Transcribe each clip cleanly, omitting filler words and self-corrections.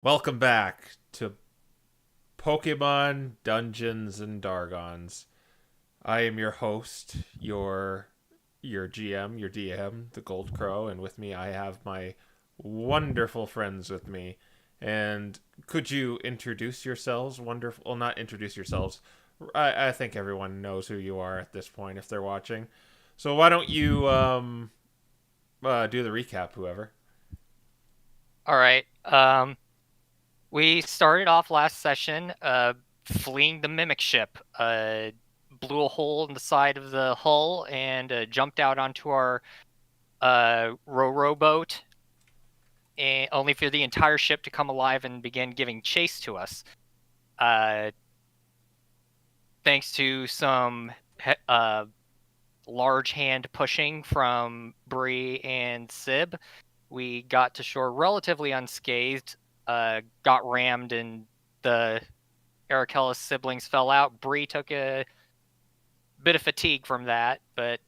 Welcome back to Pokemon Dungeons and Dargons. I am your host, your GM, your DM, the Gold Crow, and with me I have my wonderful friends with me. And could you introduce yourselves? Wonderful. Well, not introduce yourselves. I think everyone knows who you are at this point if they're watching. So why don't you do the recap, whoever? All right. We started off last session fleeing the mimic ship. Blew a hole in the side of the hull and jumped out onto our boat, and only for the entire ship to come alive and begin giving chase to us. Uh, Thanks to some large hand pushing from Bree and Sib, we got to shore relatively unscathed. Got rammed and the Arakella's siblings fell out. Bree took a bit of fatigue from that, but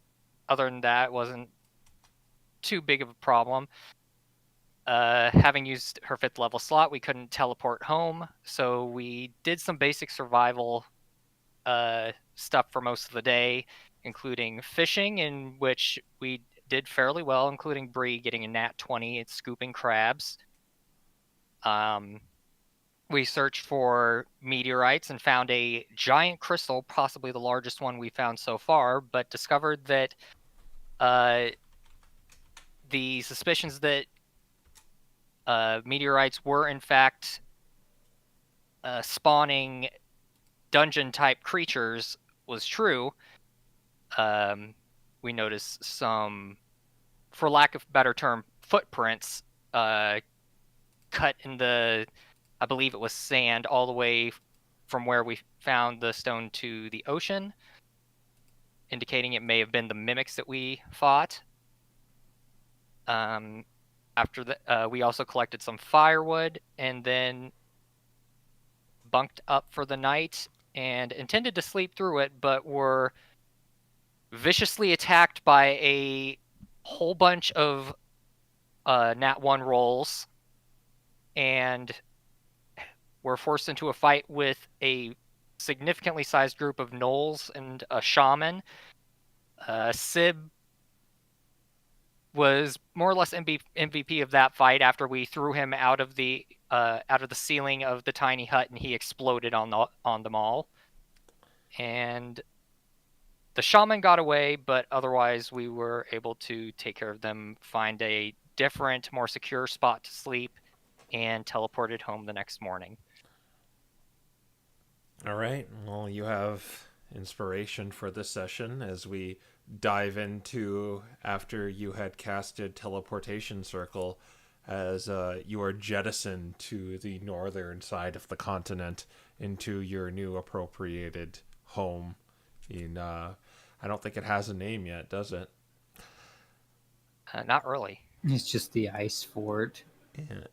other than that, it wasn't too big of a problem. Having used her 5th level slot, we couldn't teleport home, so we did some basic survival stuff for most of the day, including fishing, in which we did fairly well, including Bree getting a nat 20 at scooping crabs. We searched for meteorites and found a giant crystal, possibly the largest one we found so far, but discovered that uh, the suspicions that meteorites were in fact spawning dungeon-type creatures was true. We noticed some, for lack of a better term, footprints cut in the, I believe it was sand, all the way from where we found the stone to the ocean, indicating it may have been the mimics that we fought. After that, we also collected some firewood and then bunked up for the night and intended to sleep through it, but were viciously attacked by a whole bunch of nat 1 rolls and were forced into a fight with a significantly sized group of gnolls and a shaman. Sib was more or less MVP of that fight after we threw him out of the ceiling of the tiny hut and he exploded on them all. And the shaman got away, but otherwise we were able to take care of them, find a different, more secure spot to sleep, and teleported home the next morning. All right. Well, you have inspiration for this session as we dive into after you had casted teleportation circle as you are jettisoned to the northern side of the continent into your new appropriated home in I don't think it has a name yet, does it? Not really. It's just the ice fort. Yeah.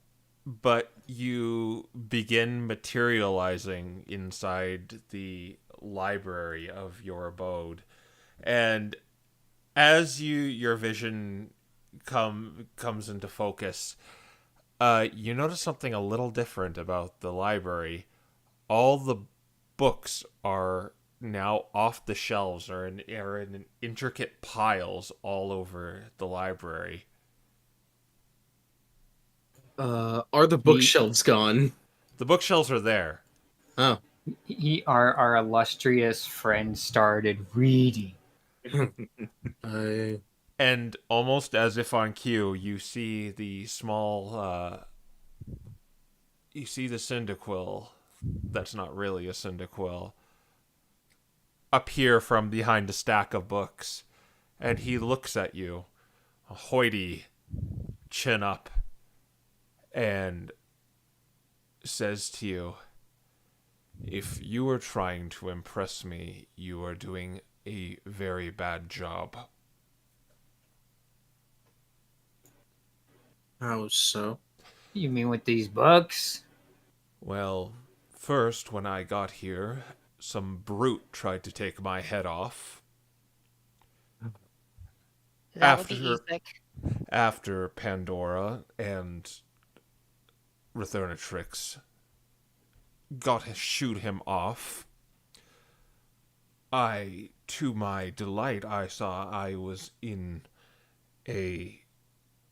But you begin materializing inside the library of your abode, and as your vision comes into focus, you notice something a little different about the library. All the books are now off the shelves, or are in intricate piles all over the library. Are the He, bookshelves gone? The bookshelves are there. Oh. our illustrious friend started reading. I And almost as if on cue, you see the small, you see the Cyndaquil, that's not really a Cyndaquil, appear from behind a stack of books. And he looks at you, hoity, chin up, and says to you, "If you are trying to impress me, you are doing a very bad job." how so? You mean with these books? Well, first, when I got here, some brute tried to take my head off. That would be After Ezek. after Pandora and Returnatrix got to shoot him off, to my delight, I saw I was in a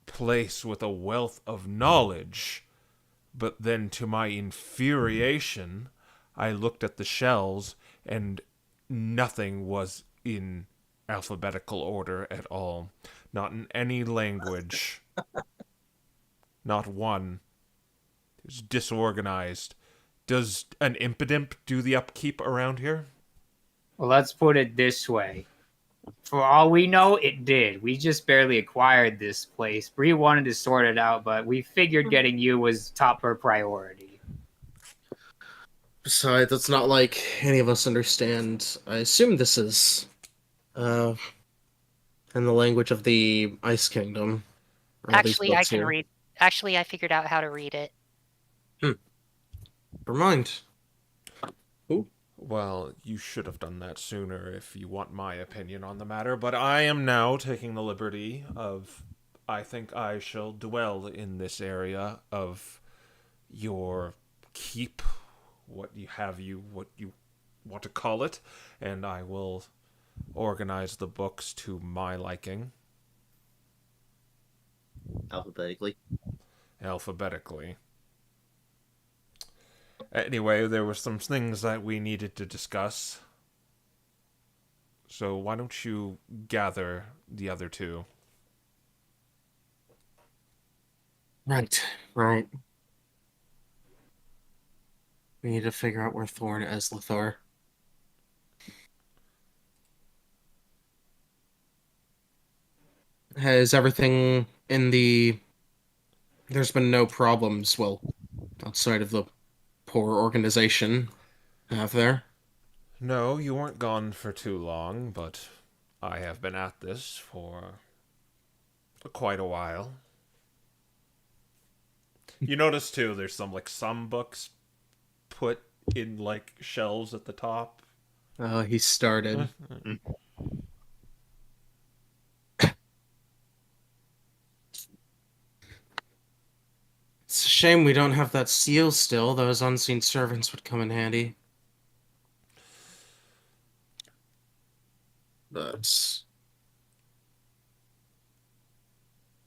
place with a wealth of knowledge. But then, to my infuriation, I looked at the shells, and nothing was in alphabetical order at all. Not in any language. Not one. It was disorganized. Does an impidimp do the upkeep around here? Well, let's put it this way. For all we know, it did. We just barely acquired this place. Bree wanted to sort it out, but we figured getting you was top her priority. Besides, it's not like any of us understand. I assume this is, uh, in the language of the Ice Kingdom. All these Actually, I books can here. read. Actually, I figured out how to read it. Never mind. Well, you should have done that sooner if you want my opinion on the matter, but I am now taking the liberty of... I think I shall dwell in this area of your keep, what you want to call it, and I will organize the books to my liking. Alphabetically. Alphabetically. Anyway, there were some things that we needed to discuss. So why don't you gather the other two? Right. We need to figure out where Thor and Eslith are. Has everything in the... There's been no problems, well, outside of the poor organization, have there? No, you weren't gone for too long, but I have been at this for quite a while. You notice, too, there's some books put in, shelves at the top. He started. It's a shame we don't have that seal still. Those unseen servants would come in handy. But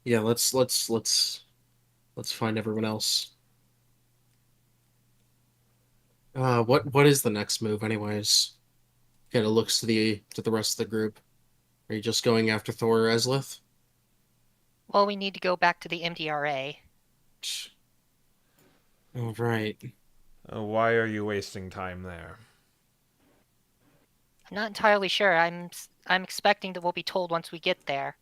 yeah, let's find everyone else. What is the next move, anyways? Kind of looks to the rest of the group. Are you just going after Thor or Eslith? Well, we need to go back to the MDRA. All right. Why are you wasting time there? I'm not entirely sure. I'm expecting that we'll be told once we get there.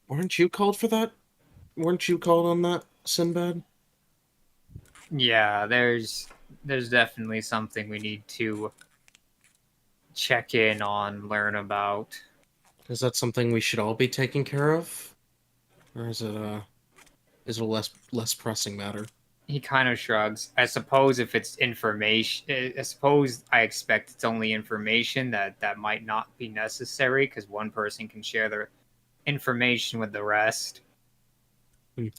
Weren't you called for that? Weren't you called on that, Sinbad? Yeah, there's definitely something we need to check in on, learn about. Is that something we should all be taking care of, or is it a less pressing matter? He kind of shrugs. I suppose if it's information, I expect it's only information that might not be necessary because one person can share their information with the rest. Well,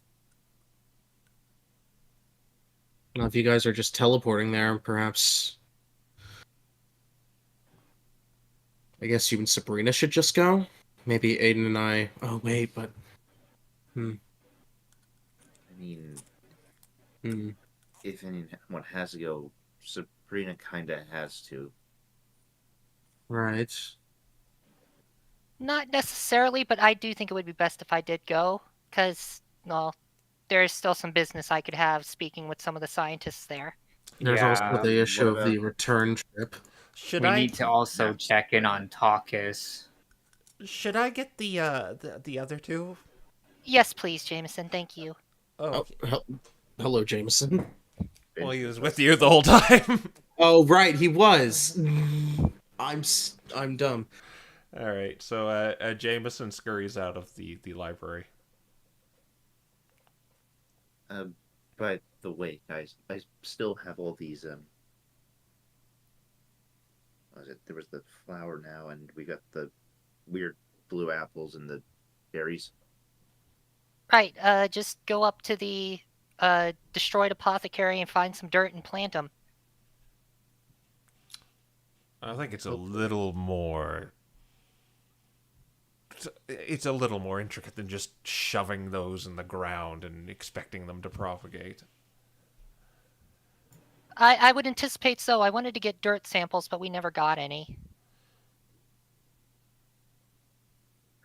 if you guys are just teleporting there, perhaps I guess you and Sabrina should just go. Maybe Aiden and I. Oh wait, but I mean, if anyone has to go, Sabrina kind of has to. Right. Not necessarily, but I do think it would be best if I did go, because, well, there's still some business I could have speaking with some of the scientists there. There's Yeah, also the issue what of the about- return trip. We need to also check in on Takis. Should I get the other two? Yes, please, Jameson. Thank you. Oh, hello, Jameson. Well, he was with you the whole time. Oh, right, he was. I'm dumb. All right, so Jameson scurries out of the library. By the way, guys, I still have all these. What was it? There was the flower now, and we got the weird blue apples and the berries. Right, just go up to the destroyed apothecary and find some dirt and plant them. I think it's a little more. It's a little more intricate than just shoving those in the ground and expecting them to propagate. I would anticipate so. I wanted to get dirt samples, but we never got any.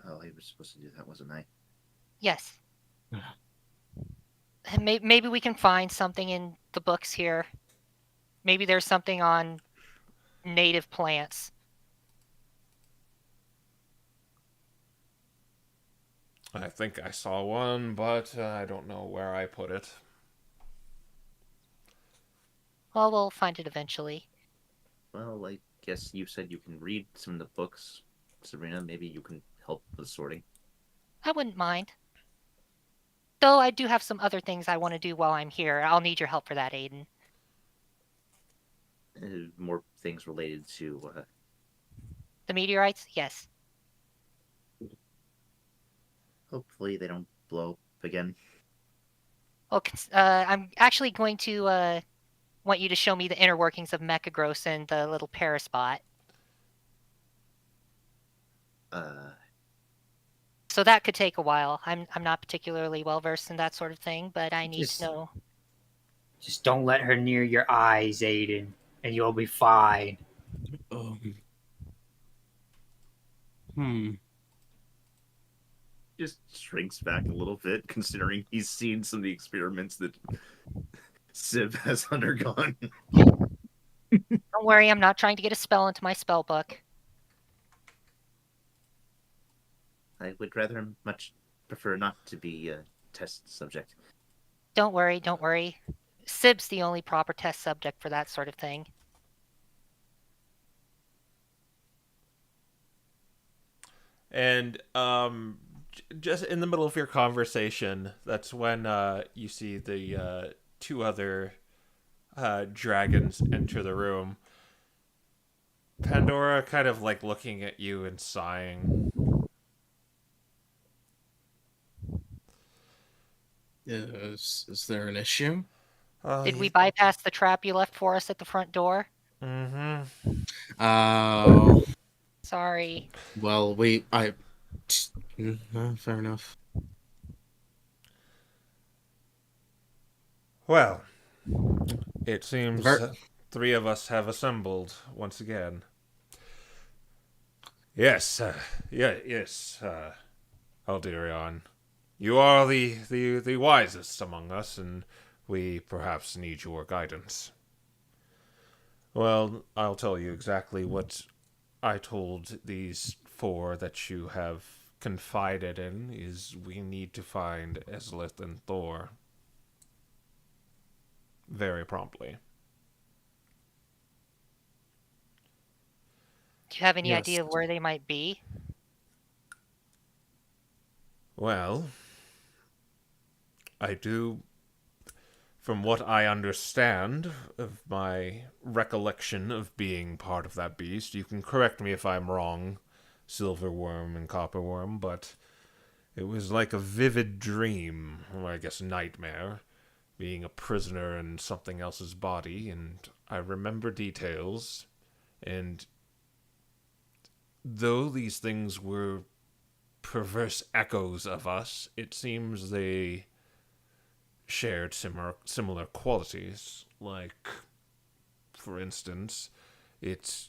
Oh, I was supposed to do that, wasn't I? Yes. Maybe we can find something in the books here. Maybe there's something on native plants. I think I saw one, but I don't know where I put it. Well, we'll find it eventually. Well, I guess you said you can read some of the books, Sabrina. Maybe you can help with sorting. I wouldn't mind. Though I do have some other things I want to do while I'm here. I'll need your help for that, Aiden. More things related to The meteorites? Yes. hopefully they don't blow up again. Well, I'm actually going to want you to show me the inner workings of Mechagross and the little Paraspot. So that could take a while. I'm not particularly well versed in that sort of thing, but I need to know. Just don't let her near your eyes, Aiden, and you'll be fine. Just shrinks back a little bit, considering he's seen some of the experiments that Civ has undergone. Don't worry, I'm not trying to get a spell into my spell book. I would rather much prefer not to be a test subject. Don't worry, don't worry. Sib's the only proper test subject for that sort of thing. And just in the middle of your conversation, that's when you see the two other dragons enter the room. Pandora kind of like looking at you and sighing. Is there an issue? Did we bypass the trap you left for us at the front door? Mm-hmm. Oh. Sorry. Well, fair enough. Well, it seems three of us have assembled once again. Yes, yes, Alderion. You are the wisest among us, and we perhaps need your guidance. Well, I'll tell you exactly what I told these four that you have confided in is we need to find Eslith and Thor. Very promptly. Do you have any Yes. idea of where they might be? Well, I do. From what I understand of my recollection of being part of that beast, you can correct me if I'm wrong, Silverworm and Copperworm, but it was like a vivid dream, or I guess nightmare, being a prisoner in something else's body, and I remember details, and though these things were perverse echoes of us, it seems they shared similar qualities. Like, for instance, it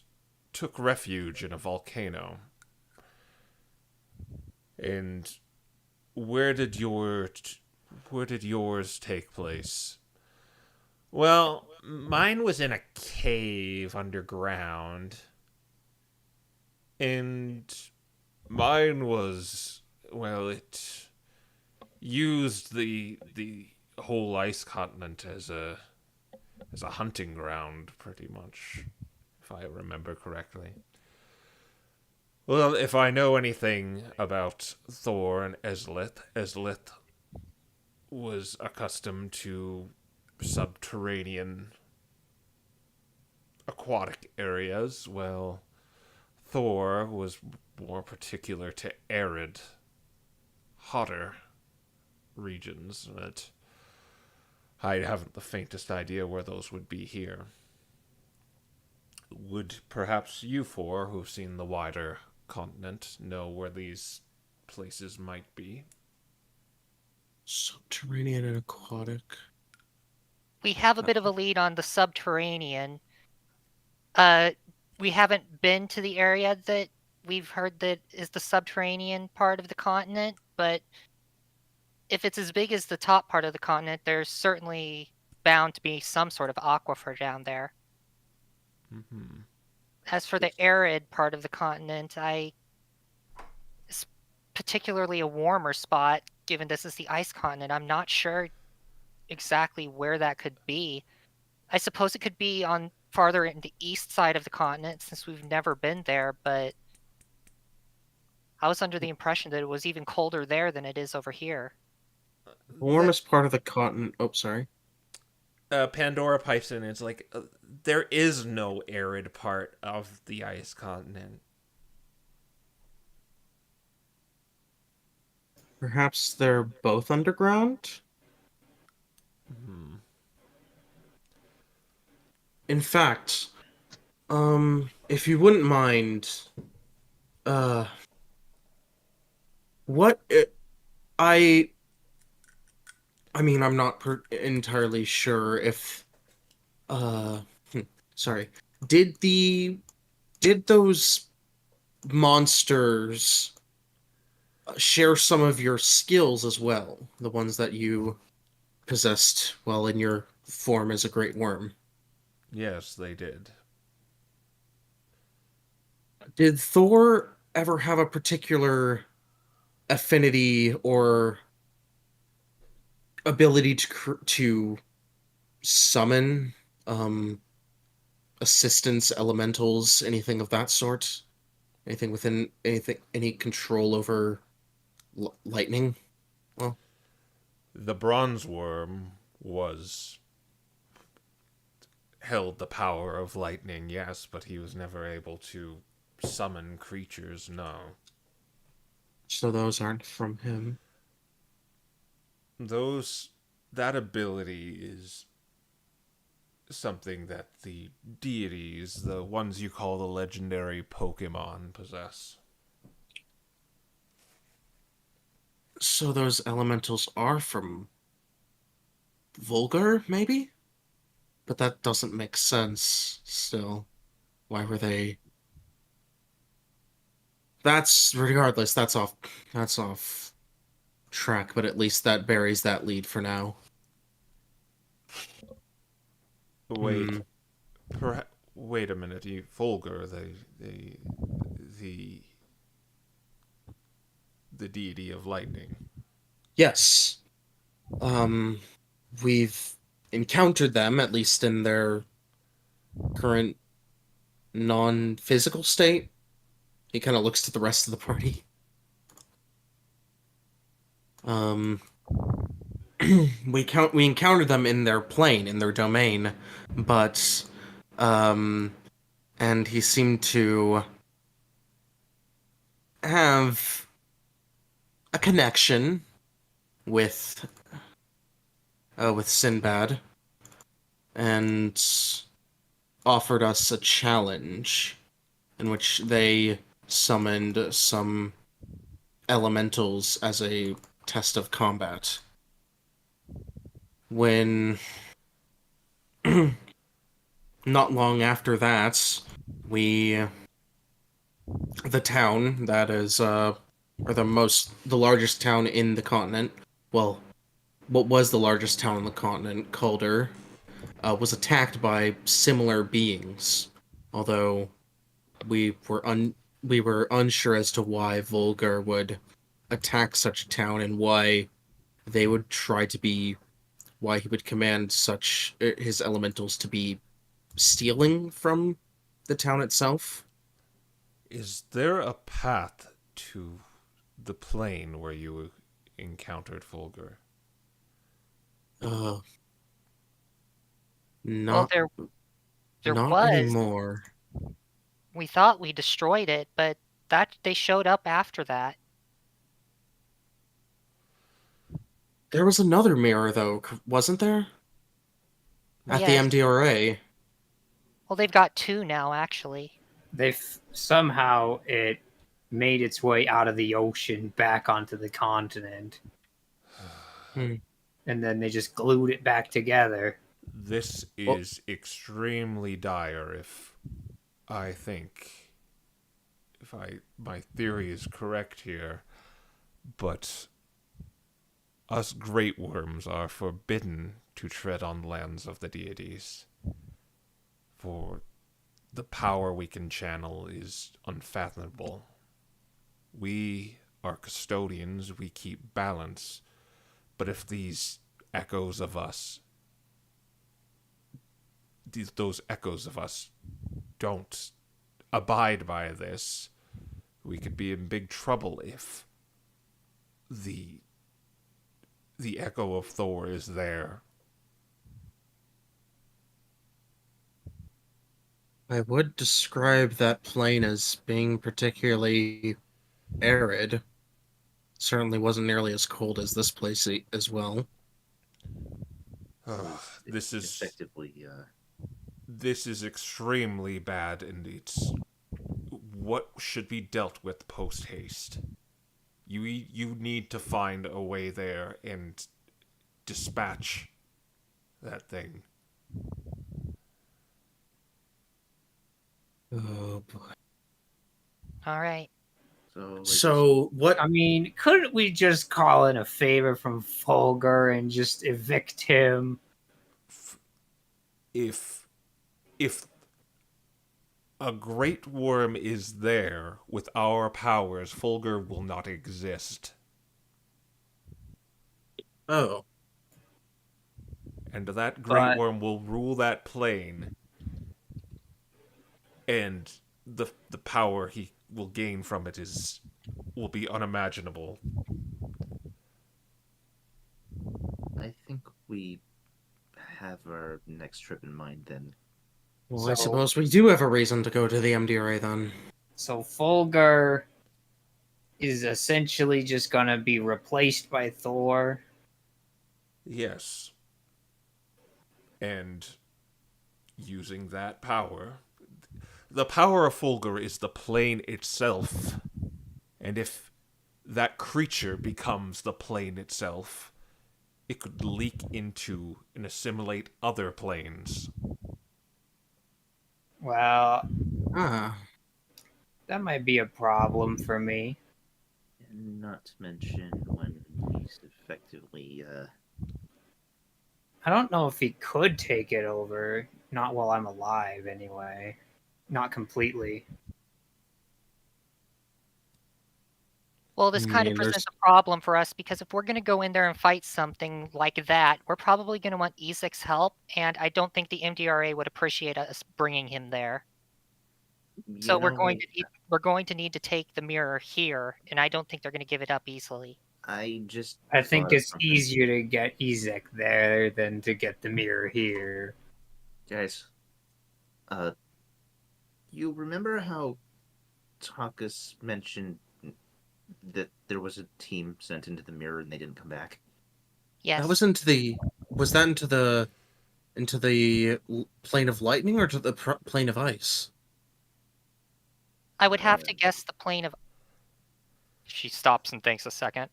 took refuge in a volcano. And where did yours take place? Well, mine was in a cave underground. And mine was, well, it used the whole ice continent as a hunting ground, pretty much, if I remember correctly. Well, if I know anything about Thor and Eslith was accustomed to subterranean aquatic areas, well, Thor was more particular to arid, hotter regions, but I haven't the faintest idea where those would be here. Would perhaps you four, who've seen the wider continent, know where these places might be? Subterranean and aquatic. We have a bit of a lead on the subterranean. We haven't been to the area that we've heard that is the subterranean part of the continent, but if it's as big as the top part of the continent, there's certainly bound to be some sort of aquifer down there. Mm-hmm. As for the arid part of the continent, it's particularly a warmer spot, given this is the ice continent. I'm not sure exactly where that could be. I suppose it could be on farther in the east side of the continent, since we've never been there, but I was under the impression that it was even colder there than it is over here. The warmest part of the continent. Oh, sorry. Pandora pipes in and it's like, there is no arid part of the ice continent. Perhaps they're both underground? Hmm. In fact, if you wouldn't mind, what I mean, I'm not entirely sure if, sorry, did those monsters share some of your skills as well? The ones that you possessed while in your form as a great worm? Yes, they did. Did Thor ever have a particular affinity or ability to summon assistants, elementals, anything of that sort? Anything within any control over lightning? Well, The bronze worm held the power of lightning, yes, but he was never able to summon creatures, no. so those aren't from him. That ability is something that the deities, the ones you call the legendary Pokémon, possess. So those elementals are from Vulgar, maybe? But that doesn't make sense still. Why were they... That's regardless, that's off track, but at least that buries that lead for now. Wait, Hmm. wait a minute. Fulgur, the deity of lightning. Yes. We've encountered them, at least in their current non-physical state. He kind of looks to the rest of the party. We encountered them in their plane, in their domain, but and he seemed to have a connection with Sinbad and offered us a challenge in which they summoned some elementals as a test of combat. When not long after that, the town that is or the largest town in the continent, well, what was the largest town on the continent, Calder, was attacked by similar beings. Although we were unsure as to why Vulgar would attack such a town and why he would command such his elementals to be stealing from the town itself. Is there a path to the plane where you encountered Fulgur? Not Well, there not was. anymore. We thought we destroyed it, but they showed up after that. There was another mirror, though, wasn't there? At the Yes. MDRA. Well, they've got 2 now, actually. Somehow it made its way out of the ocean back onto the continent. Hmm. And then they just glued it back together. This is extremely dire if my theory is correct here, but us great worms are forbidden to tread on lands of the deities. For the power we can channel is unfathomable. We are custodians, we keep balance, but if these echoes of us, those echoes of us don't abide by this, we could be in big trouble if the echo of Thor is there. I would describe that plane as being particularly arid. Certainly wasn't nearly as cold as this place as well. This is effectively this is extremely bad, and it's what should be dealt with post haste. You need to find a way there and dispatch that thing. Oh boy. All right. so What? I mean, couldn't we just call in a favor from Fulgur and just evict him? If a great worm is there with our powers, Fulgur will not exist. Oh. And that great But- worm will rule that plane. And the power he will gain from it will be unimaginable. I think we have our next trip in mind then. Well, I So- suppose we do have a reason to go to the MDRA then. So Fulgur is essentially just gonna be replaced by Thor. Yes. And using that power, the power of Fulgur is the plane itself. And if that creature becomes the plane itself, it could leak into and assimilate other planes. Well, Ah. that might be a problem for me. And not to mention when he's effectively I don't know if he could take it over. Not while I'm alive, anyway. Not completely. Well, this kind of mean, presents a problem for us because if we're going to go in there and fight something like that, we're probably going to want Ezek's help, and I don't think the MDRA would appreciate us bringing him there. So we're going to need to take the mirror here, and I don't think they're going to give it up easily. I think thought of it's something. easier to get Ezek there than to get the mirror here. Guys, you remember how Takas mentioned that there was a team sent into the mirror and they didn't come back? Yes. That was into the. Was that into the plane of lightning or to the plane of ice? I would have to guess the plane of... She stops and thinks a second.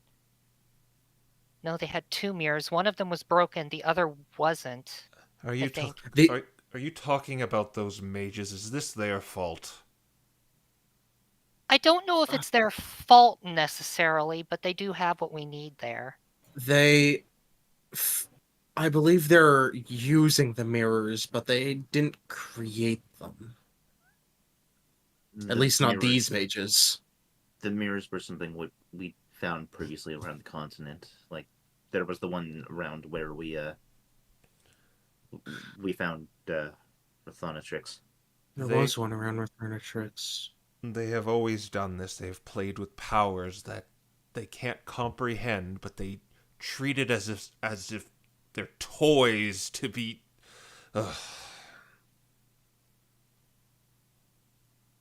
No, they had 2 mirrors. One of them was broken. The other wasn't. Are you think. are you talking about those mages? Is this their fault? I don't know if it's their fault necessarily, but they do have what we need there. I believe they're using the mirrors, but they didn't create them. At least not these mages. The mirrors were something we found previously around the continent. Like, there was the one around where we found Orthonatrix. There was one around with Orthonatrix. They have always done this. They've played with powers that they can't comprehend, but they treat it as if they're toys to be.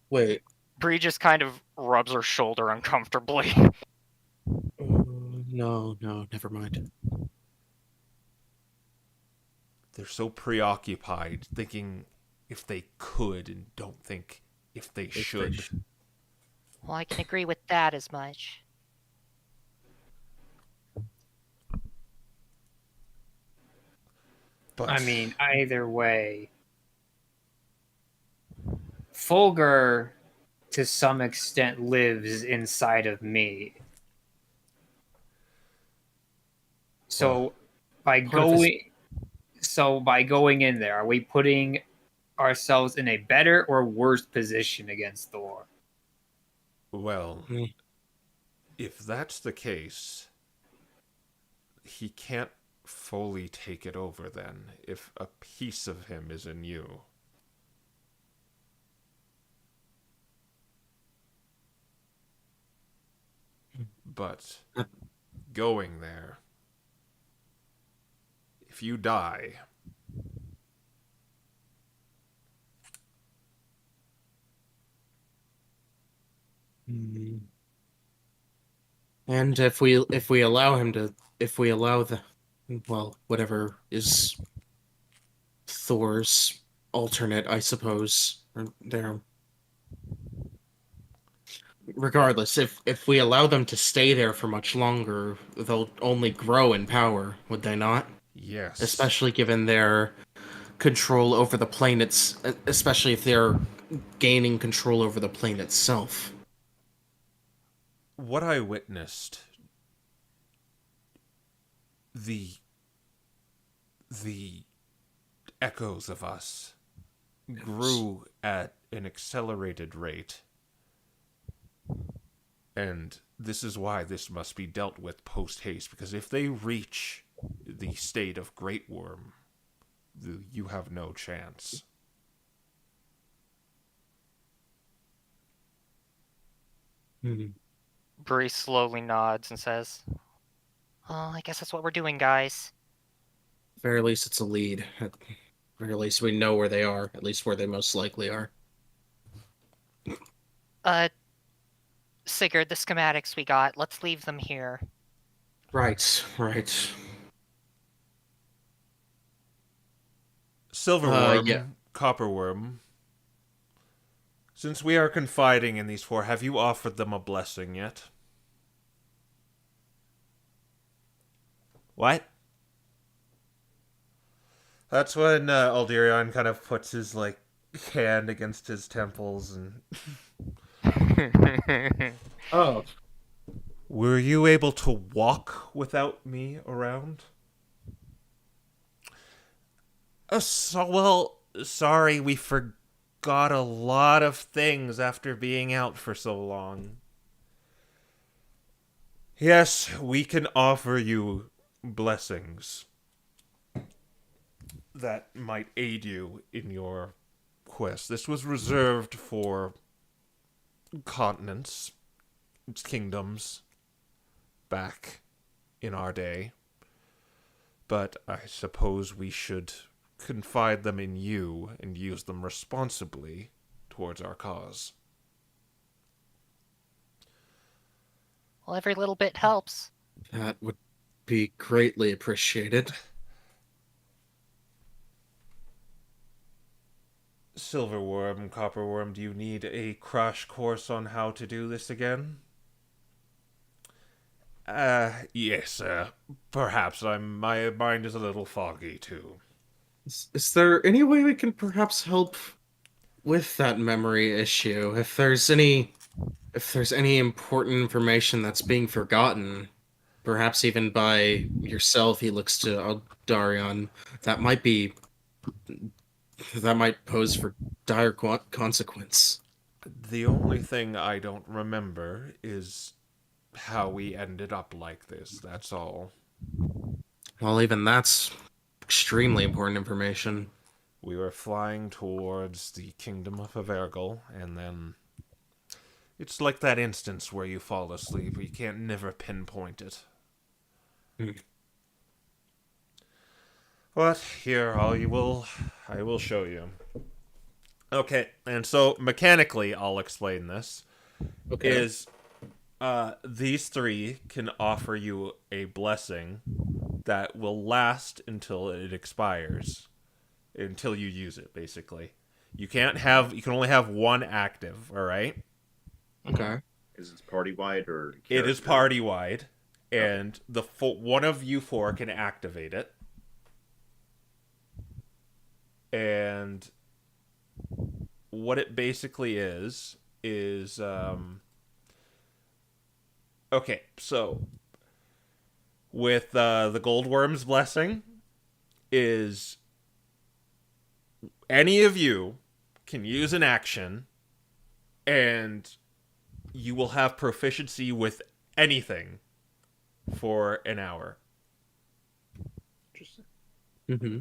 Wait. Bree just kind of rubs her shoulder uncomfortably. No, never mind. They're so preoccupied thinking if they could and don't think if they should. Well, I can agree with that as much. But I mean, either way, Fulgur, to some extent, lives inside of me. So by going in there, are we putting ourselves in a better or worse position against Thor? well, if that's the case, he can't fully take it over then if a piece of him is in you. But going there, if you die, And if we allow him to, if we allow the, well, whatever is Thor's alternate, I suppose, or their. Regardless, if we allow them to stay there for much longer, they'll only grow in power, would they not? yes. Especially given their control over the plane, especially if they're gaining control over the plane itself. What I witnessed, the echoes of us grew at an accelerated rate. And this is why this must be dealt with post-haste, because if they reach the state of Great Worm, you have no chance. Bree slowly nods and says, Well, I guess that's what we're doing, guys. At very least, it's a lead. At very least, we know where they are. At least where they most likely are. Sigurd, the schematics we got, let's leave them here. Right. Silverworm, yeah. Copperworm, since we are confiding in these four, have you offered them a blessing yet? What? That's when Alderion kind of puts his hand against his temples and. Oh. Were you able to walk without me around? Sorry, we forgot a lot of things after being out for so long. Yes, we can offer you blessings that might aid you in your quest. This was reserved for continents, kingdoms, back in our day. But I suppose we should confide them in you and use them responsibly towards our cause. Well, every little bit helps. That would be greatly appreciated. Silverworm, Copperworm, do you need a crash course on how to do this again? Yes, perhaps. My mind is a little foggy, too. Is there any way we can perhaps help with that memory issue? If there's any important information that's being forgotten, perhaps even by yourself, he looks to Darion, that might pose for dire consequence. The only thing I don't remember is how we ended up like this, that's all. Well, even that's extremely important information. We were flying towards the kingdom of Avergel, and then it's like that instance where you fall asleep, you can't never pinpoint it. But here, I will show you. Okay, and so mechanically, I'll explain this. Okay. Is These three can offer you a blessing that will last until it expires, until you use it. Basically, you can only have one active. All right. Okay. Is it party wide or? It is character? party wide, and one of you four can activate it. And what it basically is okay. So with the Goldworm's blessing, is any of you can use an action, and you will have proficiency with anything for an hour. Interesting. Mm-hmm.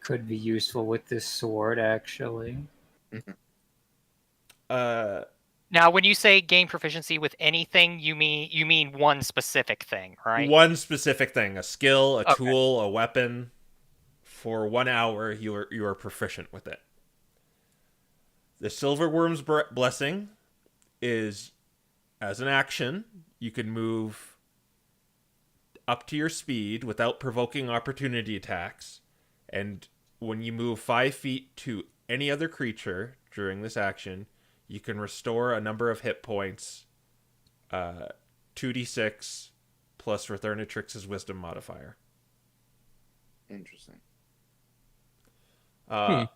Could be useful with this sword, actually. Now, when you say gain proficiency with anything, you mean one specific thing, right? One specific thing, a skill, a Okay. tool, a weapon. For 1 hour, you are proficient with it. The Silverworm's blessing is, as an action, you can move up to your speed without provoking opportunity attacks, and when you move 5 feet to any other creature during this action, you can restore a number of hit points, 2d6 plus Returnatrix's wisdom modifier. Interesting. The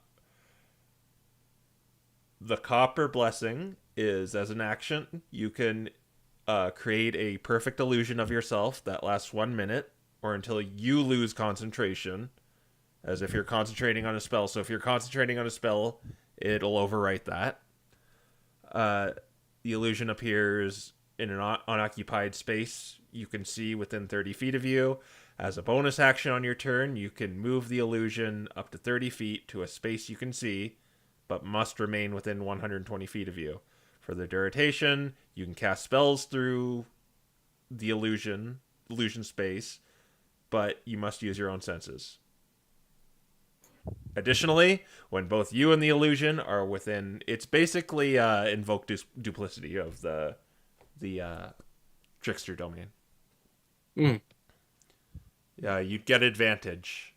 Copper Blessing is, as an action, you can create a perfect illusion of yourself that lasts 1 minute, or until you lose concentration, as if you're concentrating on a spell. So if you're concentrating on a spell, it'll overwrite that. The illusion appears in an unoccupied space you can see within 30 feet of you. As a bonus action on your turn, you can move the illusion up to 30 feet to a space you can see, but must remain within 120 feet of you. For the duration, you can cast spells through the illusion space, but you must use your own senses. Additionally, when both you and the illusion are within, it's basically invoke duplicity of the trickster domain. Yeah, you get advantage,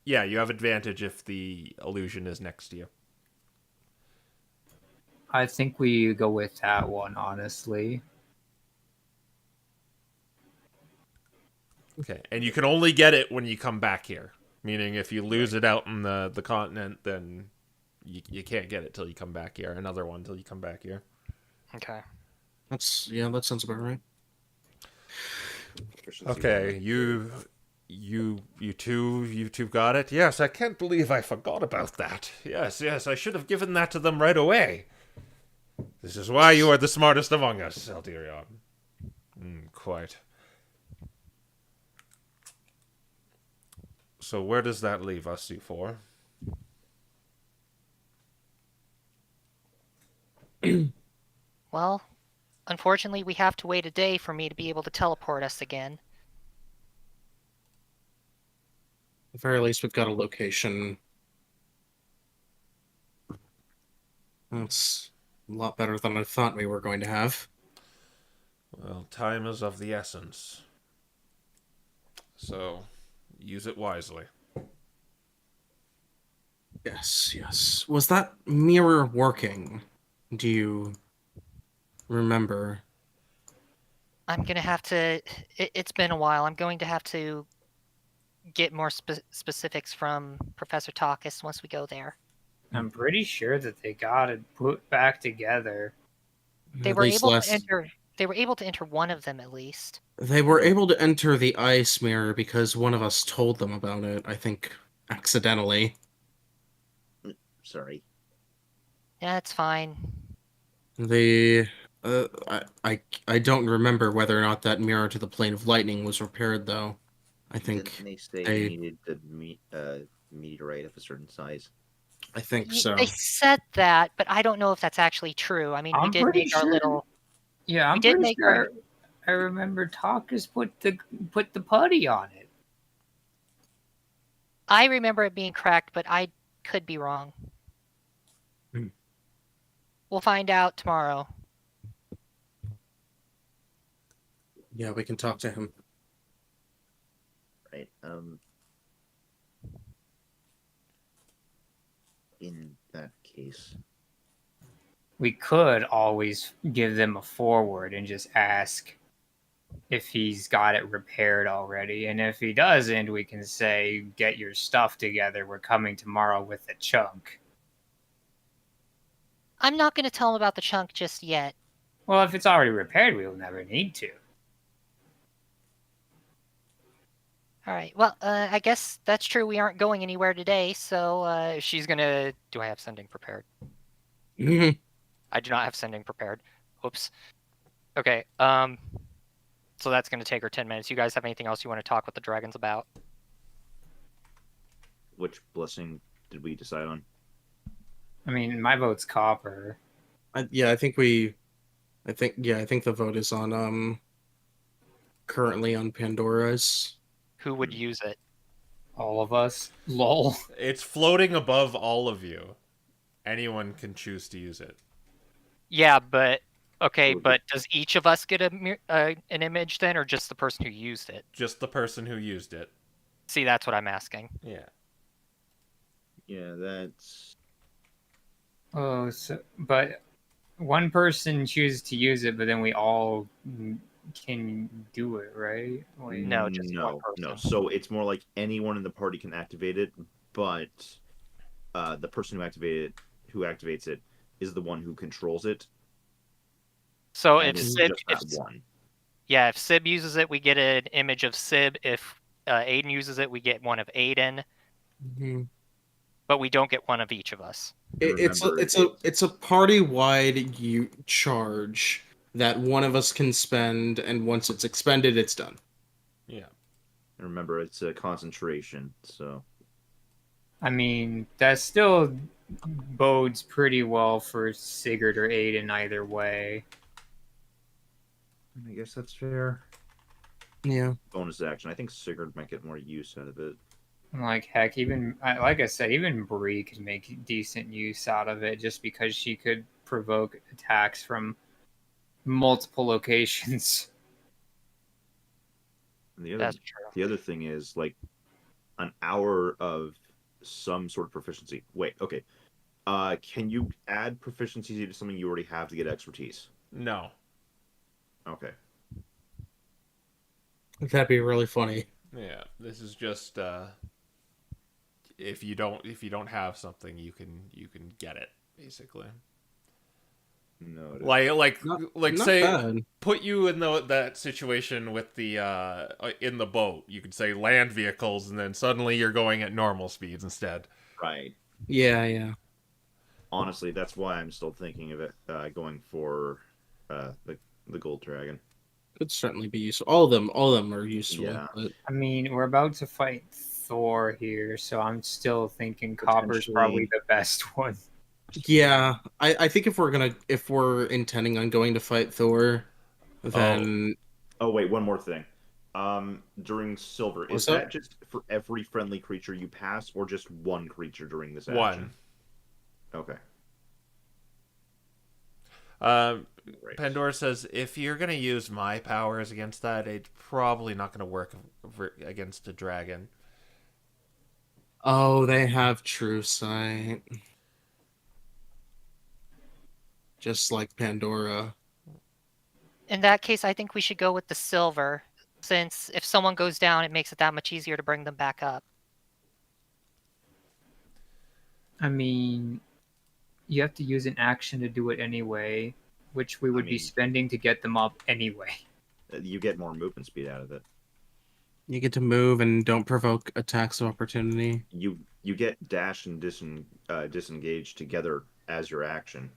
you have advantage if the illusion is next to you. I think we go with that one, honestly. Okay, and you can only get it when you come back here. Meaning, if you lose it out in the continent, then you can't get it till you come back here. Another one till you come back here. Okay. That sounds about right. Okay, you two got it. Yes, I can't believe I forgot about that. Yes, I should have given that to them right away. This is why you are the smartest among us, Eldirion. Quite. So where does that leave us, you four? Well, unfortunately, we have to wait a day for me to be able to teleport us again. At the very least, we've got a location. That's a lot better than I thought we were going to have. Well, time is of the essence. So, use it wisely. Yes. Was that mirror working? Do you remember? I'm gonna have to. It's been a while. I'm going to have to get more specifics from Professor Takis once we go there. I'm pretty sure that they got it put back together. They At were least able last- to enter. They were able to enter one of them at least. They were able to enter the ice mirror because one of us told them about it, I think accidentally. Sorry. Yeah, it's fine. I don't remember whether or not that mirror to the plane of lightning was repaired, though. I think Didn't they say they- you needed the meteorite of a certain size? I think so. They said that, but I don't know if that's actually true. I mean, we I'm did pretty make our sure- little. Yeah, I'm We did pretty make sure. I remember Takis put the putty on it. I remember it being cracked, but I could be wrong. Hmm. We'll find out tomorrow. Yeah, we can talk to him. Right. In that case, We could always give them a forward and just ask if he's got it repaired already. And if he doesn't, we can say, get your stuff together. We're coming tomorrow with a chunk. I'm not going to tell him about the chunk just yet. Well, if it's already repaired, we'll never need to. All right. Well, I guess that's true. We aren't going anywhere today, so She's gonna. Do I have sending prepared? Mhm. I do not have sending prepared. Oops. Okay. So that's gonna take her 10 minutes. You guys have anything else you want to talk with the dragons about? which blessing did we decide on? I mean, my vote's copper. I think the vote is on currently on Pandora's. Who would use it? All of us. Lol. It's floating above all of you. Anyone can choose to use it. Yeah, but okay, Who would but does each of us get an image then, or just the person who used it? Just the person who used it. See, that's what I'm asking. Yeah. Yeah, that's Oh, but one person chooses to use it, but then we all can do it, right? Wait. No, just one no. person. So it's more like anyone in the party can activate it, but the person who activates it is the one who controls it. So and if it's Sib, just that one. yeah, if Sib uses it, we get an image of Sib. If Aiden uses it, we get one of Aiden, Mhm. but we don't get one of each of us. It's a party wide charge that one of us can spend, and once it's expended, it's done. Yeah. And remember, it's a concentration, so I mean, that still bodes pretty well for Sigurd or Aiden either way. I guess that's fair. Yeah. Bonus action. I think Sigurd might get more use out of it. Like, heck, even, like I said, even Bree could make decent use out of it just because she could provoke attacks from multiple locations. And the That's true. the other thing is like an hour of some sort of proficiency. Wait, okay. Can you add proficiency to something you already have to get expertise? No. Okay. That'd be really funny. Yeah. This is just if you don't have something, you can get it basically. No. Not Say bad. put you in that situation with the in the boat. You could say land vehicles, and then suddenly you're going at normal speeds instead. Right. Yeah. Honestly, that's why I'm still thinking of it going for the gold dragon. Could certainly be useful. All of them are useful. Yeah. But I mean, we're about to fight Thor here, so I'm still thinking copper's Potentially. probably the best one. yeah, I think if we're intending on going to fight Thor, then Oh wait, one more thing. During silver, What's is that up? just for every friendly creature you pass, or just one creature during this action? One. Okay. Right. Pandora says if you're gonna use my powers against that, it's probably not gonna work against a dragon. oh, they have true sight, just like Pandora. In that case, I think we should go with the silver, since if someone goes down, it makes it that much easier to bring them back up. I mean, you have to use an action to do it anyway, which we would be mean- spending to get them up anyway. You get more movement speed out of it. You get to move and don't provoke attacks of opportunity. You get dash and disengage together as your action.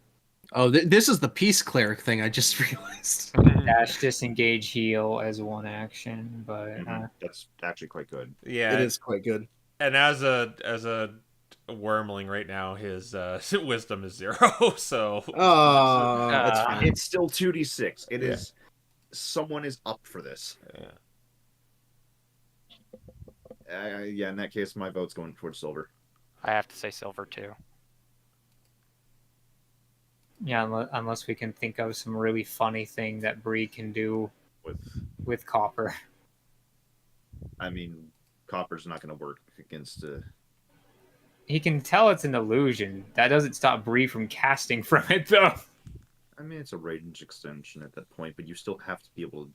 Oh, this is the peace cleric thing. I just realized. Dash, disengage, heal as one action, but That's actually quite good. Yeah, It is quite good. And as a wormling right now, his wisdom is 0. So Oh, that's fine. It's still 2d6. It is. Someone is up for this. Yeah, in that case, my vote's going towards silver. I have to say silver too. yeah, unless we can think of some really funny thing that Bree can do. With with copper. I mean, copper's not going to work against He can tell it's an illusion. That doesn't stop Bree from casting from it, though. I mean, it's a range extension at that point, but you still have to be able to.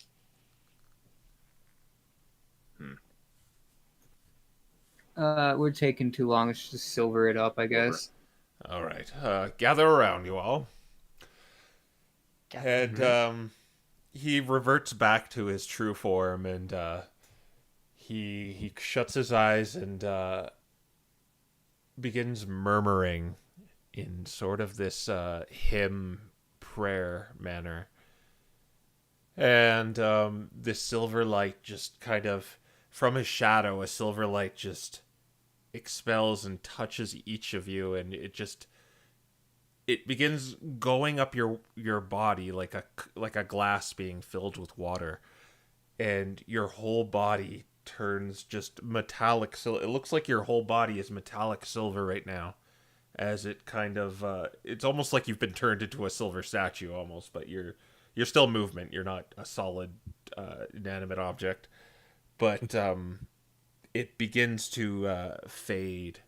We're taking too long. Let's just silver it up, I guess. All right. Gather around, you all. And he reverts back to his true form, and he shuts his eyes and begins murmuring in sort of this hymn prayer manner. And this silver light just kind of, from his shadow, a silver light just expels and touches each of you, and it begins going up your body like a glass being filled with water, and your whole body turns just metallic. So it looks like your whole body is metallic silver right now, as it kind of it's almost like you've been turned into a silver statue almost, but you're still movement. You're not a solid inanimate object, but it begins to fade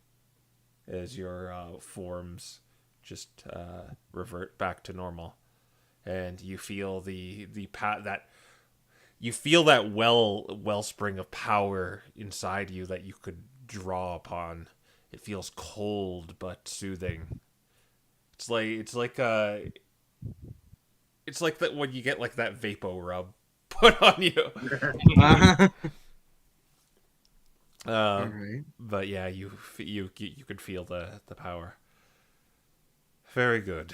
as your forms just revert back to normal, and you feel that wellspring of power inside you that you could draw upon. It feels cold but soothing. It's like that when you get like that Vapo rub put on you. Alright. But yeah, you could feel the power. Very good.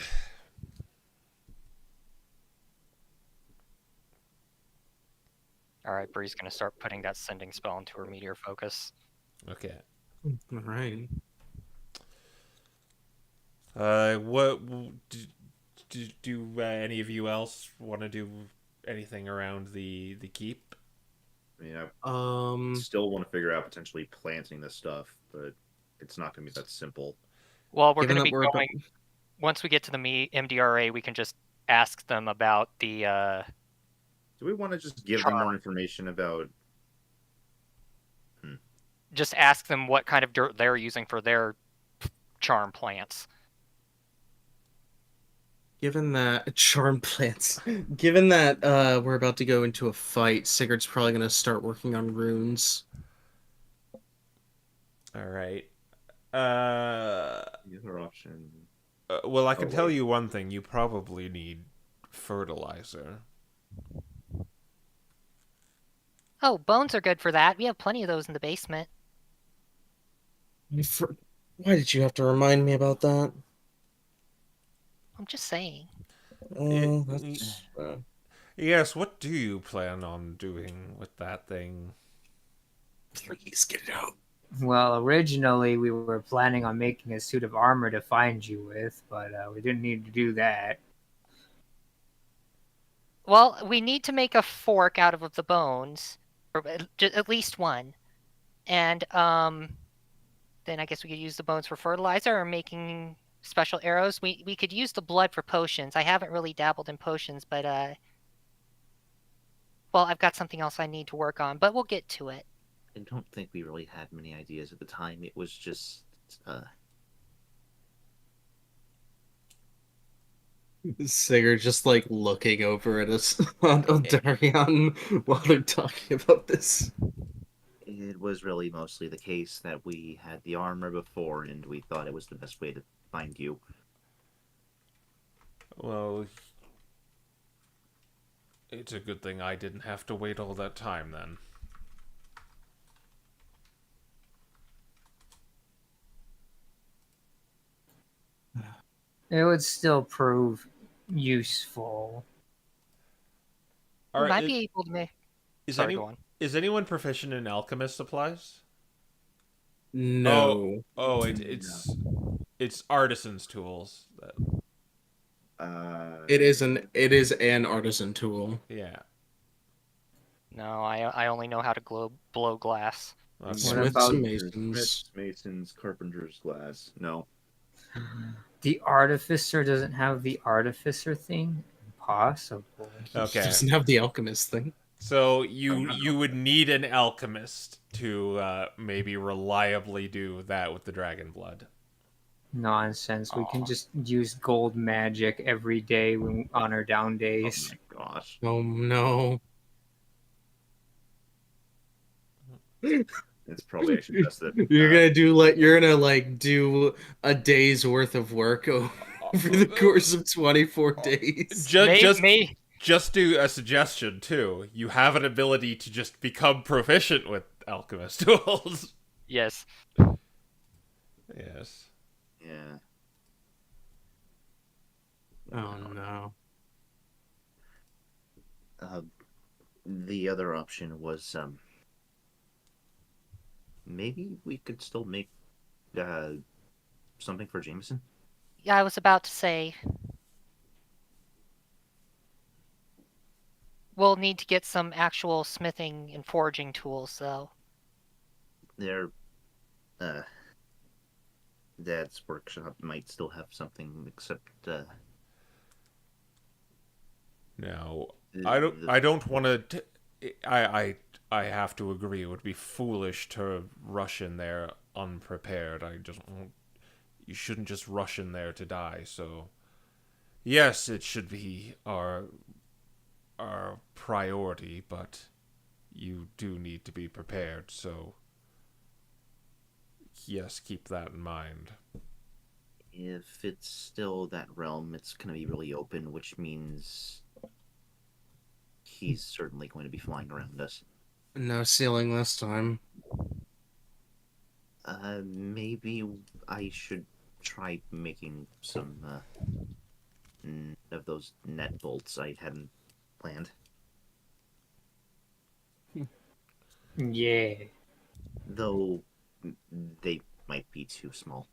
All right, Bree's gonna start putting that sending spell into her meteor focus. Okay. Alright. What do any of you else want to do anything around the keep? I mean, I still want to figure out potentially planting this stuff, but it's not going to be that simple. Well, we're Given gonna that be going. Once we get to the MDRA, we can just ask them about the. Do we want to just give them more information about? Just ask them what kind of dirt they're using for their charm plants. Given that charm plants, given that we're about to go into a fight, Sigurd's probably gonna start working on runes. All right. The other option. Well, I can tell you one thing. You probably need fertilizer. Oh, bones are good for that. We have plenty of those in the basement. Why did you have to remind me about that? I'm just saying. Yes, what do you plan on doing with that thing? Please get it out. Well, originally we were planning on making a suit of armor to find you with, but we didn't need to do that. Well, we need to make a fork out of the bones, or at least one, and then I guess we could use the bones for fertilizer or making special arrows. We could use the blood for potions. I haven't really dabbled in potions, but well, I've got something else I need to work on, but we'll get to it. I don't think we really had many ideas at the time. It was just Sigurd just like looking over at us on Darion while they're talking about this. it was really mostly the case that we had the armor before, and we thought it was the best way to find you. Well, it's a good thing I didn't have to wait all that time then. It would still prove useful. We might be able to make. Is anyone proficient in alchemist supplies? No. It's artisan's tools. It is an artisan tool. Yeah. No, I only know how to blow glass. Okay. Smiths and masons. Smiths, masons, carpenter's glass. No. The artificer doesn't have the artificer thing? Possible. Okay. He doesn't have the alchemist thing. So you would need an alchemist to maybe reliably do that with the dragon blood. Nonsense. We can Aw. just use gold magic every day on our down Oh days. my gosh. Oh no. It's probably actually best that You're gonna do a day's worth of work over the course of 24 days. Just do a suggestion too. You have an ability to just become proficient with alchemist tools. Yes. Yes. yeah. Oh no. The other option was maybe we could still make something for Jameson. Yeah, I was about to say. We'll need to get some actual smithing and forging tools, though. Their dad's workshop might still have something, except Now, the- I don't want to. I have to agree. It would be foolish to rush in there unprepared. You shouldn't just rush in there to die. So, yes, it should be our priority, but you do need to be prepared. So, yes, keep that in mind. if it's still that realm, it's going to be really open, which means he's certainly going to be flying around us. No ceiling this time. Maybe I should try making some of those net bolts I hadn't planned. Yeah. Though they might be too small.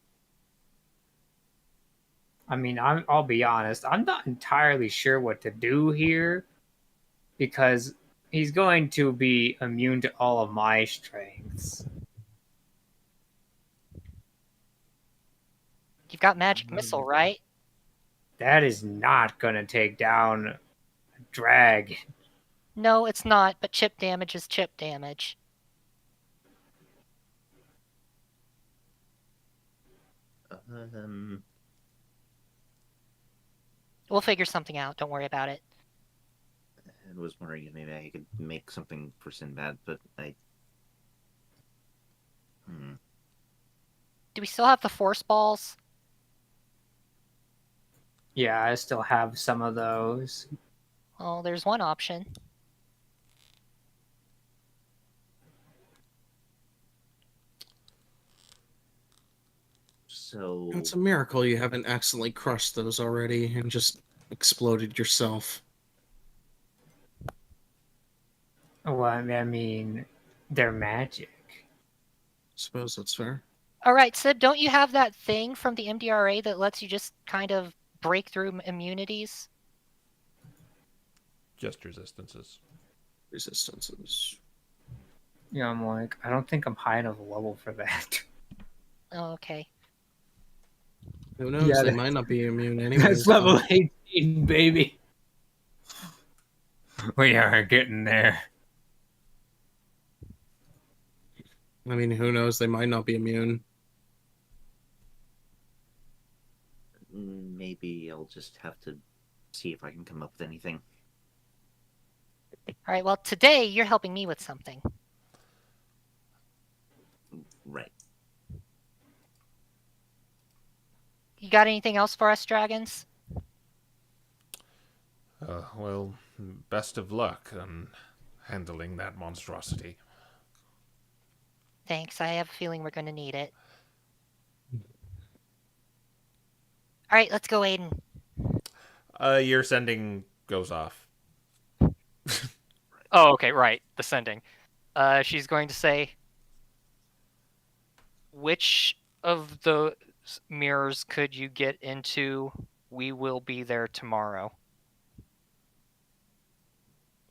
I mean, I'll be honest. I'm not entirely sure what to do here because he's going to be immune to all of my strengths. You've got magic missile, right? That is not going to take down a dragon. No, it's not, but chip damage is chip damage. We'll figure something out. Don't worry about it. I was wondering if maybe I could make something for Sinbad, but Do we still have the force balls? Yeah, I still have some of those. Well, there's one option. So It's a miracle you haven't accidentally crushed those already and just exploded yourself. Well, I mean, they're magic. Suppose that's fair. All right, Sib, don't you have that thing from the MDRA that lets you just kind of break through immunities? Just resistances. Resistances. Yeah, I'm like, I don't think I'm high enough level for that. Oh, okay. Who knows? Yeah, They that- might not be immune anyways. That's level 18, baby. We are getting there. I mean, who knows? They might not be immune. maybe I'll just have to see if I can come up with anything. All right, well, today you're helping me with something. Right. You got anything else for us, dragons? Well, best of luck on handling that monstrosity. Thanks, I have a feeling we're going to need it. All right, let's go, Aiden. Your sending goes off. Oh, okay, right. The sending. She's going to say, which of the mirrors could you get into? We will be there tomorrow.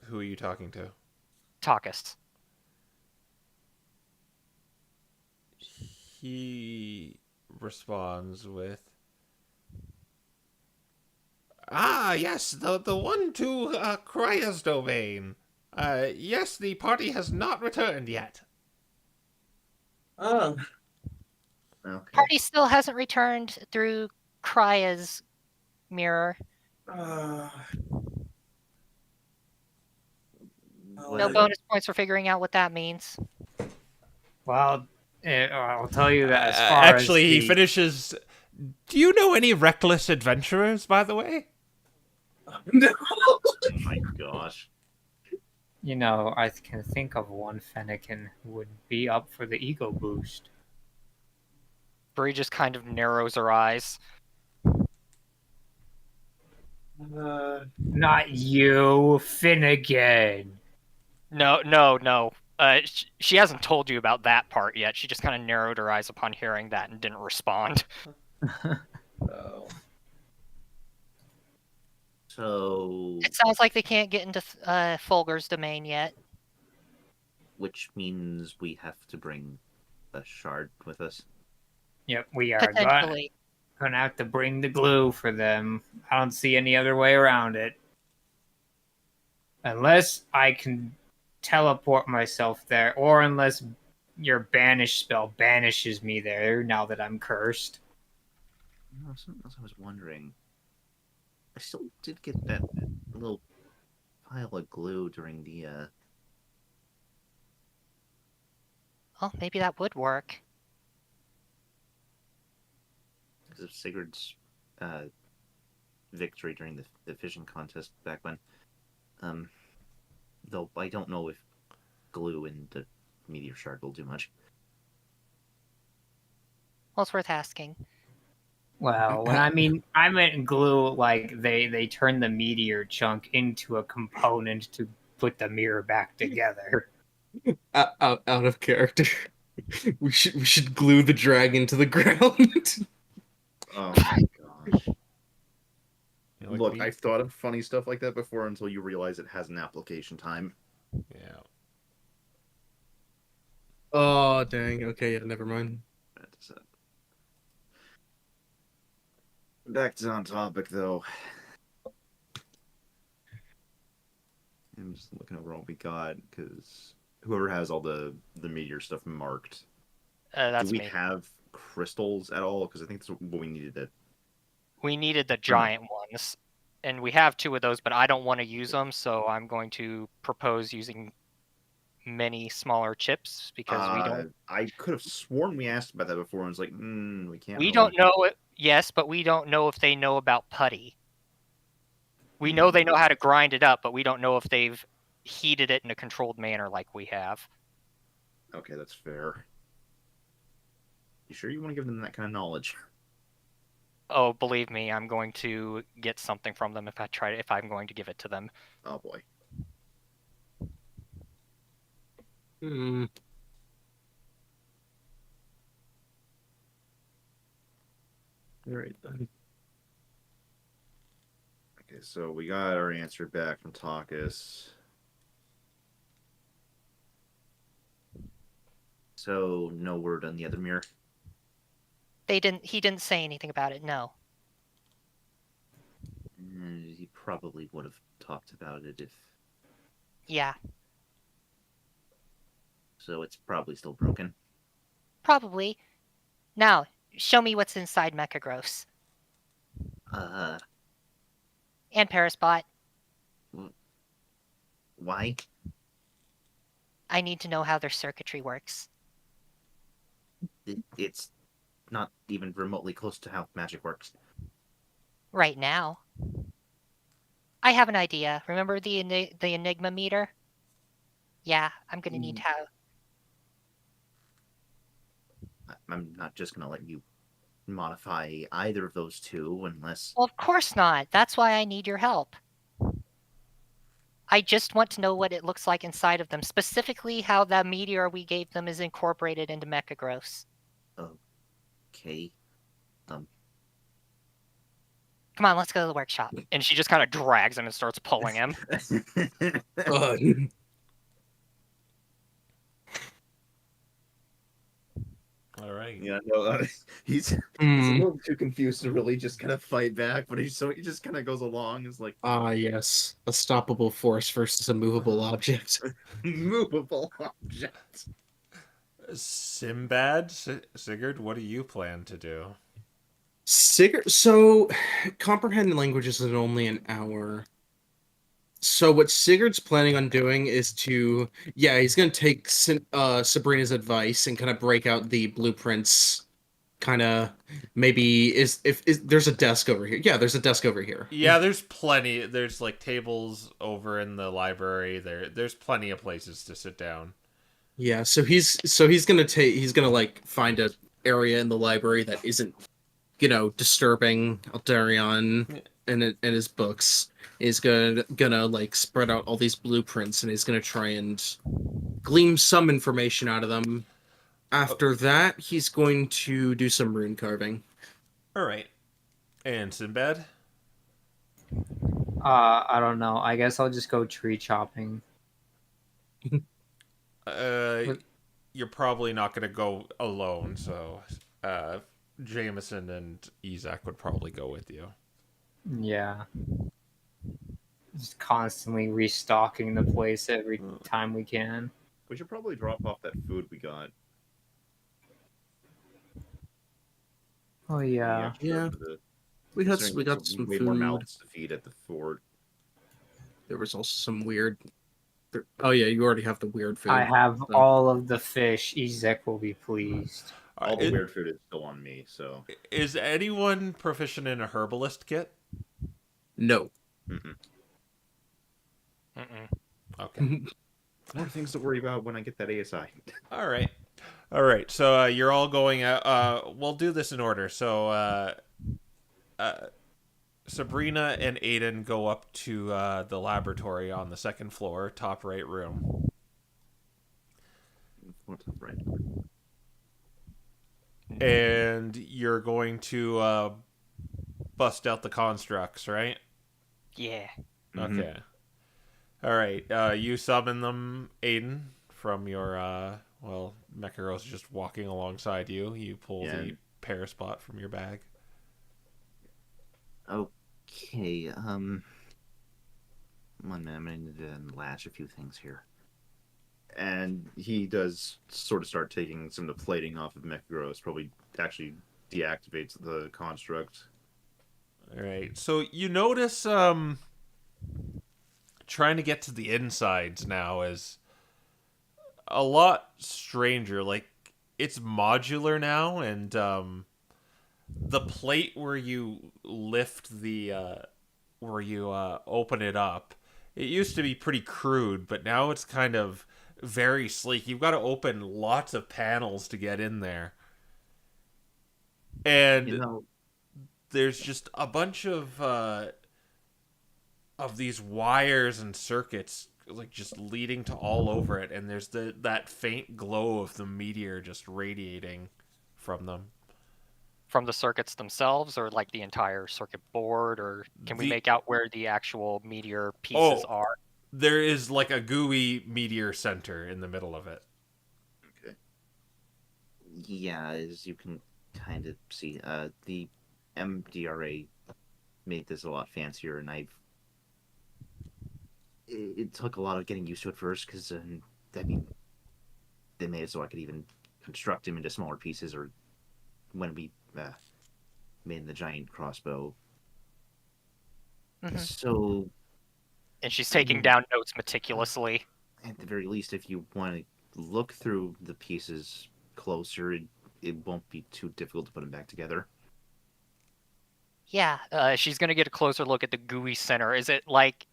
Who are you talking to? Takas. He responds with, "Ah, yes, the one to Krya's domain. Yes, the party has not returned yet. Oh. Okay. Party still hasn't returned through Krya's mirror. No Well, bonus points for figuring out what that means. Well, I'll tell you that as far Actually, as he the... finishes. Do you know any reckless adventurers, by the way? No. Oh my gosh. You know, I can think of one Fennekin who would be up for the ego boost. Bree just kind of narrows her eyes. Not you, Finnegan. No. She hasn't told you about that part yet. She just kind of narrowed her eyes upon hearing that and didn't respond. Oh. So, It sounds like they can't get into Fulgur's domain yet. which means we have to bring a shard with us. Yep, we are Potentially. gonna have to bring the glue for them. I don't see any other way around it. Unless I can teleport myself there, or unless your banish spell banishes me there now that I'm cursed. You know, something else I was wondering. I still did get that little pile of glue during the Oh, maybe that would work. because of Sigurd's victory during the fishing contest back when. Though I don't know if glue and the meteor shard will do much. Well, it's worth asking. Well, when I meant glue, like they turn the meteor chunk into a component to put the mirror back together. Out of character. We should glue the dragon to the ground. Oh my gosh. You like Look, me? I've thought of funny stuff like that before until you realize it has an application time. Yeah. Oh dang. Okay, yeah, never mind. That's it. Back to on topic though. I'm just looking over what we got because whoever has all the meteor stuff marked. That's Do we me. have crystals at all? Because I think that's what we needed. We needed the giant ones, and we have 2 of those, but I don't want to use them, so I'm going to propose using many smaller chips because we don't. I could have sworn we asked about that before, and it's like, we can't. We really... don't know it. Yes, but we don't know if they know about putty. We know they know how to grind it up, but we don't know if they've heated it in a controlled manner like we have. Okay, that's fair. You sure you want to give them that kind of knowledge? Oh, believe me, I'm going to get something from them if I'm going to give it to them. Oh boy. Hmm. All right then. Okay, so we got our answer back from Takas. So no word on the other mirror. He didn't say anything about it, no. He probably would have talked about it if. Yeah, So it's probably still broken. probably. Now, show me what's inside Mechagross. And Paraspot. Why? I need to know how their circuitry works. It's not even remotely close to how magic works. Right now. I have an idea. Remember the Enigma meter? Yeah, I'm gonna need how. I'm not just gonna let you modify either of those two unless. Well, of course not. That's why I need your help. I just want to know what it looks like inside of them, specifically how that meteor we gave them is incorporated into Mechagross. Okay. Come on, let's go to the workshop. And she just kind of drags him and starts pulling him. All right. Yeah, no, he's a Hmm. little too confused to really just kind of fight back, but he just kind of goes along. It's like Ah, yes. A stoppable force versus a movable object. movable object. Sinbad, Sigurd, what do you plan to do? So, comprehend languages is only an hour. So what Sigurd's planning on doing is he's gonna take Sabrina's advice and kind of break out the blueprints. Kind of maybe is there's a desk over here. Yeah, there's a desk over here. Yeah, there's plenty. There's like tables over in the library. There's plenty of places to sit down. Yeah, he's gonna like find a area in the library that isn't disturbing Aldarion and his books. Is gonna like spread out all these blueprints and he's gonna try and glean some information out of them. After that, he's going to do some rune carving. All right. And Sinbad? I don't know. I guess I'll just go tree chopping. You're probably not going to go alone, so Jameson and Isaac would probably go with you. Yeah. Just constantly restocking the place every time we can. We should probably drop off that food we got. Oh yeah. Yeah. We got some way food. more mouths to feed at the fort. There was also some weird. Oh yeah, you already have the weird food. I have all of the fish. Ezek will be pleased. All the weird food is still on me, so. Is anyone proficient in a herbalist kit? No. Mm-mm. Okay. More things to worry about when I get that ASI. All right. So you're all going out. We'll do this in order. So Sabrina and Aiden go up to the laboratory on the second floor, top right room. What's up, right? And you're going to bust out the constructs, right? Yeah. Mm-hmm. Okay. All right. You summon them, Aiden, from your Mekaros is just walking alongside you. You pull the paraspot from your bag. Okay, one minute, I'm gonna need to latch a few things here. And he does sort of start taking some of the plating off of Mekaros, probably actually deactivates the construct. All right. So you notice trying to get to the insides now is a lot stranger. Like, it's modular now, and the plate where you lift the where you open it up, it used to be pretty crude, but now it's kind of very sleek. You've got to open lots of panels to get in there, and there's just a bunch of these wires and circuits like just leading to all over it, and there's that faint glow of the meteor just radiating from them. From the circuits themselves, or like the entire circuit board, or can we make out where the actual meteor pieces are? There is like a gooey meteor center in the middle of it. Okay. Yeah, as you can kind of see, the MDRA made this a lot fancier, and it took a lot of getting used to it first, because they made it so I could even construct him into smaller pieces, or when we made the giant crossbow. Mhm. So, And she's taking down notes meticulously. at the very least, if you want to look through the pieces closer, it won't be too difficult to put them back together. Yeah. She's gonna get a closer look at the gooey center. Is it like?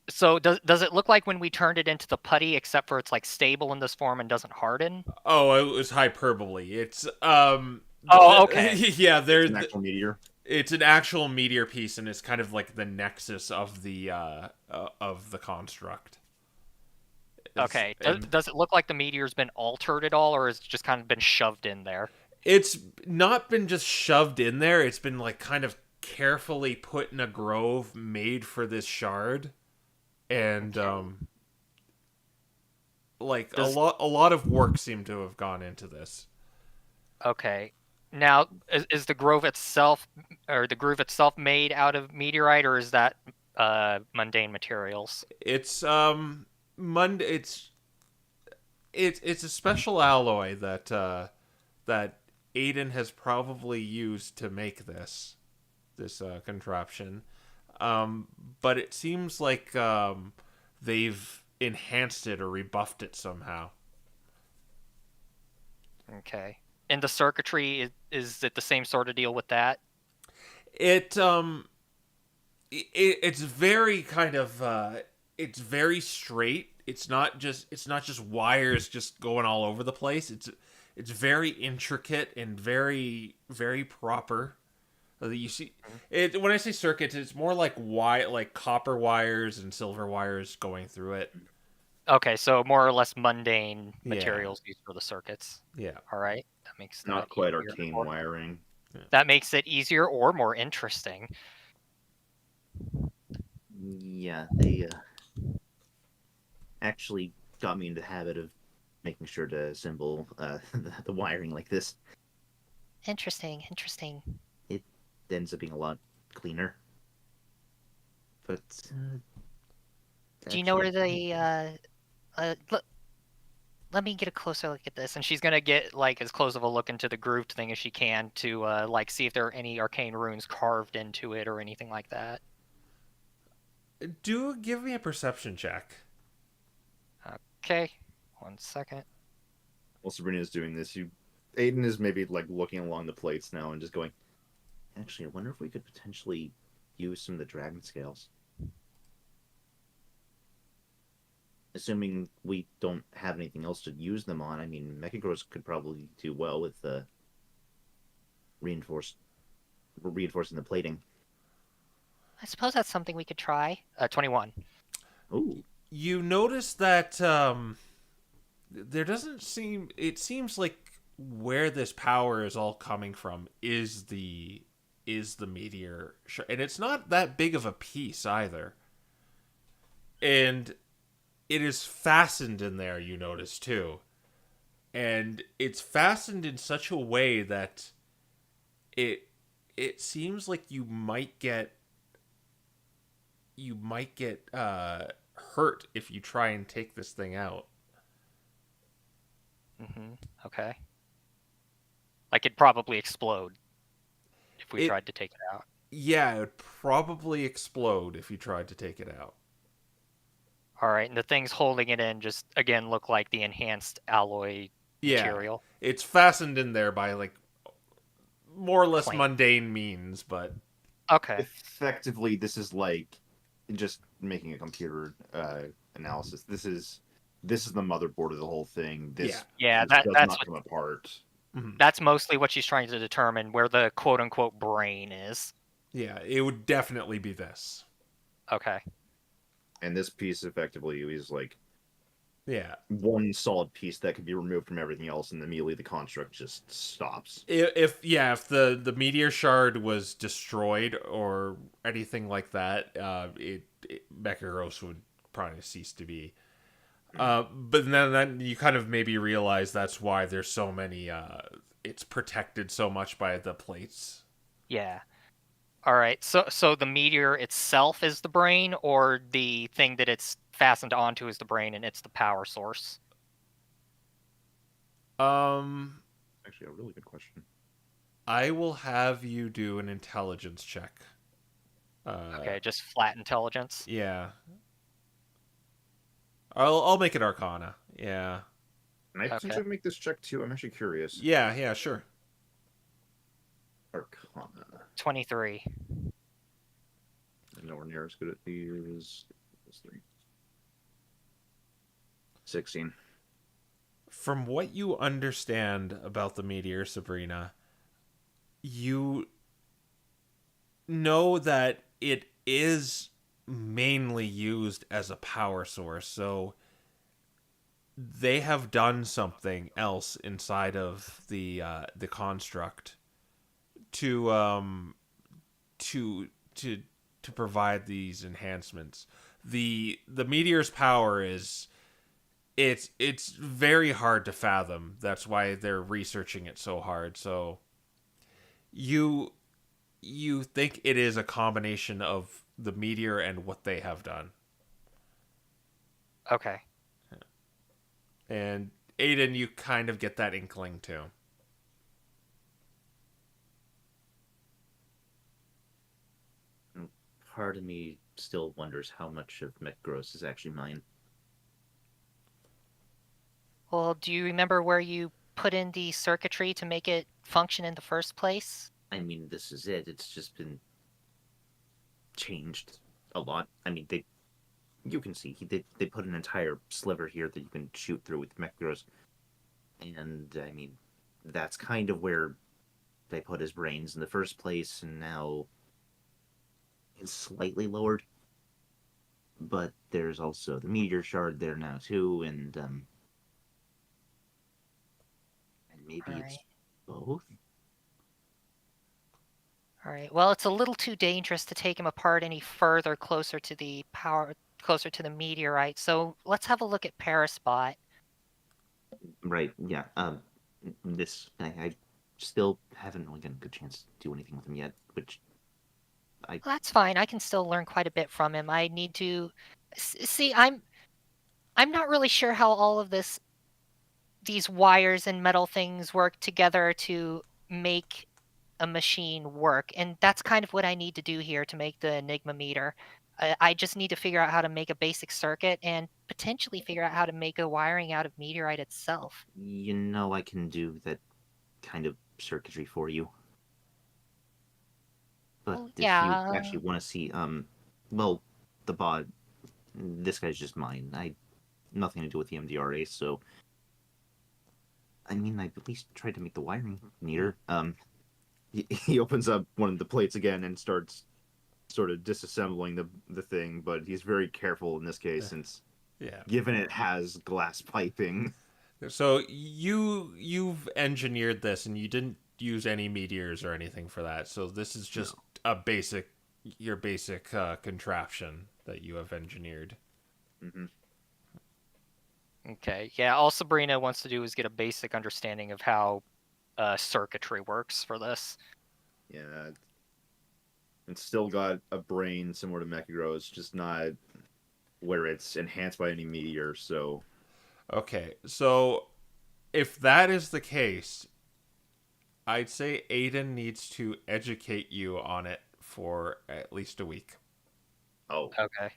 So does it look like when we turned it into the putty, except for it's like stable in this form and doesn't harden? Oh, it was hyperbole. It's Oh, okay. Yeah, there's An actual meteor. It's an actual meteor piece, and it's kind of like the nexus of the construct. Okay. Does it look like the meteor's been altered at all, or has it just kind of been shoved in there? It's not been just shoved in there. It's been like kind of carefully put in a grove made for this shard, and like a lot of work seemed to have gone into this. Okay. Now, is the grove itself, or the groove itself, made out of meteorite, or is that mundane materials? It's it's a special alloy that Aiden has probably used to make this contraption. But it seems like they've enhanced it or rebuffed it somehow. Okay. And the circuitry, is it the same sort of deal with that? It's very kind of it's very straight. It's not just wires just going all over the place. It's very intricate and very very proper. You see it when I say circuits, it's more like like copper wires and silver wires going through it. Okay, so more or less mundane Yeah. materials used for the circuits. Yeah. All right, that makes Not that quite easier arcane or- wiring. That makes it easier or more interesting. Yeah, they actually got me into the habit of making sure to assemble the wiring like this. Interesting, interesting. It ends up being a lot cleaner. But Do you know where actually, the let me get a closer look at this. And she's gonna get like as close of a look into the grooved thing as she can to like see if there are any arcane runes carved into it or anything like that. Give me a perception check. Okay, 1 second. While Sabrina's doing this, Aiden is maybe like looking along the plates now and just going, actually, I wonder if we could potentially use some of the dragon scales. Assuming we don't have anything else to use them on, I mean, Mechagros could probably do well with reinforcing the plating. I suppose that's something we could try. 21. Ooh, You notice that there doesn't seem. It seems like where this power is all coming from is the meteor, and it's not that big of a piece either. And it is fastened in there. You notice too, and it's fastened in such a way that it seems like you might get hurt if you try and take this thing out. Okay. Like it'd probably explode if we It- tried to take it out. Yeah, it would probably explode if you tried to take it out. All right, and the things holding it in just again look like the enhanced alloy Yeah, material. it's fastened in there by like more or less Clamp. mundane means, but Okay. effectively, this is like just making a computer analysis. This is the motherboard of the whole thing. This Yeah, this does that's not what, come apart. that's mostly what she's trying to determine where the quote unquote brain is. yeah, it would definitely be this. Okay. And this piece effectively is like Yeah, one solid piece that can be removed from everything else, and immediately the construct just stops. if the meteor shard was destroyed or anything like that, Mechagros would probably cease to be. But then you kind of maybe realize that's why there's so many. It's protected so much by the plates. Yeah. All right. So the meteor itself is the brain, or the thing that it's fastened onto is the brain, and it's the power source. Actually, a really good question. I will have you do an intelligence check. Okay, just flat intelligence. Yeah. I'll make it Arcana. Yeah. Can I Okay. potentially make this check too? I'm actually curious. Yeah, sure. Arcana. 23. Nowhere near as good at these. 16. From what you understand about the meteor, Sabrina, you know that it is mainly used as a power source, so they have done something else inside of the construct to provide these enhancements. The meteor's power is it's very hard to fathom. That's why they're researching it so hard. So you think it is a combination of the meteor and what they have done. Okay. And Aiden, you kind of get that inkling too. Part of me still wonders how much of Mekgross is actually mine. Well, do you remember where you put in the circuitry to make it function in the first place? I mean, this is it. It's just been changed a lot. I mean, you can see they put an entire sliver here that you can shoot through with Mekgross, and I mean, that's kind of where they put his brains in the first place, and now it's slightly lowered. But there's also the meteor shard there now too, and maybe All it's right. both. All right. Well, it's a little too dangerous to take him apart any further closer to the meteorite. So let's have a look at Paraspot. Right, yeah. I still haven't really gotten a good chance to do anything with him yet, which Well, that's fine. I can still learn quite a bit from him. I need to see. I'm not really sure how all of these wires and metal things work together to make a machine work, and that's kind of what I need to do here to make the Enigma meter. I just need to figure out how to make a basic circuit and potentially figure out how to make a wiring out of meteorite itself. I can do that kind of circuitry for you. But Well, if yeah. you actually want to see, well, the bot, this guy's just mine. Nothing to do with the MDRA, so I mean, I've at least tried to make the wiring neater. He opens up one of the plates again and starts sort of disassembling the thing, but he's very careful in this case since, given it has glass piping. So you've engineered this, and you didn't use any meteors or anything for that. So this is just your basic contraption that you have engineered. Mm-hmm. Okay. Yeah. All Sabrina wants to do is get a basic understanding of how circuitry works for this. Yeah. It's still got a brain similar to Mechagros, just not where it's enhanced by any meteor, so... Okay, so if that is the case, I'd say Aiden needs to educate you on it for at least a week. Oh. Okay.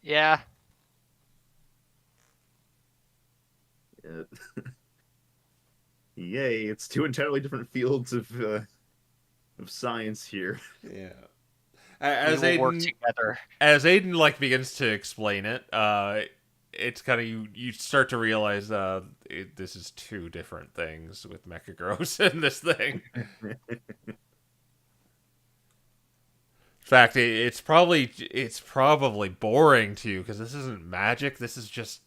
Yeah. Yay, it's two entirely different fields of science here. Yeah. As we will work together. As Aiden begins to explain it, it's kind of you start to realize this is two different things with Mechagros in this thing. In fact, it's probably boring to you because this isn't magic. This is just.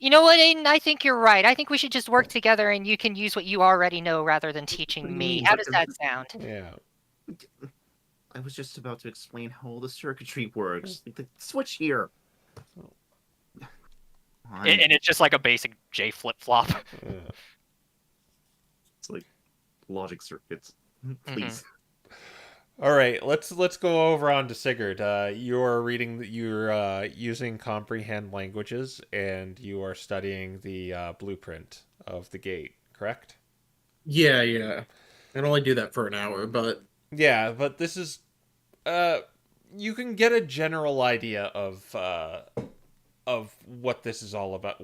You know what, Aiden? I think you're right. I think we should just work together, and you can use what you already know rather than teaching me. How does that sound? Yeah. I was just about to explain how all the circuitry works. Like the switch here. And it's just like a basic J flip-flop. Yeah. It's like logic circuits. Please. Mm-hmm. All right, let's go over on to Sigurd. You're using comprehend languages, and you are studying the blueprint of the gate, correct? Yeah. I'd only do that for an hour, but... Yeah, but this is... you can get a general idea of what this is all about.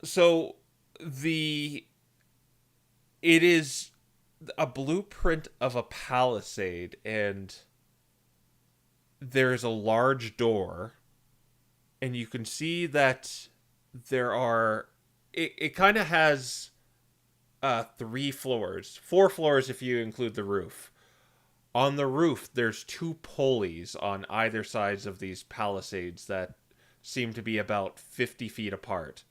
So, it is a blueprint of a palisade, and there's a large door, and you can see that there are... It kind of has 3 floors. 4 floors if you include the roof. On the roof, there's 2 pulleys on either sides of these palisades that seem to be about 50 feet apart.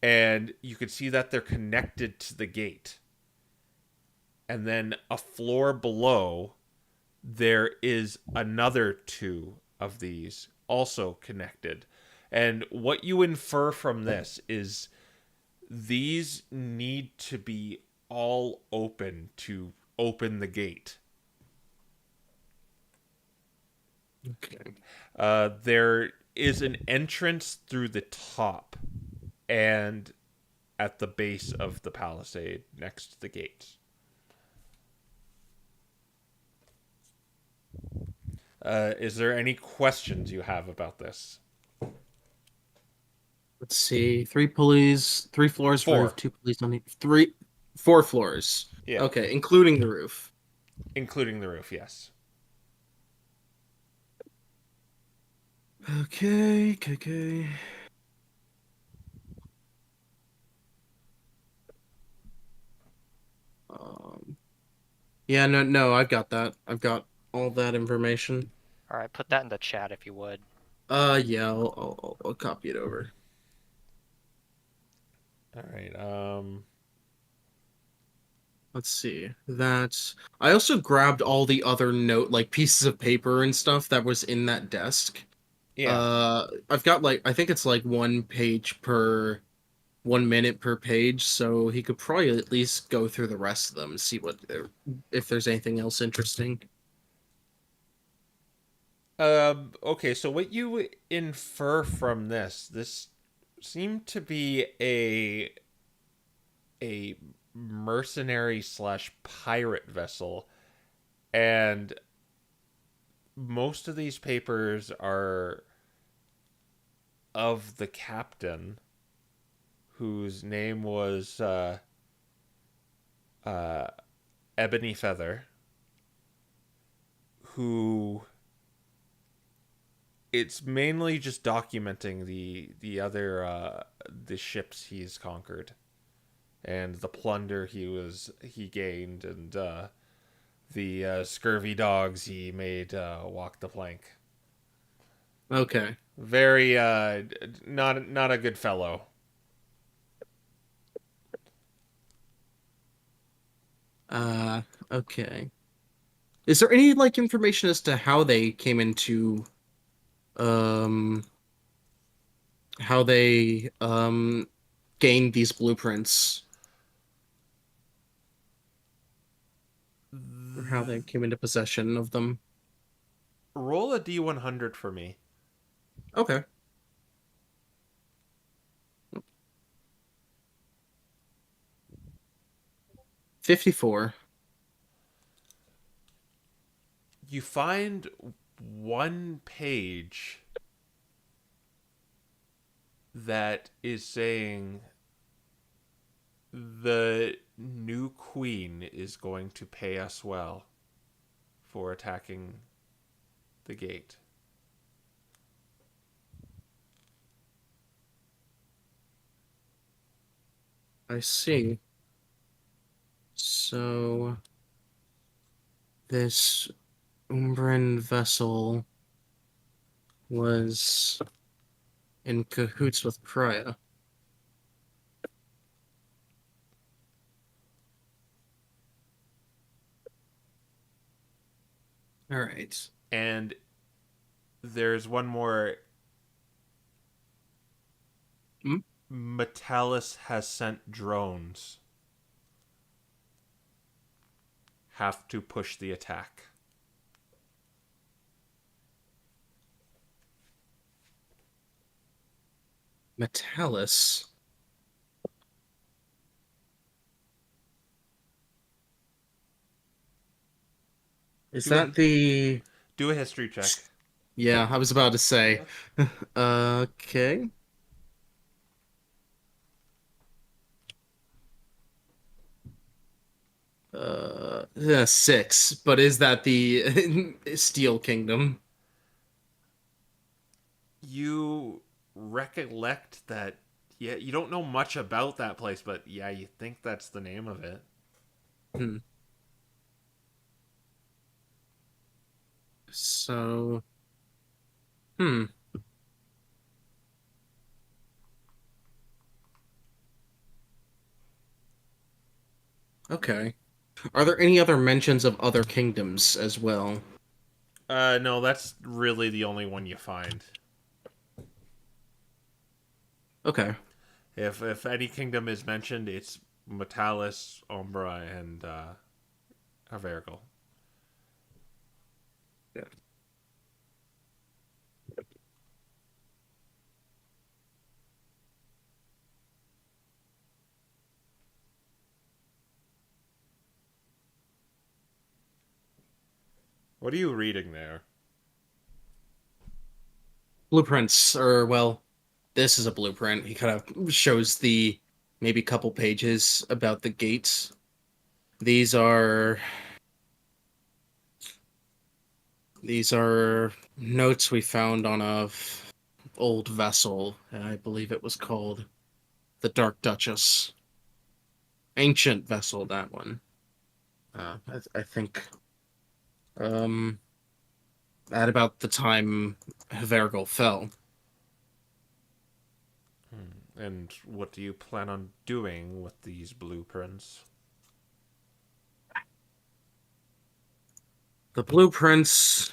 And you can see that they're connected to the gate. And then a floor below, there is another two of these also connected. And what you infer from this is these need to be all open to open the gate. Okay. There is an entrance through the top and at the base of the palisade next to the gates. Is there any questions you have about this? Let's see. 3 pulleys, 3 floors, Four. roof, 2 pulleys on each. 4 floors. Yeah. Okay, including the roof. Including the roof, yes. Okay. Yeah, no, I've got that. I've got all that information. All right, put that in the chat if you would. Yeah, I'll copy it over. All right. Let's see. I also grabbed all the other pieces of paper and stuff that was in that desk. Yeah. I've got I think it's 1 page per 1 minute per page, so he could probably at least go through the rest of them and see if there's anything else interesting. Okay, so what you infer from this seemed to be a mercenary / pirate vessel, and most of these papers are of the captain, whose name was Ebony Feather, who it's mainly just documenting the other the ships he's conquered and the plunder he gained, and the scurvy dogs he made walk the plank. Okay. Very not a good fellow. Okay. Is there any information as to how they came into how they gained these blueprints? Or how they came into possession of them? Roll a D100 for me. Okay. $54. You find one page that is saying the new queen is going to pay us well for attacking the gate. I see. So this Umbran vessel was in cahoots with Priya. All right. And there's one more. Metallus has sent drones. Have to push the attack. Metallus. Is that the... Do a history check. Yeah, I was about to say. Okay. Yeah, 6. But is that the Steel Kingdom? You recollect that, yeah, you don't know much about that place, but yeah, you think that's the name of it. So, okay. Are there any other mentions of other kingdoms as well? No, that's really the only one you find. Okay. If any kingdom is mentioned, it's Metalis, Umbra, and Havergal. Yeah. What are you reading there? Blueprints, or well, this is a blueprint. He kind of shows the maybe couple pages about the gates. These are notes we found on a old vessel. I believe it was called the Dark Duchess. Ancient vessel, that one. I think um, at about the time Havergal fell. And what do you plan on doing with these blueprints? The blueprints,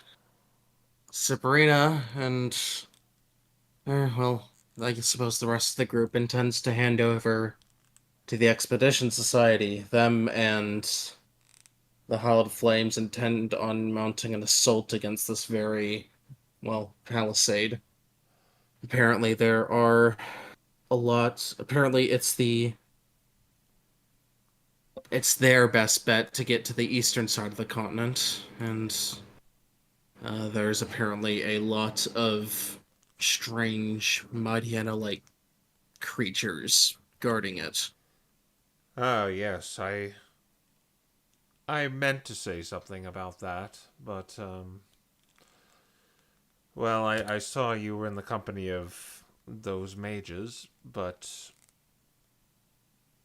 Sabrina, and well, I suppose the rest of the group intends to hand over to the Expedition Society. Them and the Hallowed Flames intend on mounting an assault against this very, well, palisade. Apparently there are a lot. Apparently it's their best bet to get to the eastern side of the continent, and there's apparently a lot of strange Madiana-like creatures guarding it. Oh, yes, I meant to say something about that, but well, I saw you were in the company of those mages, but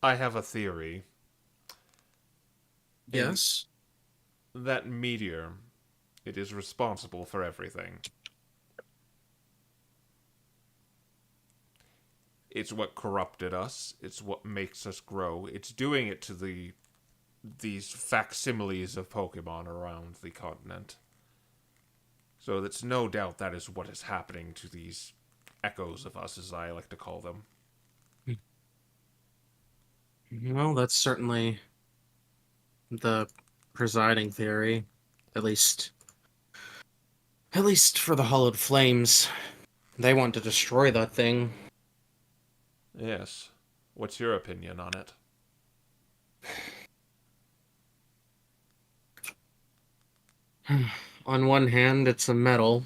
I have a theory. Yes? That meteor, it is responsible for everything. It's what corrupted us. It's what makes us grow. It's doing it to these facsimiles of Pokemon around the continent. So it's no doubt that is what is happening to these echoes of us, as I like to call them. Well, that's certainly the presiding theory, at least for the Hollowed Flames. They want to destroy that thing. Yes. What's your opinion on it? On one hand, it's a metal,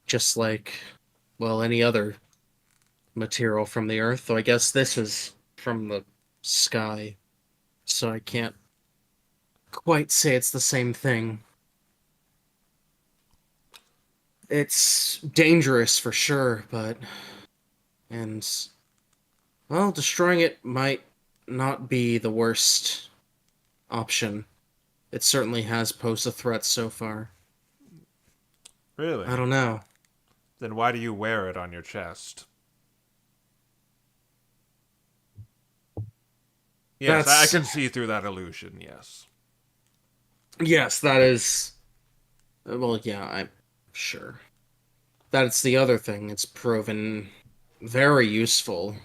just like, well, any other material from the earth, though I guess this is from the sky, so I can't quite say it's the same thing. It's dangerous for sure, and, well, destroying it might not be the worst option. It certainly has posed a threat so far. Really? I don't know. Then why do you wear it on your chest? Yes, I can see through that illusion, yes. Yes, that is... Well, yeah, I'm sure. That's the other thing. It's proven very useful.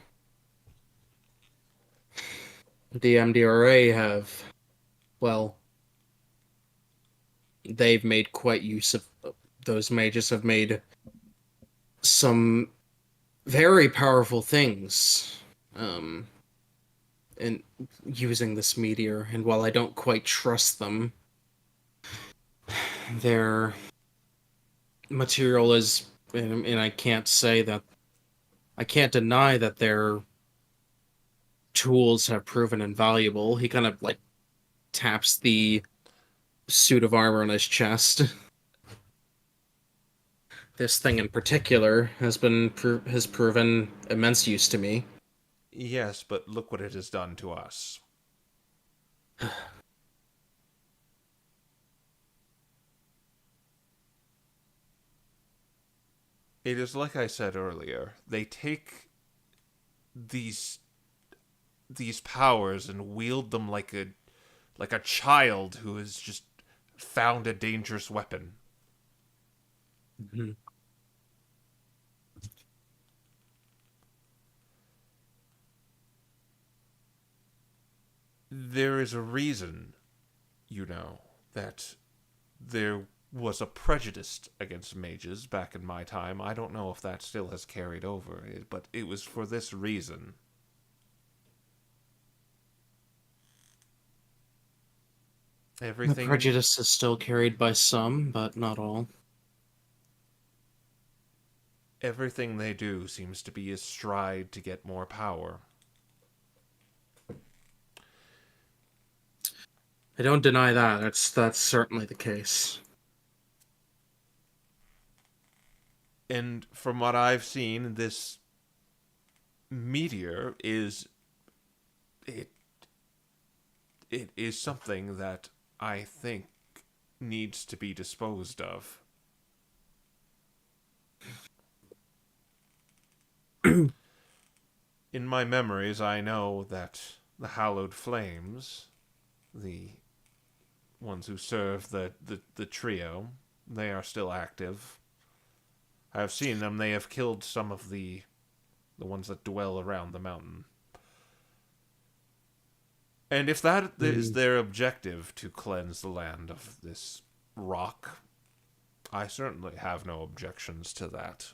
The MDRA have, well, they've made quite use of... Those mages have made some very powerful things in using this meteor, and while I don't quite trust them, their material is, and I can't deny that their tools have proven invaluable. He kind of like taps the suit of armor on his chest. This thing in particular has proven immense use to me. Yes, but look what it has done to us. It is like I said earlier. They take these powers and wield them like a child who is just found a dangerous weapon. Mm-hmm. There is a reason, that there was a prejudice against mages back in my time. I don't know if that still has carried over, but it was for this reason. The prejudice is still carried by some, but not all. Everything they do seems to be a stride to get more power. I don't deny that. That's certainly the case. And from what I've seen, this meteor is it is something that I think needs to be disposed of. In my memories, I know that the Hallowed Flames, the ones who serve the trio, they are still active. I have seen them. They have killed some of the ones that dwell around the mountain. And if that is their objective, to cleanse the land of this rock, I certainly have no objections to that.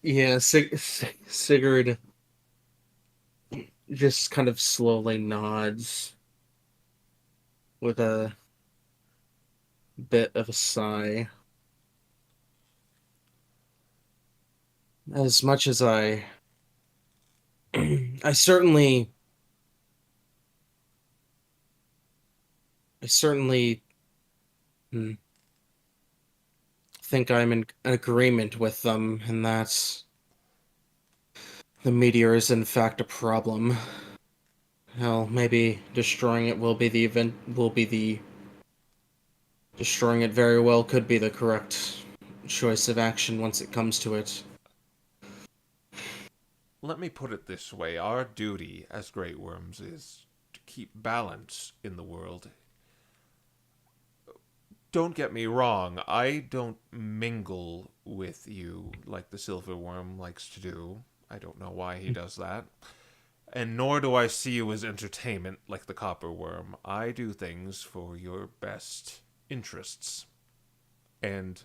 Yeah, Sigurd just kind of slowly nods with a bit of a sigh. As much as I certainly think I'm in agreement with them, and that the meteor is in fact a problem. Hell, maybe destroying it destroying it very well could be the correct choice of action once it comes to it. Let me put it this way. Our duty as Great Worms is to keep balance in the world. Don't get me wrong, I don't mingle with you like the silver worm likes to do. I don't know why he does that. And nor do I see you as entertainment like the copper worm. I do things for your best interests. And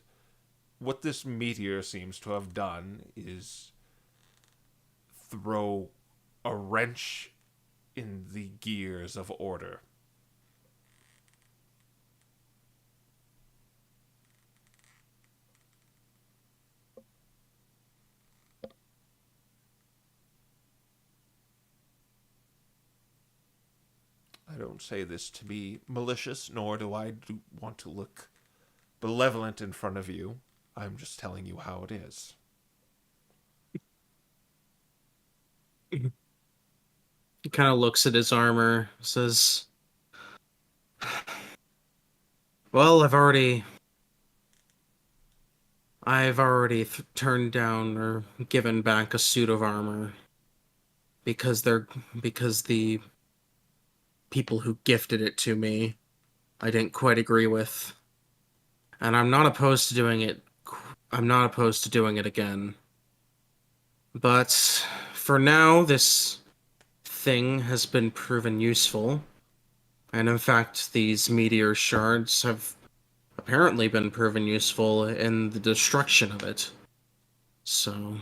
what this meteor seems to have done is throw a wrench in the gears of order. I don't say this to be malicious, nor do I want to look benevolent in front of you. I'm just telling you how it is. He kind of looks at his armor, says, well, I've already turned down or given back a suit of armor because the people who gifted it to me I didn't quite agree with. And I'm not opposed to doing it. I'm not opposed to doing it again. But for now, this thing has been proven useful. And in fact, these meteor shards have apparently been proven useful in the destruction of it. So,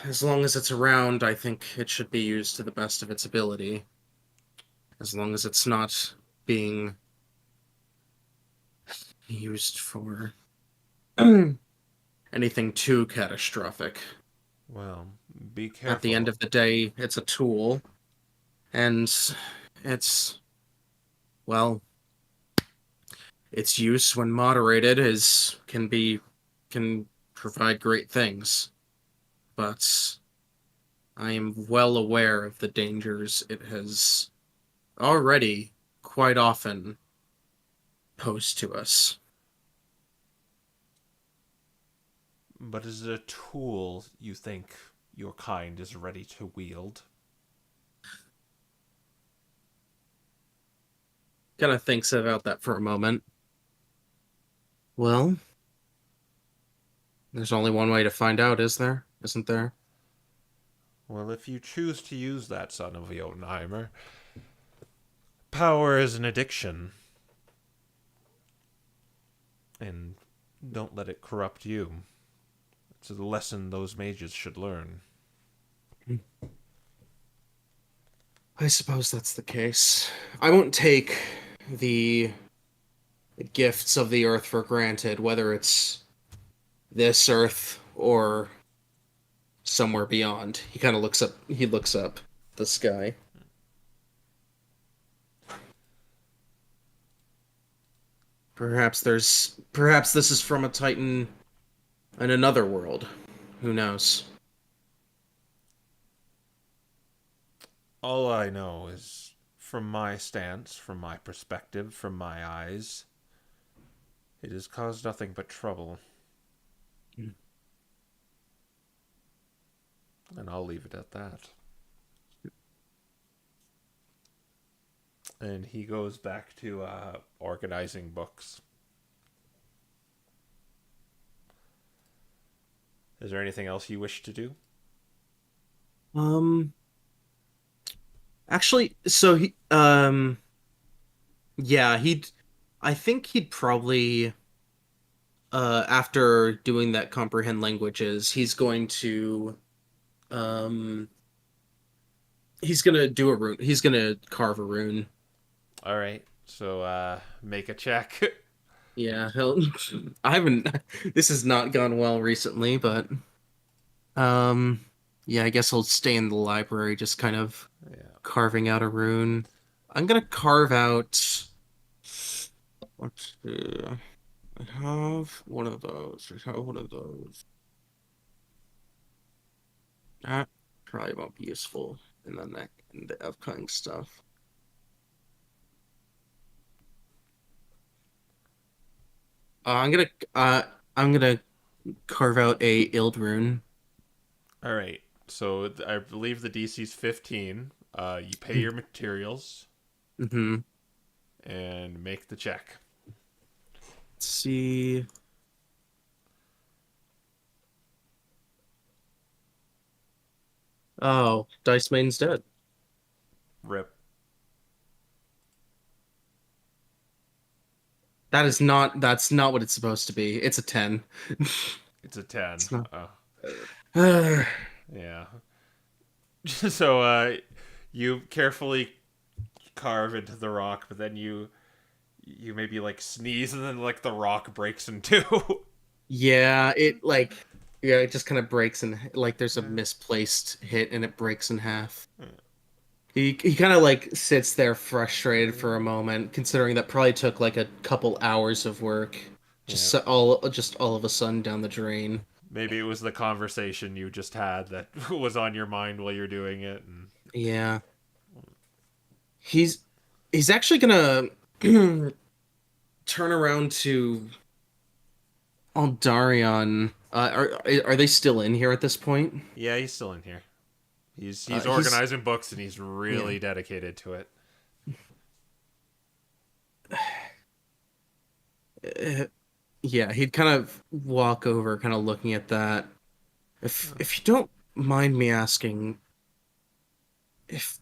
as long as it's around, I think it should be used to the best of its ability. As long as it's not being used for anything too catastrophic. Well, be careful. At the end of the day, it's a tool. And it's, well, its use when moderated can provide great things. But I am well aware of the dangers it has already quite often posed to us. but is it a tool you think your kind is ready to wield? Kind of thinks about that for a moment. Well, there's only one way to find out, is there? Isn't there? Well, if you choose to use that, son of Jotunheimer, power is an addiction. And don't let it corrupt you. It's a lesson those mages should learn. I suppose that's the case. I won't take the gifts of the earth for granted, whether it's this earth or somewhere beyond. He kind of looks up. He looks up the sky. Perhaps this is from a titan in another world. Who knows? All I know is, from my stance, from my perspective, from my eyes, it has caused nothing but trouble. And I'll leave it at that. And he goes back to organizing books. Is there anything else you wish to do? Actually, so yeah, I think he'd probably, after doing that comprehend languages, um, he's gonna do a rune. He's gonna carve a rune. All right. So, make a check. Yeah, I haven't. This has not gone well recently, but yeah, I guess I'll stay in the library, just kind of carving out a rune. I'm gonna carve out. Let's see. I have one of those. I have one of those. That probably won't be useful in the upcoming stuff. I'm gonna carve out a Ild rune. All right. So I believe the DC's 15. You pay your materials. Mm-hmm. And make the check. Let's see. Oh, Dice Maiden's dead. Rip. That's not what it's supposed to be. It's a 10. It's a 10. It's not... Yeah. So you carefully carve into the rock, but then you maybe like sneeze and then like the rock breaks in two. Yeah, it just kind of breaks and like there's a misplaced hit and it breaks in half. He kind of like sits there frustrated for a moment, considering that probably took like a couple hours of work, just all of a sudden down the drain. Maybe it was the conversation you just had that was on your mind while you're doing it. And... Yeah, he's actually gonna turn around to Aldarion. Are they still in here at this point? Yeah, he's still in here. He's organizing books and he's really dedicated to it. Yeah, he'd kind of walk over, kind of looking at that. If you don't mind me asking, if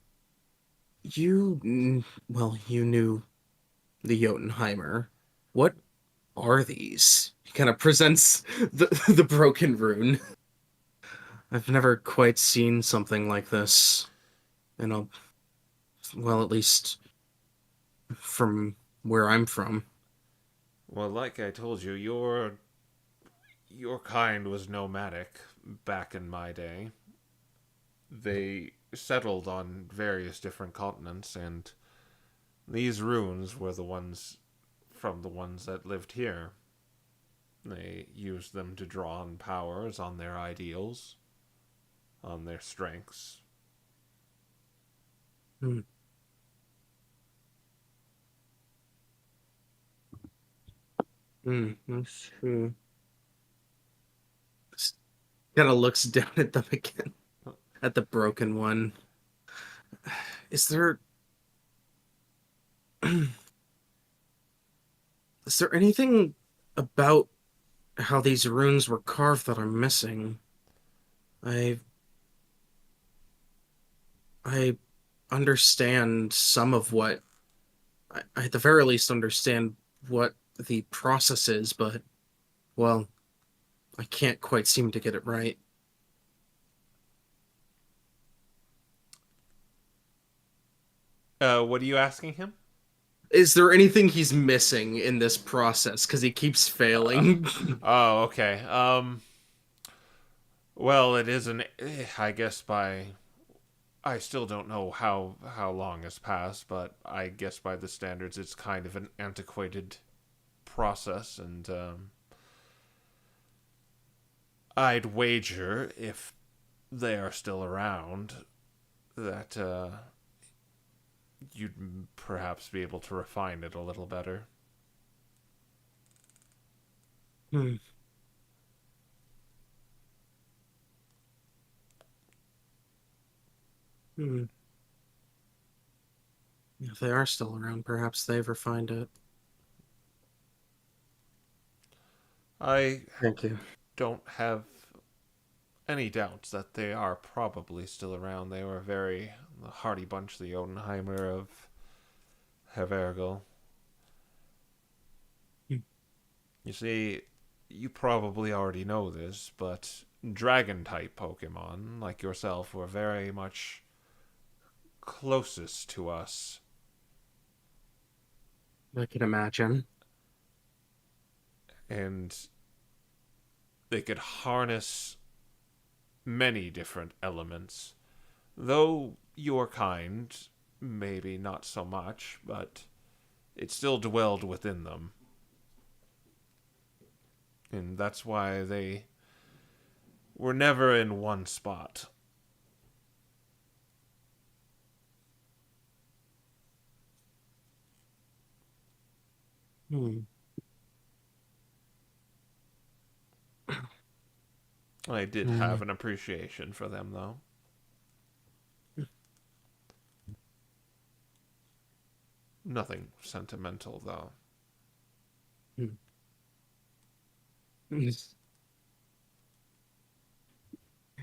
you knew the Jotunheimer, what are these? He kind of presents the broken rune. I've never quite seen something like this in at least from where I'm from. Well, like I told you, your kind was nomadic back in my day. They settled on various different continents, and these runes were the ones that lived here. They used them to draw on powers, on their ideals, on their strengths. That's true. Kind of looks down at them again, at the broken one. Is there... Is there anything about how these runes were carved that I'm missing? I I understand some of what I at the very least understand what the process is, but well, I can't quite seem to get it right. What are you asking him? Is there anything he's missing in this process? Because he keeps failing. Oh, okay. Well, it is I guess I still don't know how long has passed, but I guess by the standards, it's kind of an antiquated process, and I'd wager if they are still around that you'd perhaps be able to refine it a little better. Hmm. Hmm. If they are still around, perhaps they've refined it. I Thank you. don't have any doubts that they are probably still around. They were a very hardy bunch, the Jotunheimer of Havergal. Hmm. You see, you probably already know this, but dragon-type Pokemon, like yourself, were very much closest to us. I can imagine. And they could harness many different elements. Though your kind, maybe not so much, but it still dwelled within them. And that's why they were never in one spot. Hmm. I did have an appreciation for them, though. Nothing sentimental, though.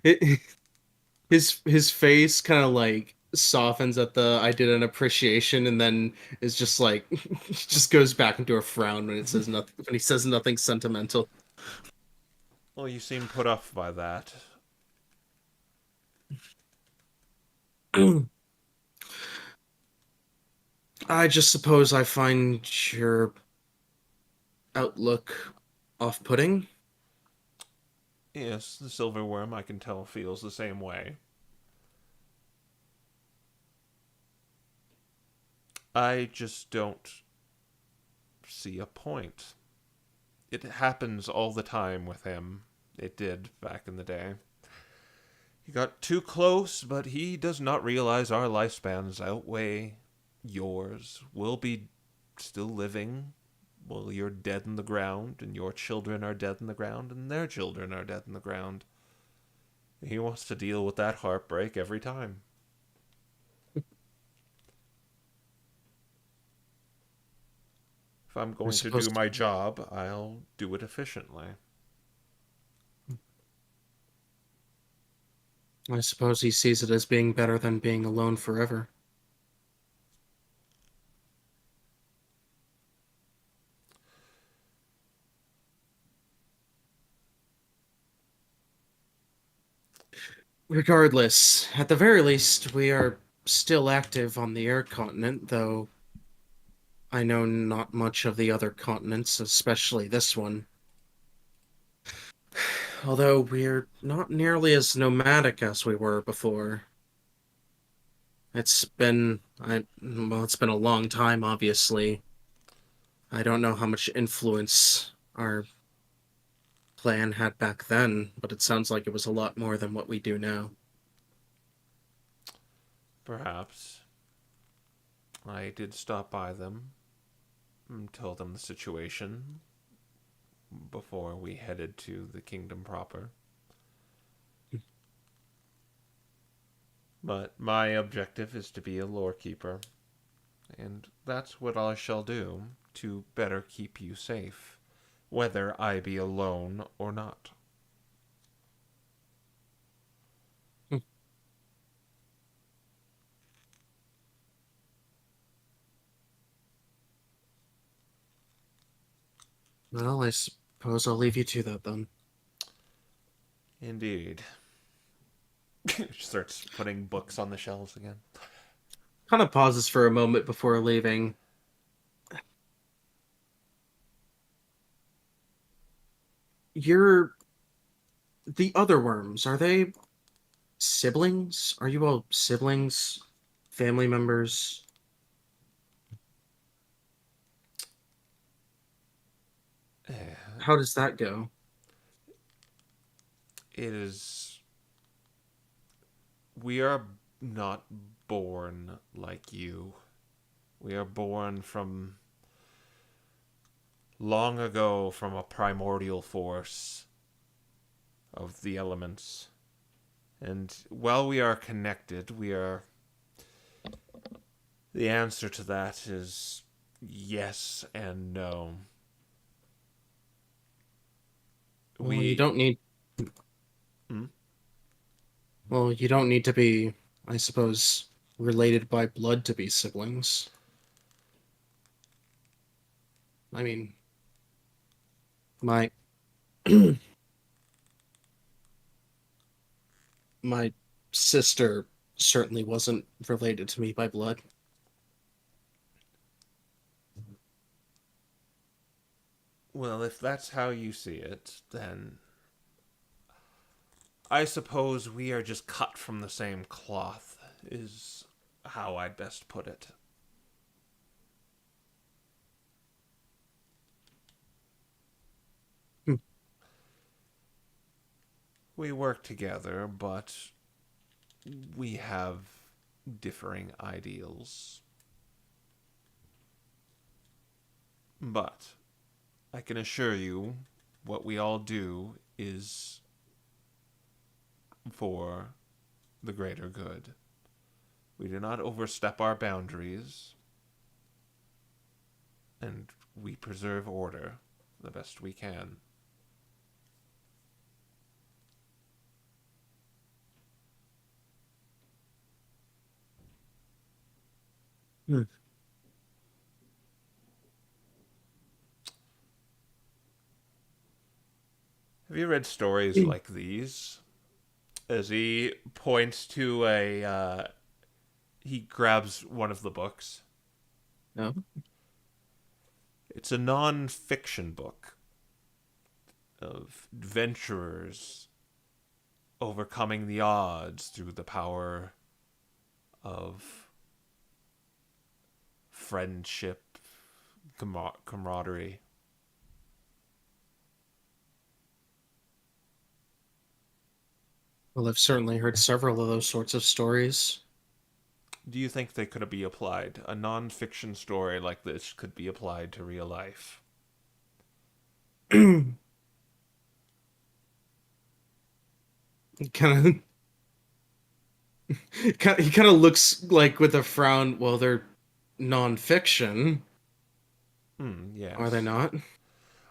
It, his face kind of like softens at the I did an appreciation, and then is just like just goes back into a frown when it says nothing, when he says nothing sentimental. Well, you seem put off by that. I just suppose I find your outlook off-putting. Yes, the silverworm, I can tell, feels the same way. I just don't see a point. It happens all the time with him. It did back in the day. He got too close, but he does not realize our lifespans outweigh yours. We'll be still living while you're dead in the ground, and your children are dead in the ground, and their children are dead in the ground. He wants to deal with that heartbreak every time. If I'm going to do my job, I'll do it efficiently. I suppose he sees it as being better than being alone forever. Regardless, at the very least, we are still active on the air continent, though I know not much of the other continents, especially this one. Although we're not nearly as nomadic as we were before. It's been a long time, obviously. I don't know how much influence our clan had back then, but it sounds like it was a lot more than what we do now. Perhaps. I did stop by them and tell them the situation before we headed to the kingdom proper. But my objective is to be a lore keeper, and that's what I shall do to better keep you safe, whether I be alone or not. Well, I suppose I'll leave you to that then. Indeed. She starts putting books on the shelves again. Kind of pauses for a moment before leaving. The other worms, are they siblings? Are you all siblings? Family members? How does that go? It is... We are not born like you. We are born from long ago, from a primordial force of the elements. And while we are connected, we are... The answer to that is yes and no. Well, you don't need... Hmm? Well, you don't need to be, I suppose, related by blood to be siblings. I mean, my... my sister certainly wasn't related to me by blood. Well, if that's how you see it, then I suppose we are just cut from the same cloth, is how I'd best put it. We work together, but we have differing ideals. But I can assure you, what we all do is for the greater good. We do not overstep our boundaries, and we preserve order the best we can. Hmm. Have you read stories like these? As he points to he grabs one of the books. No? It's a non-fiction book of adventurers overcoming the odds through the power of friendship, camaraderie. Well, I've certainly heard several of those sorts of stories. Do you think they could be applied? A non-fiction story like this could be applied to real life? Kind of... he kind of looks like with a frown, well, they're non-fiction. Yes. Are they not?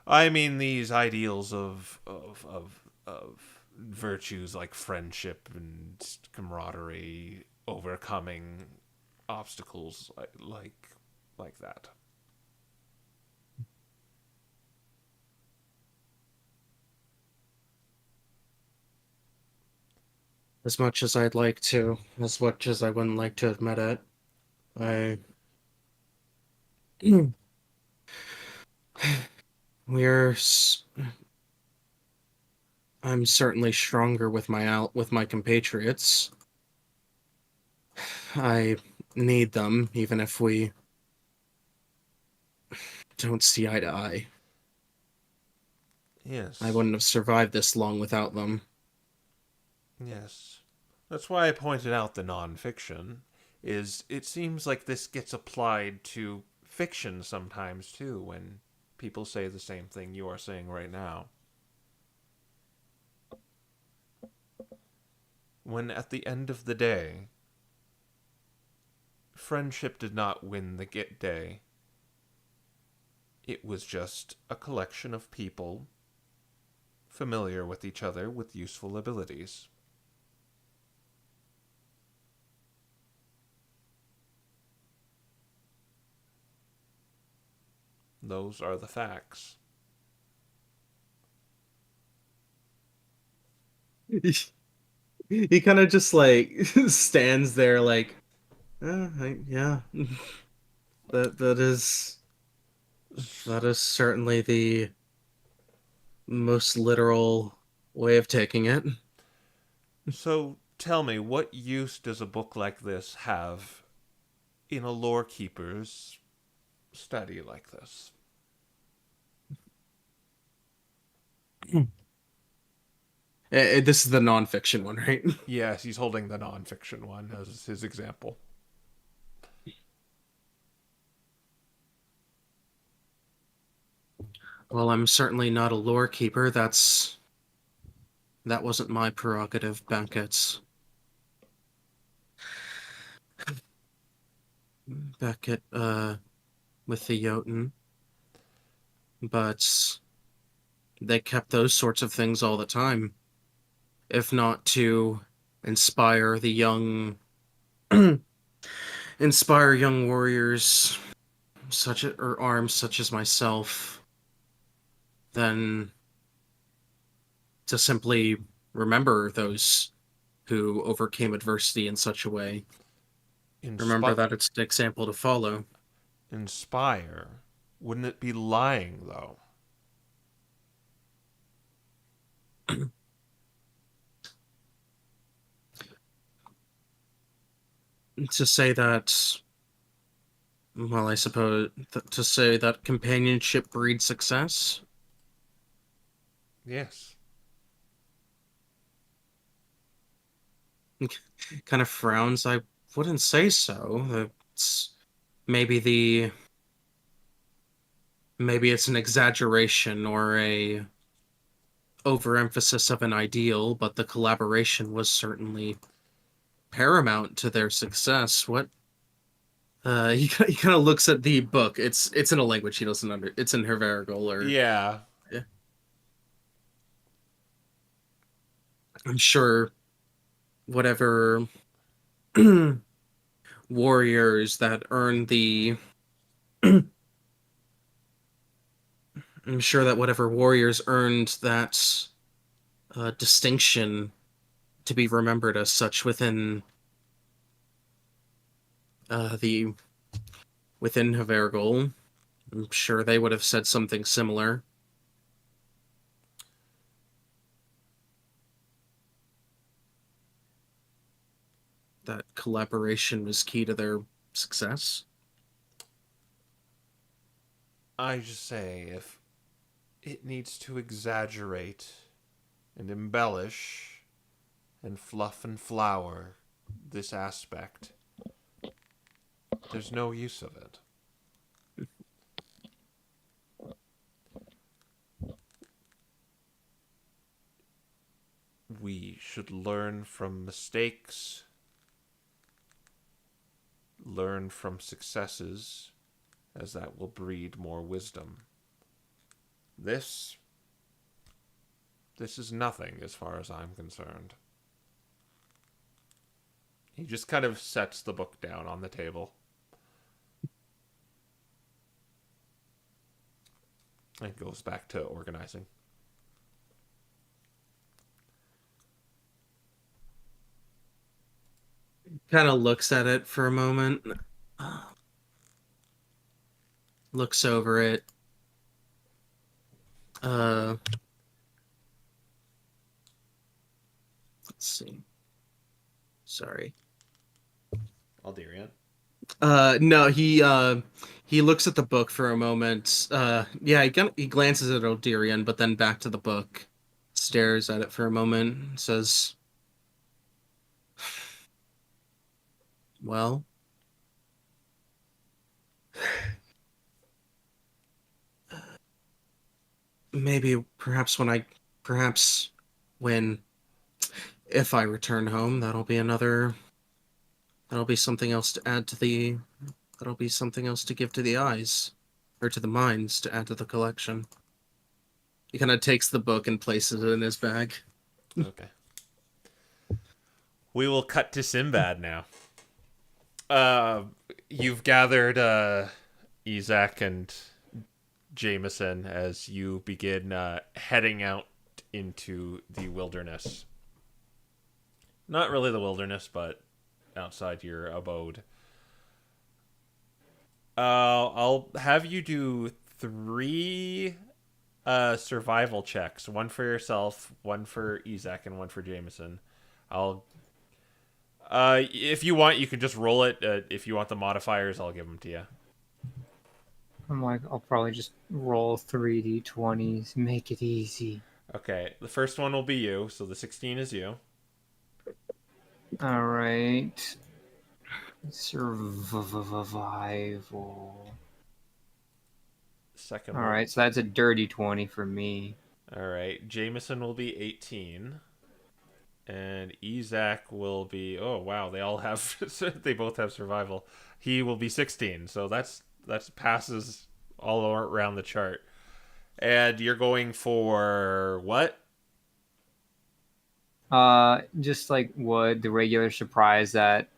I mean, these ideals of virtues like friendship and camaraderie, overcoming obstacles like that. As much as I'd like to, as much as I wouldn't like to admit it, I... We're... I'm certainly stronger with my compatriots. I need them, even if we don't see eye to eye. Yes. I wouldn't have survived this long without them. Yes. That's why I pointed out the non-fiction. It seems like this gets applied to fiction sometimes too, when people say the same thing you are saying right now. When at the end of the day, friendship did not win the get day. It was just a collection of people familiar with each other with useful abilities. Those are the facts. He kind of just like stands there like, yeah, that is certainly the most literal way of taking it. So tell me, what use does a book like this have in a lore keeper's study like this? This is the nonfiction one, right? Yes, he's holding the nonfiction one as his example. Well, I'm certainly not a lore keeper. That wasn't my prerogative back at with the Jotun. But they kept those sorts of things all the time, if not to inspire the young inspire young warriors or arms such as myself, then to simply remember those who overcame adversity in such a way. Remember that it's an example to follow. Inspire? Wouldn't it be lying, though? To say that, well, I suppose to say that companionship breeds success? Yes. Kind of frowns. I wouldn't say so. It's maybe it's an exaggeration or a overemphasis of an ideal, but the collaboration was certainly paramount to their success. What? He kind of looks at the book. It's in a language he doesn't under. It's in Herverigal or yeah. I'm sure whatever warriors that earned the I'm sure that whatever warriors earned that distinction to be remembered as such within within Havergal, I'm sure they would have said something similar. That collaboration was key to their success. I just say, if it needs to exaggerate and embellish and fluff and flower this aspect, there's no use of it. We should learn from mistakes, learn from successes, as that will breed more wisdom. This is nothing as far as I'm concerned. He just kind of sets the book down on the table. And goes back to organizing. Kind of looks at it for a moment. Looks over it. Let's see. Sorry. Alderian? No, he looks at the book for a moment. Yeah, he glances at Alderian, but then back to the book, stares at it for a moment, says, "Well, perhaps when if I return home, that'll be another That'll be something else to add to the. That'll be something else to give to the eyes, or to the minds to add to the collection. He kind of takes the book and places it in his bag. Okay. We will cut to Sinbad now. You've gathered Isaac and Jameson as you begin heading out into the wilderness. Not really the wilderness, but outside your abode. I'll have you do 3 survival checks. 1 for yourself, 1 for Isaac, and 1 for Jameson. If you want, you can just roll it. If you want the modifiers, I'll give them to you. I'm like, I'll probably just roll 3d20s, make it easy. Okay, the first one will be you, so the 16 is you. All right. Survival. Second All one. right, so that's a dirty 20 for me. All right, Jameson will be 18. And Isaac will be... Oh, wow, they all have... they both have survival. He will be 16, so that's passes all around the chart. And you're going for what? Just like wood, the regular surprise that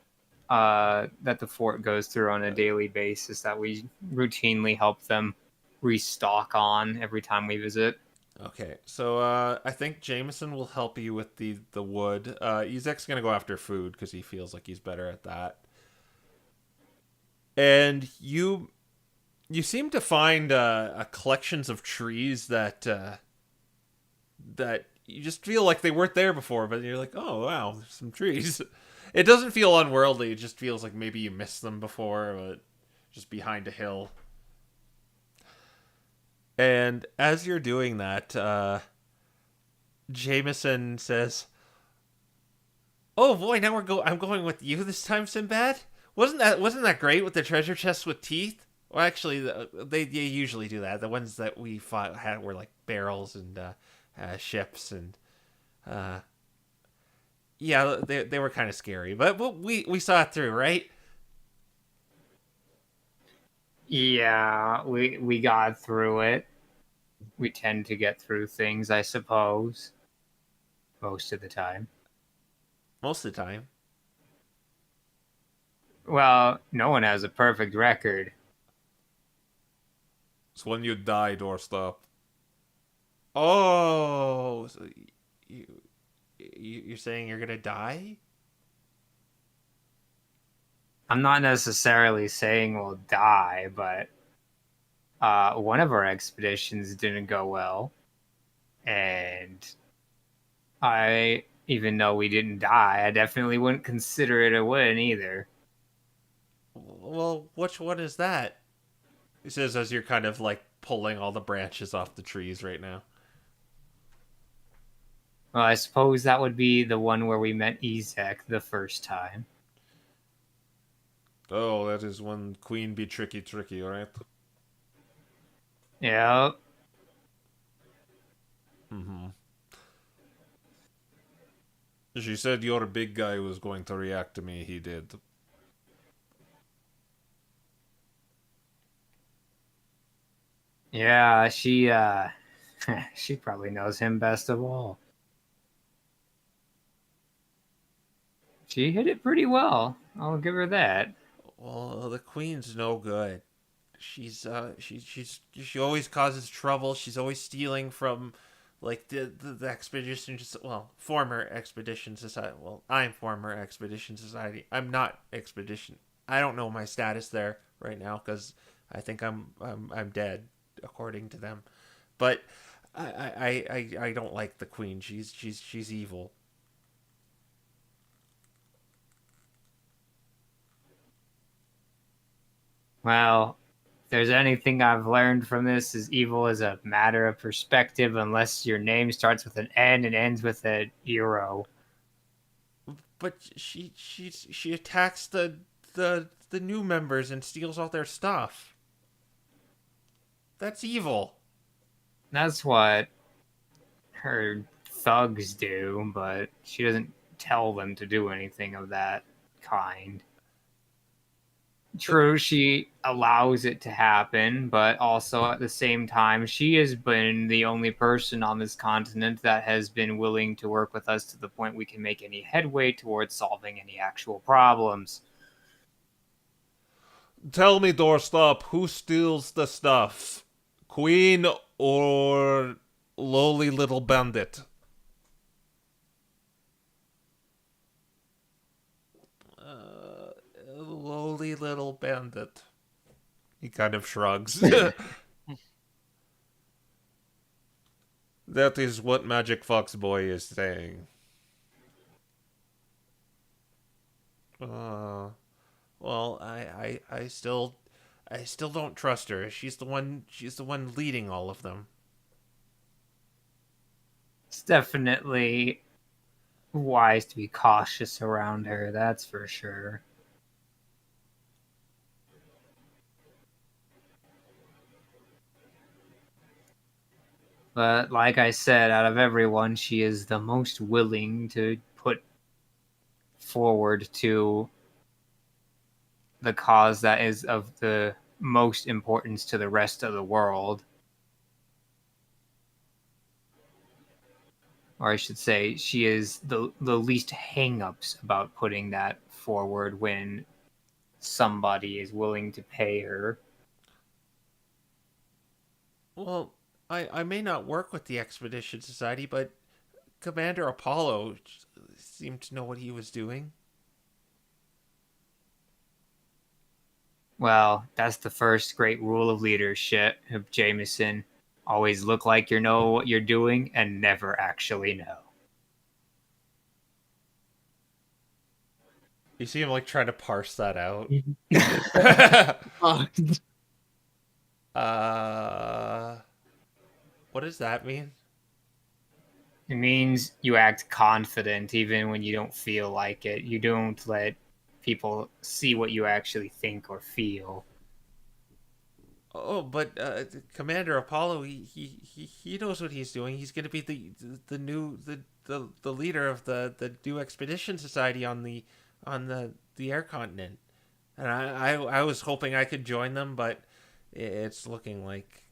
the fort goes through on a daily basis that we routinely help them restock on every time we visit. Okay, so I think Jameson will help you with the wood. Isaac's gonna go after food because he feels like he's better at that. And you seem to find a collections of trees that you just feel like they weren't there before, but you're like, oh wow, there's some trees. It doesn't feel unworldly. It just feels like maybe you missed them before, but just behind a hill. And as you're doing that, Jameson says, "Oh boy, now I'm going with you this time, Sinbad. Wasn't that great with the treasure chests with teeth? Well, actually, they usually do that. The ones that we had were like barrels and ships, and yeah, they were kind of scary, but we saw it through, right?" Yeah, we got through it. We tend to get through things, I suppose. Most of the time. Most of the time. Well, no one has a perfect record. It's when you die, doorstop. Oh, so you're saying you're gonna die? I'm not necessarily saying we'll die, but one of our expeditions didn't go well. And even though we didn't die, I definitely wouldn't consider it a win either. Well, which one is that? He says as you're kind of like pulling all the branches off the trees right now. Well, I suppose that would be the one where we met Isaac the first time. Oh, that is when Queen be tricky, right? Yep. Mm-hmm. She said your big guy was going to react to me. He did. Yeah, she she probably knows him best of all. She hit it pretty well. I'll give her that. Well, the Queen's no good. She always causes trouble. She's always stealing from like the expedition, former expedition society. Well, I'm former expedition society. I'm not expedition. I don't know my status there right now because I think I'm dead according to them. But I don't like the Queen. She's evil. Well, if there's anything I've learned from this, is evil is a matter of perspective unless your name starts with an N and ends with a euro. But she attacks the new members and steals all their stuff. That's evil. That's what her thugs do, but she doesn't tell them to do anything of that kind. True, she allows it to happen, but also at the same time, she has been the only person on this continent that has been willing to work with us to the point we can make any headway towards solving any actual problems. Tell me, doorstop, who steals the stuff? Queen or lowly little bandit? Lowly little bandit. He kind of shrugs. That is what Magic Fox Boy is saying. Well, I still don't trust her. She's the one leading all of them. It's definitely wise to be cautious around her, that's for sure. But like I said, out of everyone, she is the most willing to put forward to the cause that is of the most importance to the rest of the world. Or I should say, she is the least hang-ups about putting that forward when somebody is willing to pay her. Well, I may not work with the Expedition Society, but Commander Apollo seemed to know what he was doing. Well, that's the first great rule of leadership of Jameson. Always look like you know what you're doing and never actually know. You see him like trying to parse that out. What does that mean? It means you act confident even when you don't feel like it. You don't let people see what you actually think or feel. Oh, but Commander Apollo, he knows what he's doing. He's going to be the new the leader of the new Expedition Society on the air continent. And I was hoping I could join them, but it's looking like,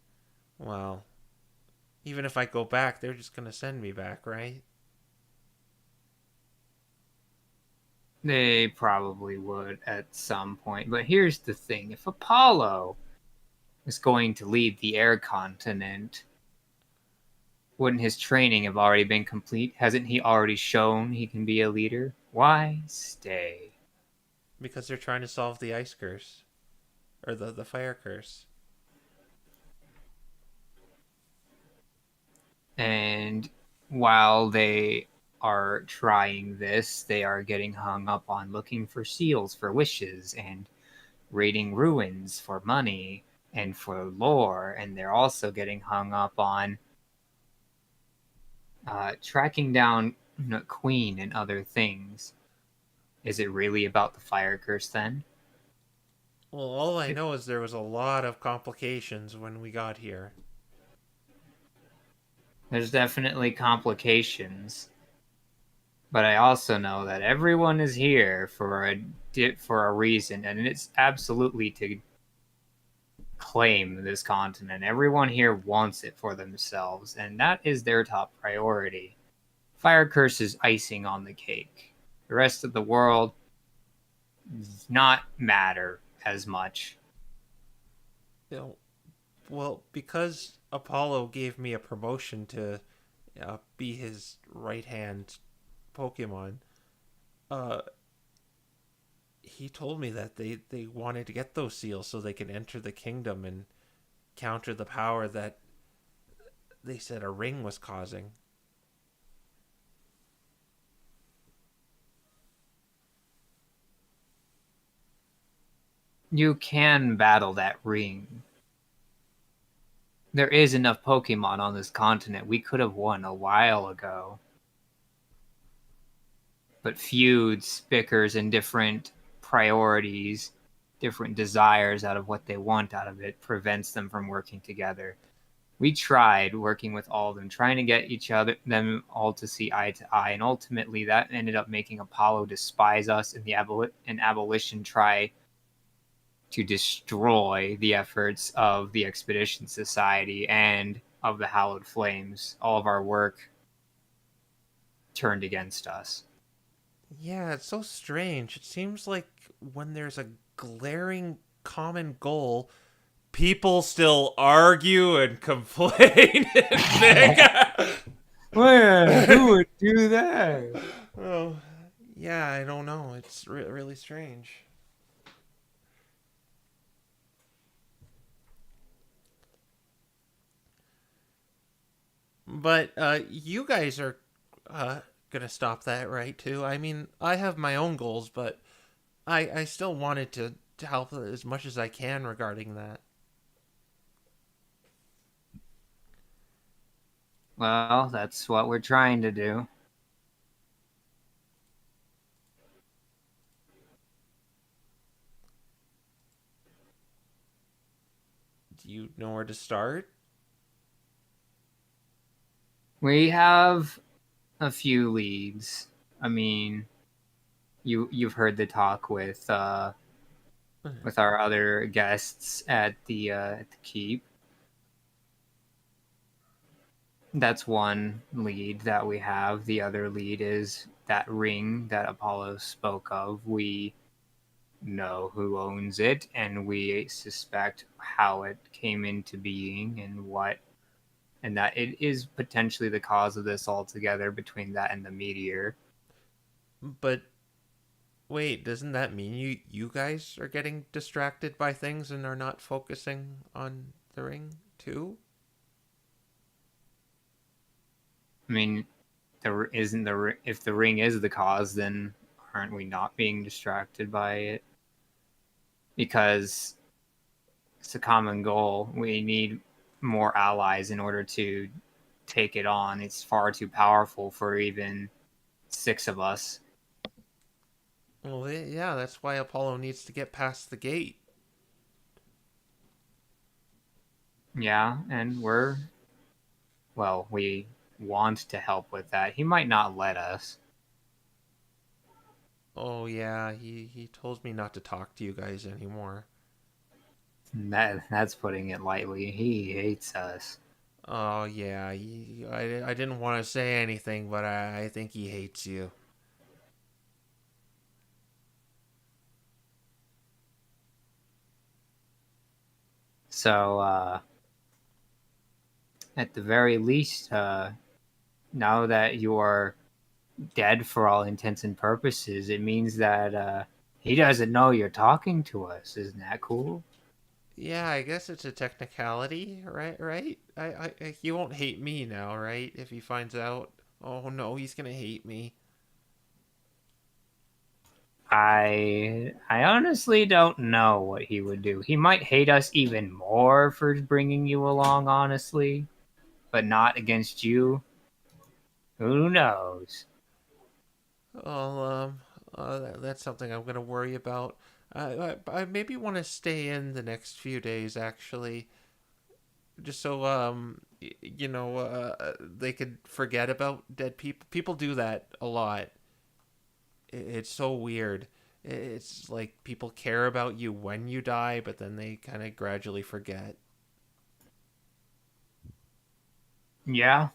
well, even if I go back, they're just going to send me back, right? They probably would at some point. But here's the thing. If Apollo is going to lead the air continent, wouldn't his training have already been complete? Hasn't he already shown he can be a leader? Why stay? Because they're trying to solve the ice curse. Or the fire curse. And while they are trying this, they are getting hung up on looking for seals for wishes and raiding ruins for money and for lore. And they're also getting hung up on tracking down Queen and other things. Is it really about the fire curse then? Well, all I know is there was a lot of complications when we got here. There's definitely complications. But I also know that everyone is here for a reason, and it's absolutely to claim this continent. Everyone here wants it for themselves, and that is their top priority. Fire curse is icing on the cake. The rest of the world does not matter as much. Well, because Apollo gave me a promotion to be his right-hand Pokemon, he told me that they wanted to get those seals so they can enter the kingdom and counter the power that they said a ring was causing. You can battle that ring. There is enough Pokemon on this continent. We could have won a while ago. But feuds, bickers, and different priorities, different desires out of what they want out of it prevents them from working together. We tried working with all of them, trying to get them all to see eye to eye, and ultimately that ended up making Apollo despise us and the abolition try to destroy the efforts of the Expedition Society and of the Hallowed Flames. All of our work turned against us. Yeah, it's so strange. It seems like when there's a glaring common goal, people still argue and complain and bicker. Well, who would do that? Oh, yeah, I don't know. It's really strange. But you guys are gonna stop that, right? Too. I mean, I have my own goals, but I still wanted to help as much as I can regarding that. Well, that's what we're trying to do. Do you know where to start? We have a few leads. I mean, you've heard the talk with our other guests at the keep. That's one lead that we have. The other lead is that ring that Apollo spoke of. We know who owns it, and we suspect how it came into being and that it is potentially the cause of this altogether between that and the meteor. But wait, doesn't that mean you guys are getting distracted by things and are not focusing on the ring too? I mean, if the ring is the cause, then aren't we not being distracted by it? Because it's a common goal. We need more allies in order to take it on. It's far too powerful for even 6 of us. Well, yeah, that's why Apollo needs to get past the gate. Yeah, and we want to help with that. He might not let us. Oh yeah, he told me not to talk to you guys anymore. That's putting it lightly. He hates us. Oh yeah, I didn't want to say anything, but I think he hates you. So, at the very least, now that you're dead for all intents and purposes, it means that he doesn't know you're talking to us. Isn't that cool? Yeah, I guess it's a technicality, right? Right? He won't hate me now, right? If he finds out. Oh no, he's gonna hate me. I honestly don't know what he would do. He might hate us even more for bringing you along, honestly, but not against you. Who knows? Well, that's something I'm gonna worry about. I maybe want to stay in the next few days, actually, just so they could forget about dead people. People do that a lot. It's so weird. It's like people care about you when you die, but then they kind of gradually forget. Yeah.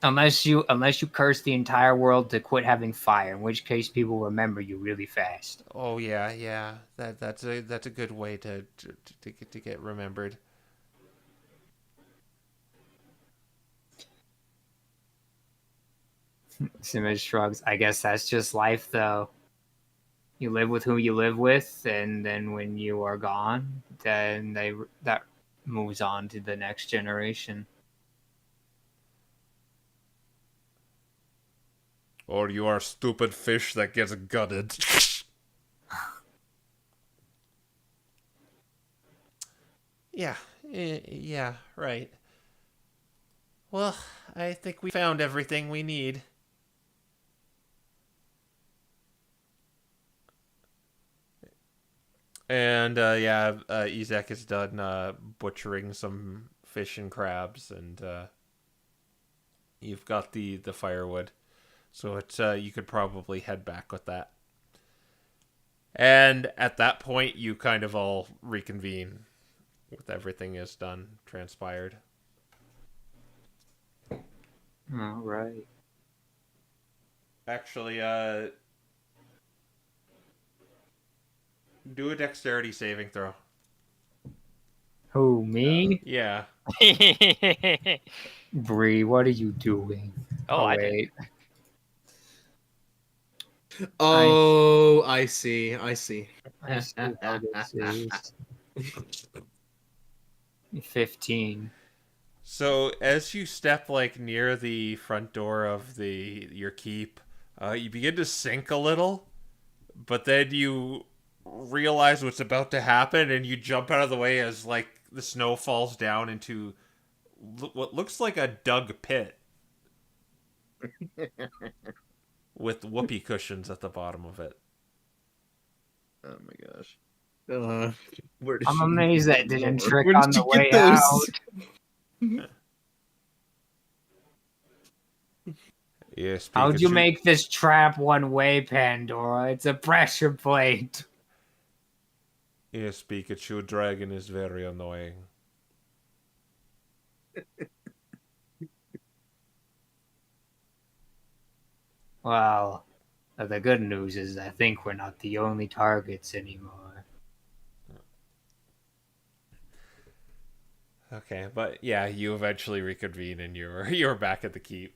Unless you curse the entire world to quit having fire, in which case people remember you really fast. Oh yeah, yeah. That's a good way to get remembered. Sinbad shrugs. I guess that's just life, though. You live with who you live with, and then when you are gone, then that moves on to the next generation. Or you are a stupid fish that gets gutted. Yeah, yeah, right. Well, I think we found everything we need. And yeah, Ezek is done butchering some fish and crabs, and you've got the firewood, so it's you could probably head back with that. And at that point, you kind of all reconvene with everything is done, transpired. All right. Actually, do a dexterity saving throw. Who, me? Yeah. Bree, what are you doing? I did. Wait. Oh, I see. I see. I see how this is. 15. So as you step like near the front door of your keep, you begin to sink a little, but then you realize what's about to happen, and you jump out of the way as like the snow falls down into what looks like a dug pit with whoopee cushions at the bottom of it. Oh my gosh. Where did I'm she amazed get that didn't those? trick Where did on she the get way those? out. Yes, How'd you make this trap one way, Pandora? It's a pressure plate. Yes, Pikachu, dragon is very annoying. Well, the good news is I think we're not the only targets anymore. Okay, but yeah, you eventually reconvene and you're back at the keep.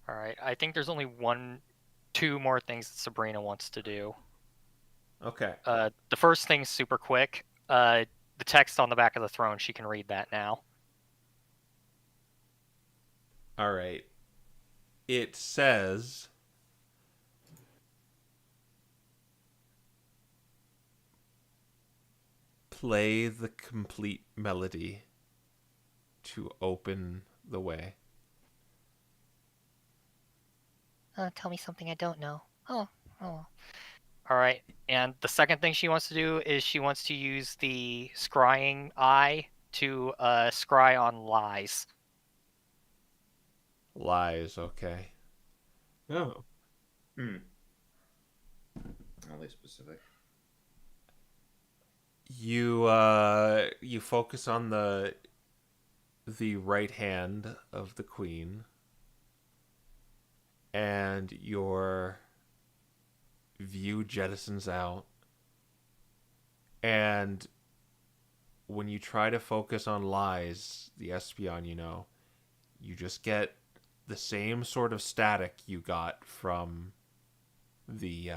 All right. I think there's only two more things that Sabrina wants to do. Okay. The first thing's super quick. The text on the back of the throne, she can read that now. All right. It says, play the complete melody to open the way. Tell me something I don't know. Oh. All right. And the second thing she wants to do is she wants to use the scrying eye to scry on lies. Lies, okay. Oh. Only specific. You focus on the right hand of the queen, and your view jettisons out, and when you try to focus on lies, the Espeon, you just get the same sort of static you got from the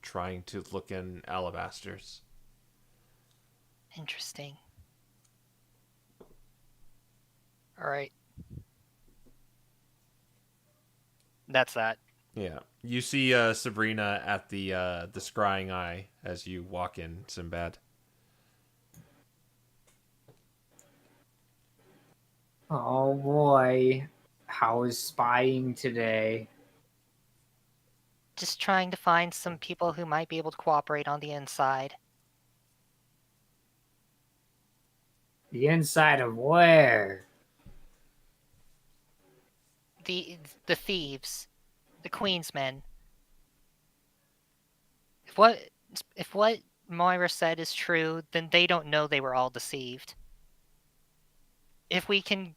trying to look in alabasters. Interesting. All right. That's that. Yeah. You see Sabrina at the scrying eye as you walk in, Sinbad. Oh boy. How is spying today? Just trying to find some people who might be able to cooperate on the inside. The inside of where? The thieves. The Queen's men. If what Moira said is true, then they don't know they were all deceived. If we can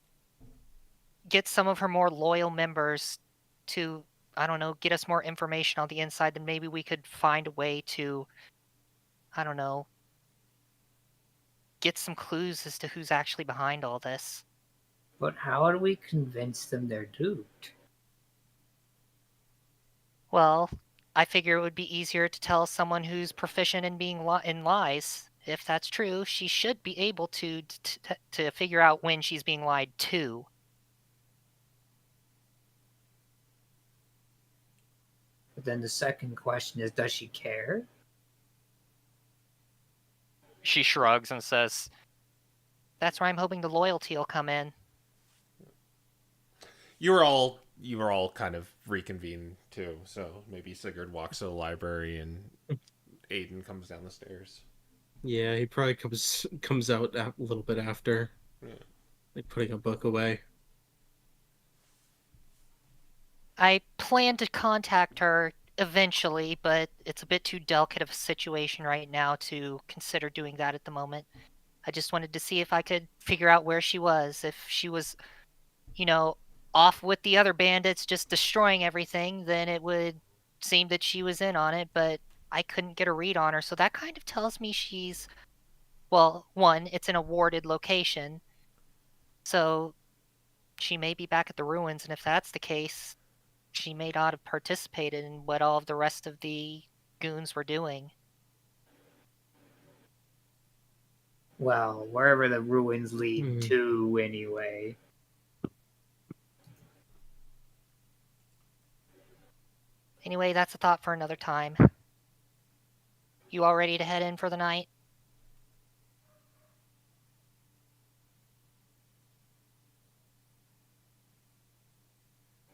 get some of her more loyal members to, I don't know, get us more information on the inside, then maybe we could find a way to, I don't know, get some clues as to who's actually behind all this. But how do we convince them they're duped? Well, I figure it would be easier to tell someone who's proficient in being in lies. If that's true, she should be able to figure out when she's being lied to. But then the second question is, does she care? She shrugs and says, That's where I'm hoping the loyalty will come in. You were all kind of reconvened too, so maybe Sigurd walks to the library and Aiden comes down the stairs. Yeah, he probably comes out a little bit after, like putting a book away. I plan to contact her eventually, but it's a bit too delicate of a situation right now to consider doing that at the moment. I just wanted to see if I could figure out where she was. If she was, off with the other bandits just destroying everything, then it would seem that she was in on it, but I couldn't get a read on her. So that kind of tells me she's, well, one, it's an awarded location. So she may be back at the ruins, and if that's the case, she may not have participated in what all of the rest of the goons were doing. Well, wherever the ruins lead to, anyway. Anyway, that's a thought for another time. You all ready to head in for the night?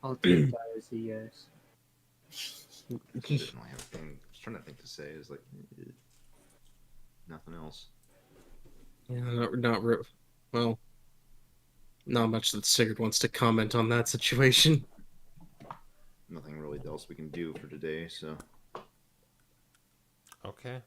I'll take that as a yes. I definitely have a thing. I was trying to think to say is like nothing else. Yeah, well, not much that Sigurd wants to comment on that situation. Nothing really else we can do for today, so. Okay.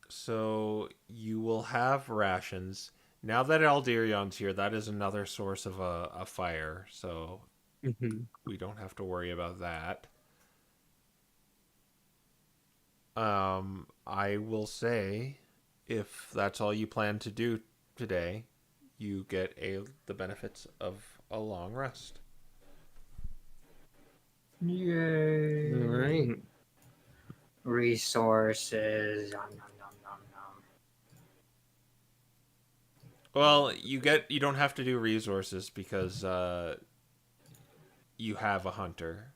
So you will have rations. Now that Aldirion's here, that is another source of a fire, so we don't have to worry about that. I will say, if that's all you plan to do today, you get the benefits of a long rest. Yay! All right. Resources. Nom, nom, nom, nom, nom. Well, you don't have to do resources because you have a hunter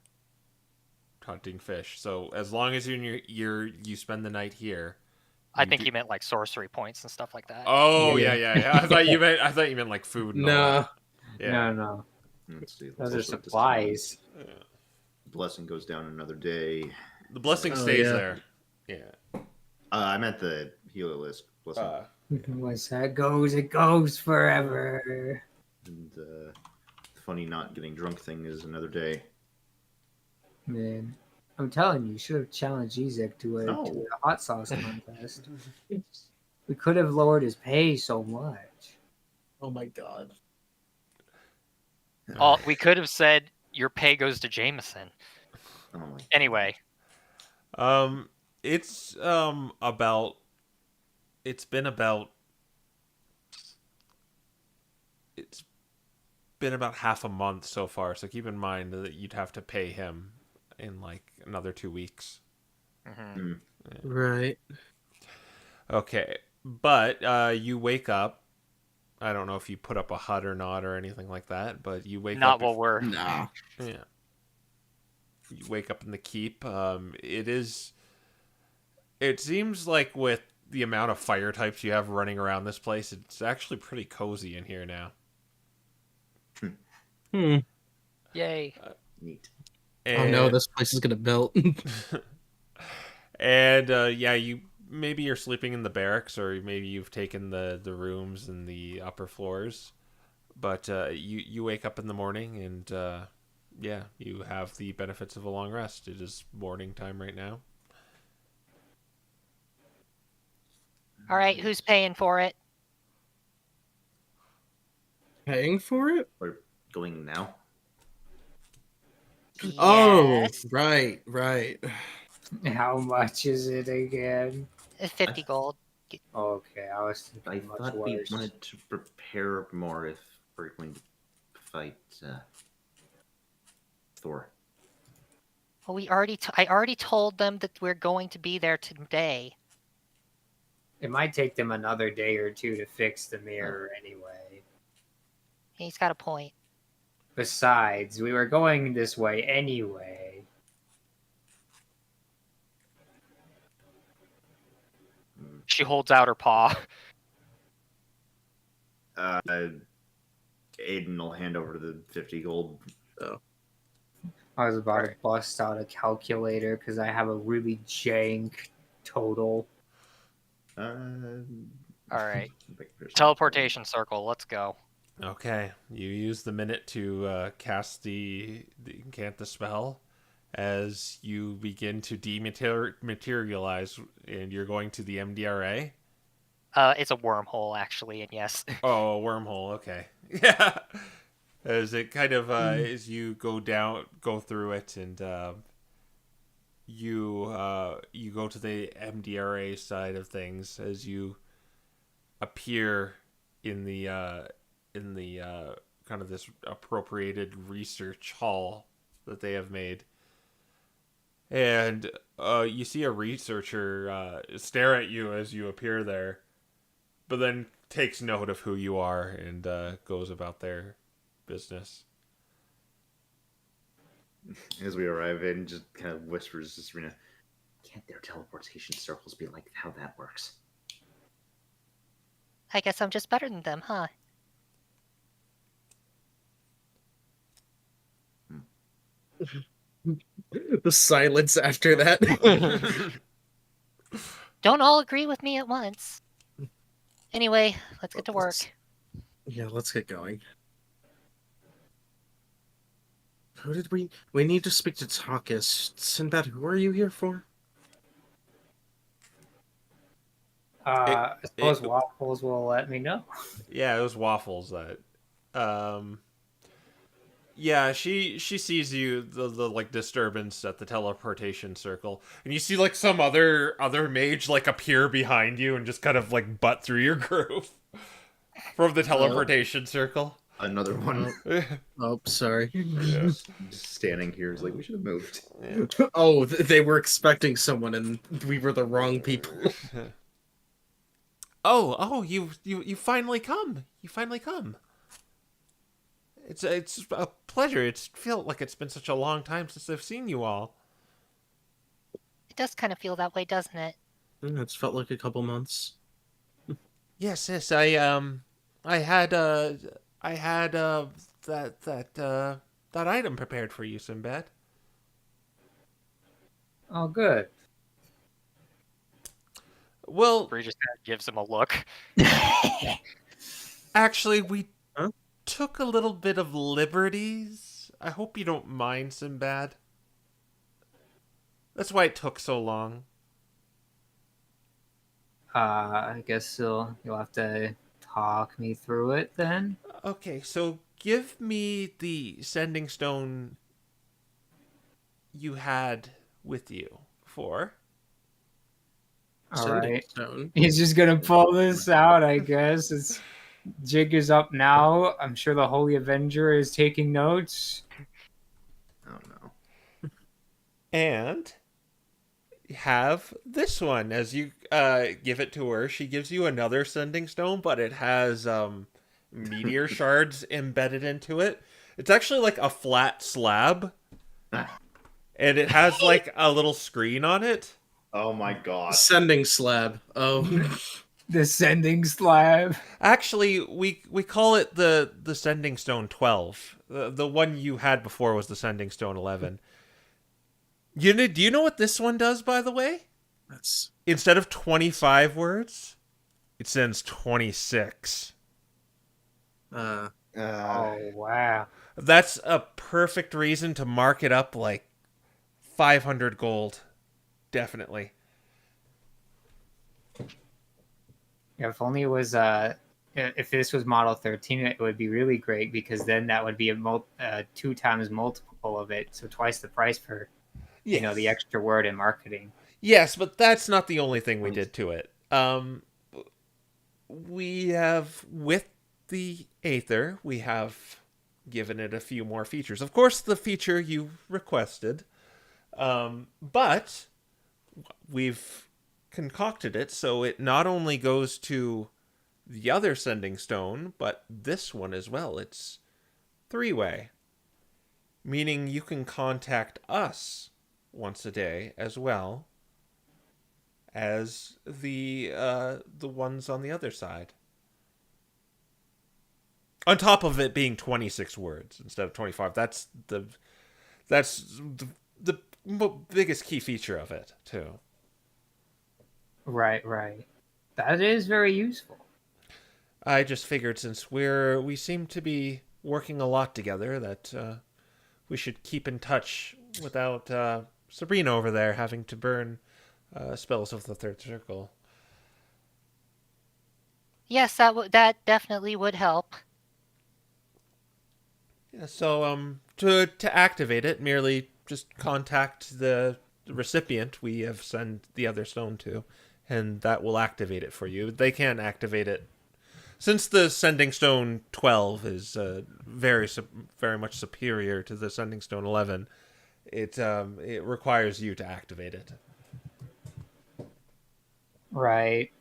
hunting fish. So as long as you spend the night here. I think you meant like sorcery points and stuff like that. Oh yeah. I thought you meant like food. And all that. Yeah. No. Let's see. Those are supplies. Blessing goes down another day. The blessing stays there. Yeah. I meant the healer list. Blessing. Once that goes, it goes forever. And funny not getting drunk thing is another day. Man, I'm telling you should have challenged Ezek to a hot sauce contest. We could have lowered his pay so much. Oh my god. We could have said your pay goes to Jameson. Oh my. Anyway. It's been about half a month so far, so keep in mind that you'd have to pay him in like another 2 weeks. Mm-hmm. Yeah. Right. Okay, but you wake up. I don't know if you put up a hut or not or anything like that, but you wake up. Not what we're. Nah. Yeah. You wake up in the keep. It seems like with the amount of fire types you have running around this place, it's actually pretty cozy in here now. Yay. Neat. And, oh no, this place is gonna melt. And maybe you're sleeping in the barracks, or maybe you've taken the rooms in the upper floors. But you wake up in the morning, and you have the benefits of a long rest. It is morning time right now. All right, who's paying for it? Paying for it? We're going now. Yes. Oh, right. How much is it again? 50 gold. Okay, I was I thinking much thought we worse. wanted to prepare more if we're going to fight Thor. Well, I already told them that we're going to be there today. It might take them another day or two to fix the mirror anyway. He's got a point. Besides, we were going this way anyway. She holds out her paw. Aiden will hand over the 50 gold. I was about to bust out a calculator because I have a really jank total. All right. Teleportation circle. Let's go. Okay, you use the minute to cast the incant the spell as you begin to dematerialize, and you're going to the MDRA. It's a wormhole, actually, and yes. Oh, a wormhole. Okay, yeah. As it kind of as you go through it, and you go to the MDRA side of things as you appear in the kind of this appropriated research hall that they have made, and you see a researcher stare at you as you appear there, but then takes note of who you are and goes about their business. As we arrive in, just kind of whispers to Serena, Can't their teleportation circles be like how that works? I guess I'm just better than them, huh? The silence after that. Don't all agree with me at once. Anyway, let's get to work. Yeah, let's get going. Who did we... We need to speak to Takis. Sinbad, who are you here for? I suppose Waffles will let me know. Yeah, it was Waffles that. Yeah, she sees you, the like disturbance at the teleportation circle, and you see like some other mage like appear behind you and just kind of like butt through your groove from the teleportation circle. Another one. Oh, sorry. Yeah. Just standing here is like, we should have moved. Yeah. Oh, they were expecting someone and we were the wrong people. Oh, you finally come. You finally come. It's a pleasure. It's felt like it's been such a long time since I've seen you all. It does kind of feel that way, doesn't it? It's felt like a couple months. Yes. I had that item prepared for you, Sinbad. Oh, good. Well, Bree just kind of gives him a look. actually, we Huh? took a little bit of liberties. I hope you don't mind, Sinbad. That's why it took so long. I guess you'll have to talk me through it then. Okay, so give me the sending stone you had with you before. All right. Stone. He's just gonna pull this out, I guess. It's jig is up now. I'm sure the Holy Avenger is taking notes. Oh no. And have this one. As you give it to her, she gives you another sending stone, but it has meteor shards embedded into it. It's actually like a flat slab, and it has like a little screen on it. Oh my god. Sending slab. Oh. The sending slab. Actually, we call it the sending stone 12. The one you had before was the sending stone 11. Do you know what this one does, by the way? That's... Instead of 25 words, it sends 26. Oh wow. That's a perfect reason to mark it up like 500 gold. Definitely. Yeah, if only it was if this was model 13, it would be really great because then that would be a 2 times multiple of it, so twice the price for the extra word in marketing. Yes, but that's not the only thing we did to it. We have, with the Aether, we have given it a few more features. Of course, the feature you requested, but we've concocted it so it not only goes to the other sending stone, but this one as well. It's 3-way, meaning you can contact us once a day as well as the ones on the other side. On top of it being 26 words instead of 25. That's the biggest key feature of it too. Right. That is very useful. I just figured since we seem to be working a lot together that we should keep in touch without Sabrina over there having to burn spells of the third circle. Yes, that definitely would help. Yeah, so to activate it, merely just contact the recipient we have sent the other stone to, and that will activate it for you. They can't activate it since the sending stone 12 is very much superior to the sending stone 11. It requires you to activate it. Right.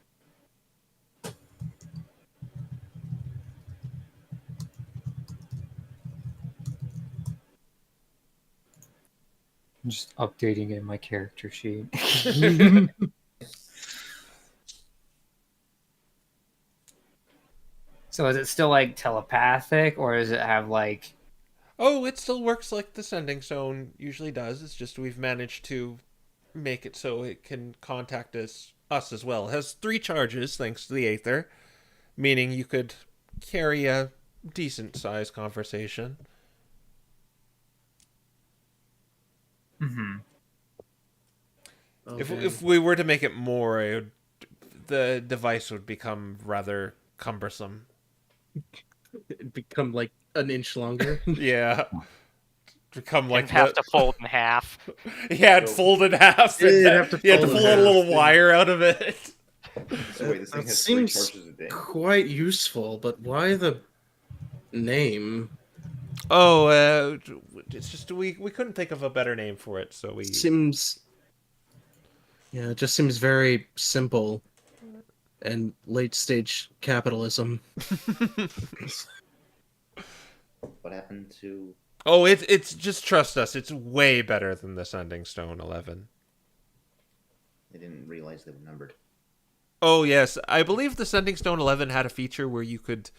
I'm just updating it in my character sheet. So is it still like telepathic, or does it have like... Oh, it still works like the sending stone usually does. It's just we've managed to make it so it can contact us as well. It has 3 charges thanks to the Aether, meaning you could carry a decent sized conversation. Mm-hmm. Okay. If we were to make it more, the device would become rather cumbersome. It'd become like an inch longer. Yeah. Become like And have to fold in half. Yeah, it'd fold in half. Yeah, And you'd have to you had to fold in pull a half, little yeah. wire out of it. So wait, this thing That has 3 seems charges a day. quite useful, but why the name? Oh, it's just we couldn't think of a better name for it, so we Seems... Yeah, it just seems very simple and late-stage capitalism. What happened to? Oh, it's just trust us. It's way better than the Sending Stone 11. I didn't realize they were numbered. Oh yes, I believe the Sending Stone 11 had a feature where you could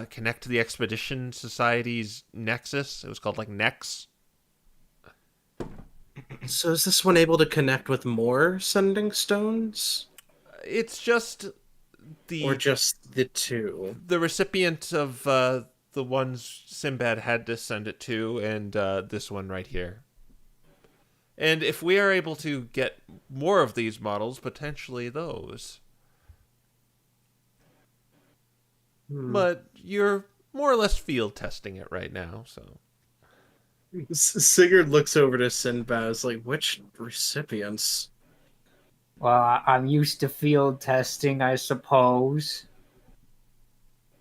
connect to the Expedition Society's Nexus. It was called like Nex. So is this one able to connect with more sending stones? It's just Or just the 2? the recipient of the ones Sinbad had to send it to, and this one right here. And if we are able to get more of these models, potentially those. But you're more or less field testing it right now, so. Sigurd looks over to Sinbad, like, which recipients? Well, I'm used to field testing, I suppose.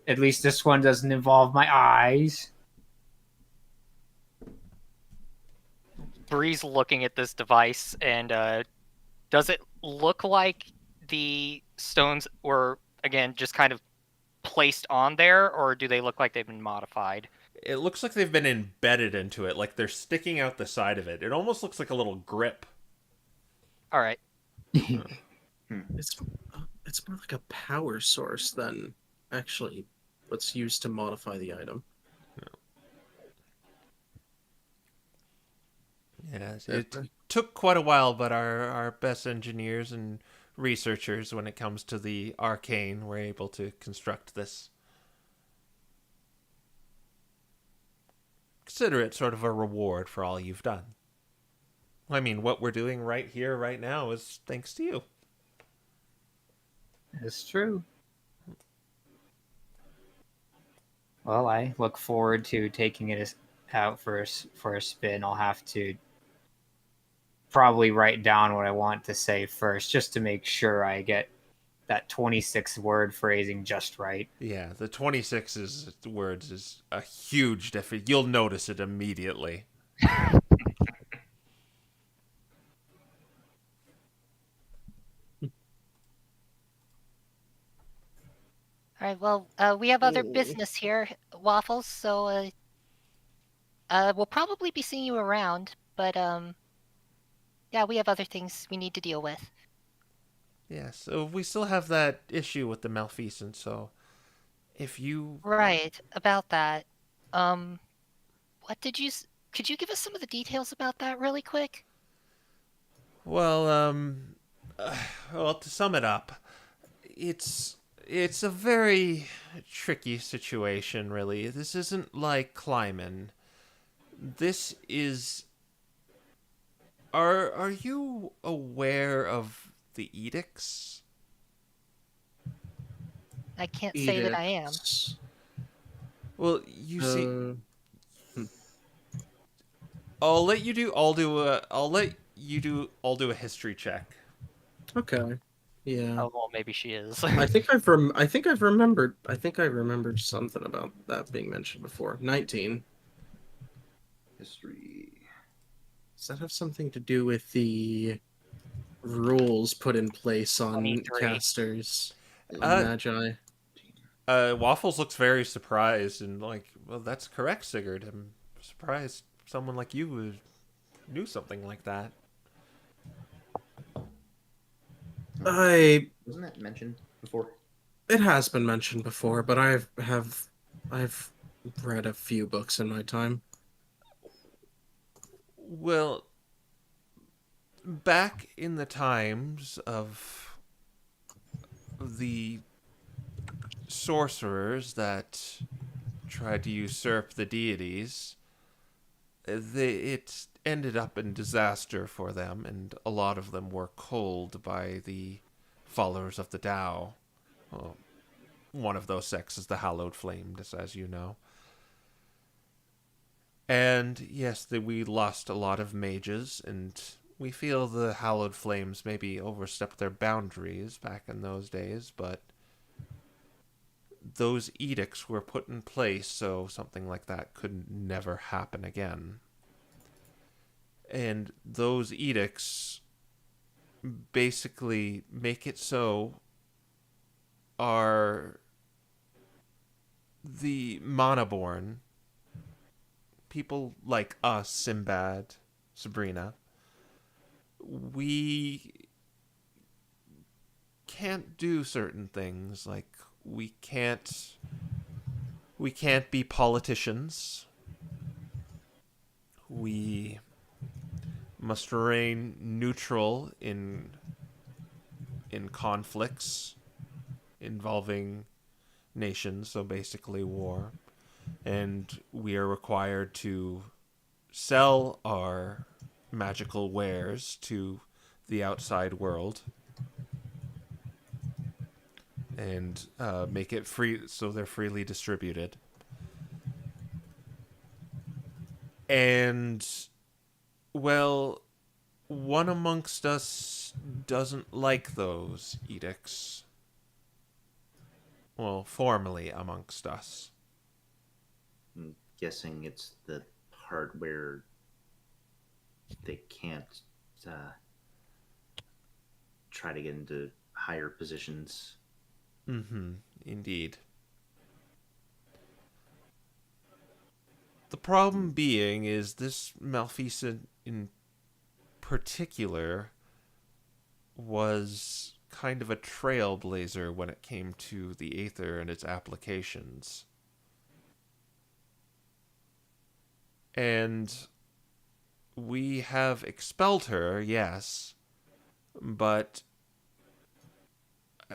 At least this one doesn't involve my eyes. Bree's looking at this device, and does it look like the stones were, again, just kind of placed on there, or do they look like they've been modified? It looks like they've been embedded into it, like they're sticking out the side of it. It almost looks like a little grip. All right. It's more like a power source than actually what's used to modify the item. Yeah, it took quite a while, but our best engineers and researchers, when it comes to the arcane, were able to construct this. Consider it sort of a reward for all you've done. I mean, what we're doing right here, right now, is thanks to you. It's true. Well, I look forward to taking it out for a spin. I'll have to probably write down what I want to say first, just to make sure I get that 26-word phrasing just right. Yeah, the 26 words is a huge difference. You'll notice it immediately. All right, well, we have other business here, Waffles, so we'll probably be seeing you around, but yeah, we have other things we need to deal with. Yeah, so we still have that issue with the malfeasance, so if you... Right, about that. What did you... Could you give us some of the details about that really quick? Well, well, to sum it up, it's it's a very tricky situation, really. This isn't like climbing. This is... Are you aware of the edicts? I can't say that I am. Edicts. Well, you see, Hmm. I'll let you do a history check. Okay. Yeah. Oh well, maybe she is. I think I remembered something about that being mentioned before. 19. History. Does that have something to do with the rules put in place on 23. casters, on Uh, magi? Waffles looks very surprised and like, well, that's correct, Sigurd. I'm surprised someone like you knew something like that. I've Wasn't that mentioned before? It has been mentioned before, but I've read a few books in my time. Well, back in the times of the sorcerers that tried to usurp the deities, it ended up in disaster for them, and a lot of them were culled by the followers of the Tao. Well, one of those sects is the Hallowed Flame, just as you know. And yes, we lost a lot of mages, and we feel the Hallowed Flames maybe overstepped their boundaries back in those days, but those edicts were put in place so something like that could never happen again. And those edicts basically make it so the Monaborn, people like us, Sinbad, Sabrina, we can't do certain things. Like we can't be politicians. We must remain neutral in conflicts involving nations, so basically war. And we are required to sell our magical wares to the outside world and make it free so they're freely distributed. And, well, one amongst us doesn't like those edicts. Well, formally amongst us. I'm guessing it's the part where they can't try to get into higher positions. Mm-hmm. Indeed. The problem being is this Malfeasant in particular was kind of a trailblazer when it came to the Aether and its applications. And we have expelled her, yes, but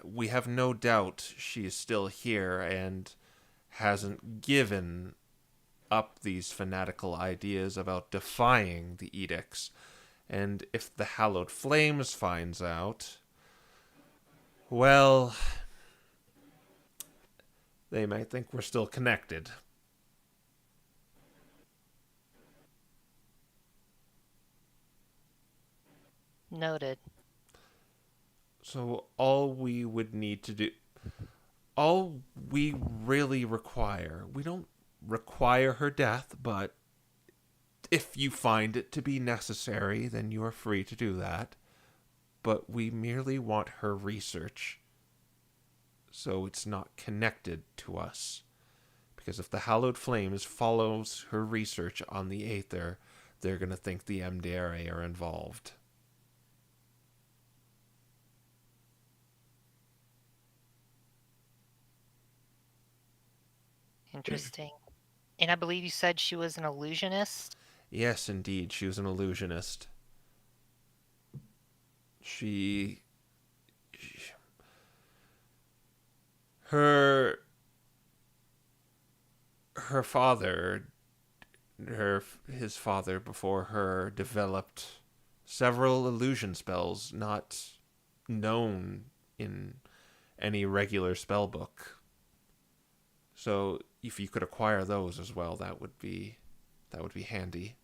we have no doubt she is still here and hasn't given up these fanatical ideas about defying the edicts. And if the Hallowed Flames finds out, well, they might think we're still connected. Noted. So all we really require, we don't require her death, but if you find it to be necessary, then you are free to do that. But we merely want her research, so it's not connected to us. Because if the Hallowed Flames follows her research on the Aether, they're going to think the MDRA are involved. Interesting. And I believe you said she was an illusionist? Yes, indeed, she was an illusionist. She Her father, his father before her, developed several illusion spells not known in any regular spell book. So if you could acquire those as well, that would be handy.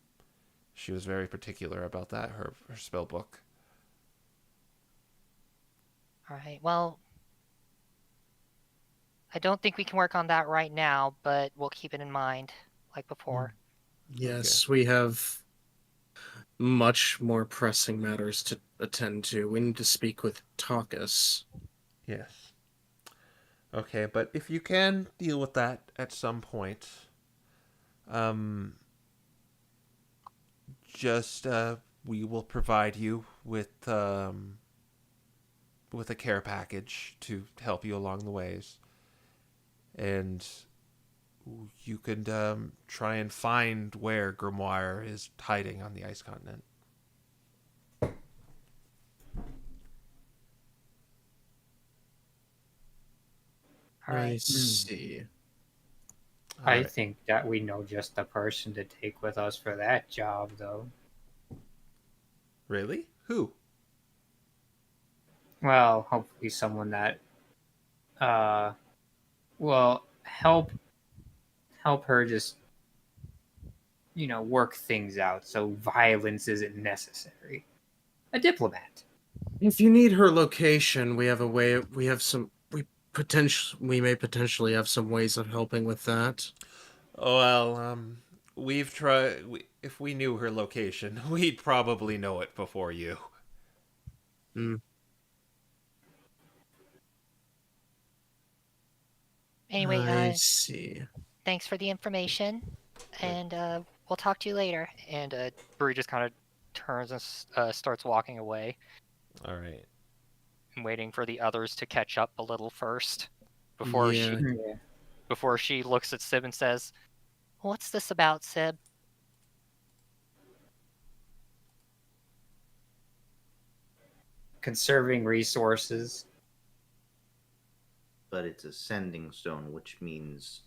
She was very particular about that, her spell book. All right. Well, I don't think we can work on that right now, but we'll keep it in mind, like before. Yes, we have much more pressing matters to attend to. We need to speak with Takas. Yes. Okay, but if you can deal with that at some point, just we will provide you with a care package to help you along the ways, and you can try and find where Grimoire is hiding on the ice continent. All right. I see. I Alright. think that we know just the person to take with us for that job, though. Really? Who? Well, hopefully someone that will help her just work things out so violence isn't necessary. A diplomat. If you need her location, we have a way. We have some. We may potentially have some ways of helping with that. Well, we've tried. If we knew her location, we'd probably know it before you. Anyway, I see. thanks for the information, and we'll talk to you later. And Bree just kind of turns and starts walking away, All right. waiting for the others to catch up a little first before Yeah. she looks at Sib and says, What's this about, Sib? Conserving resources. But it's a sending stone, which means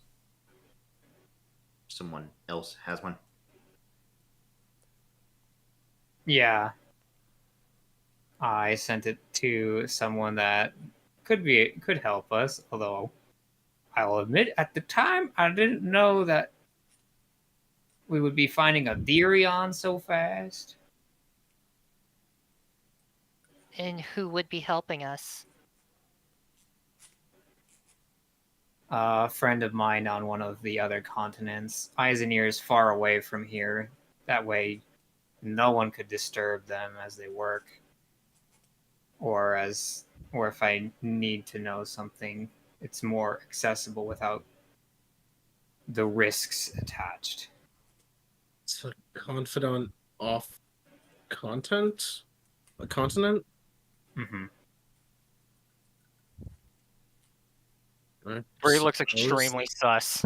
someone else has one. Yeah. I sent it to someone that could help us, although I'll admit at the time I didn't know that we would be finding a Dirion so fast. And who would be helping us? A friend of mine on one of the other continents. Eisenir is far away from here. That way no one could disturb them as they work. Or if I need to know something, it's more accessible without the risks attached. It's a confidant off content? A continent? Mm-hmm. Bree looks extremely sus.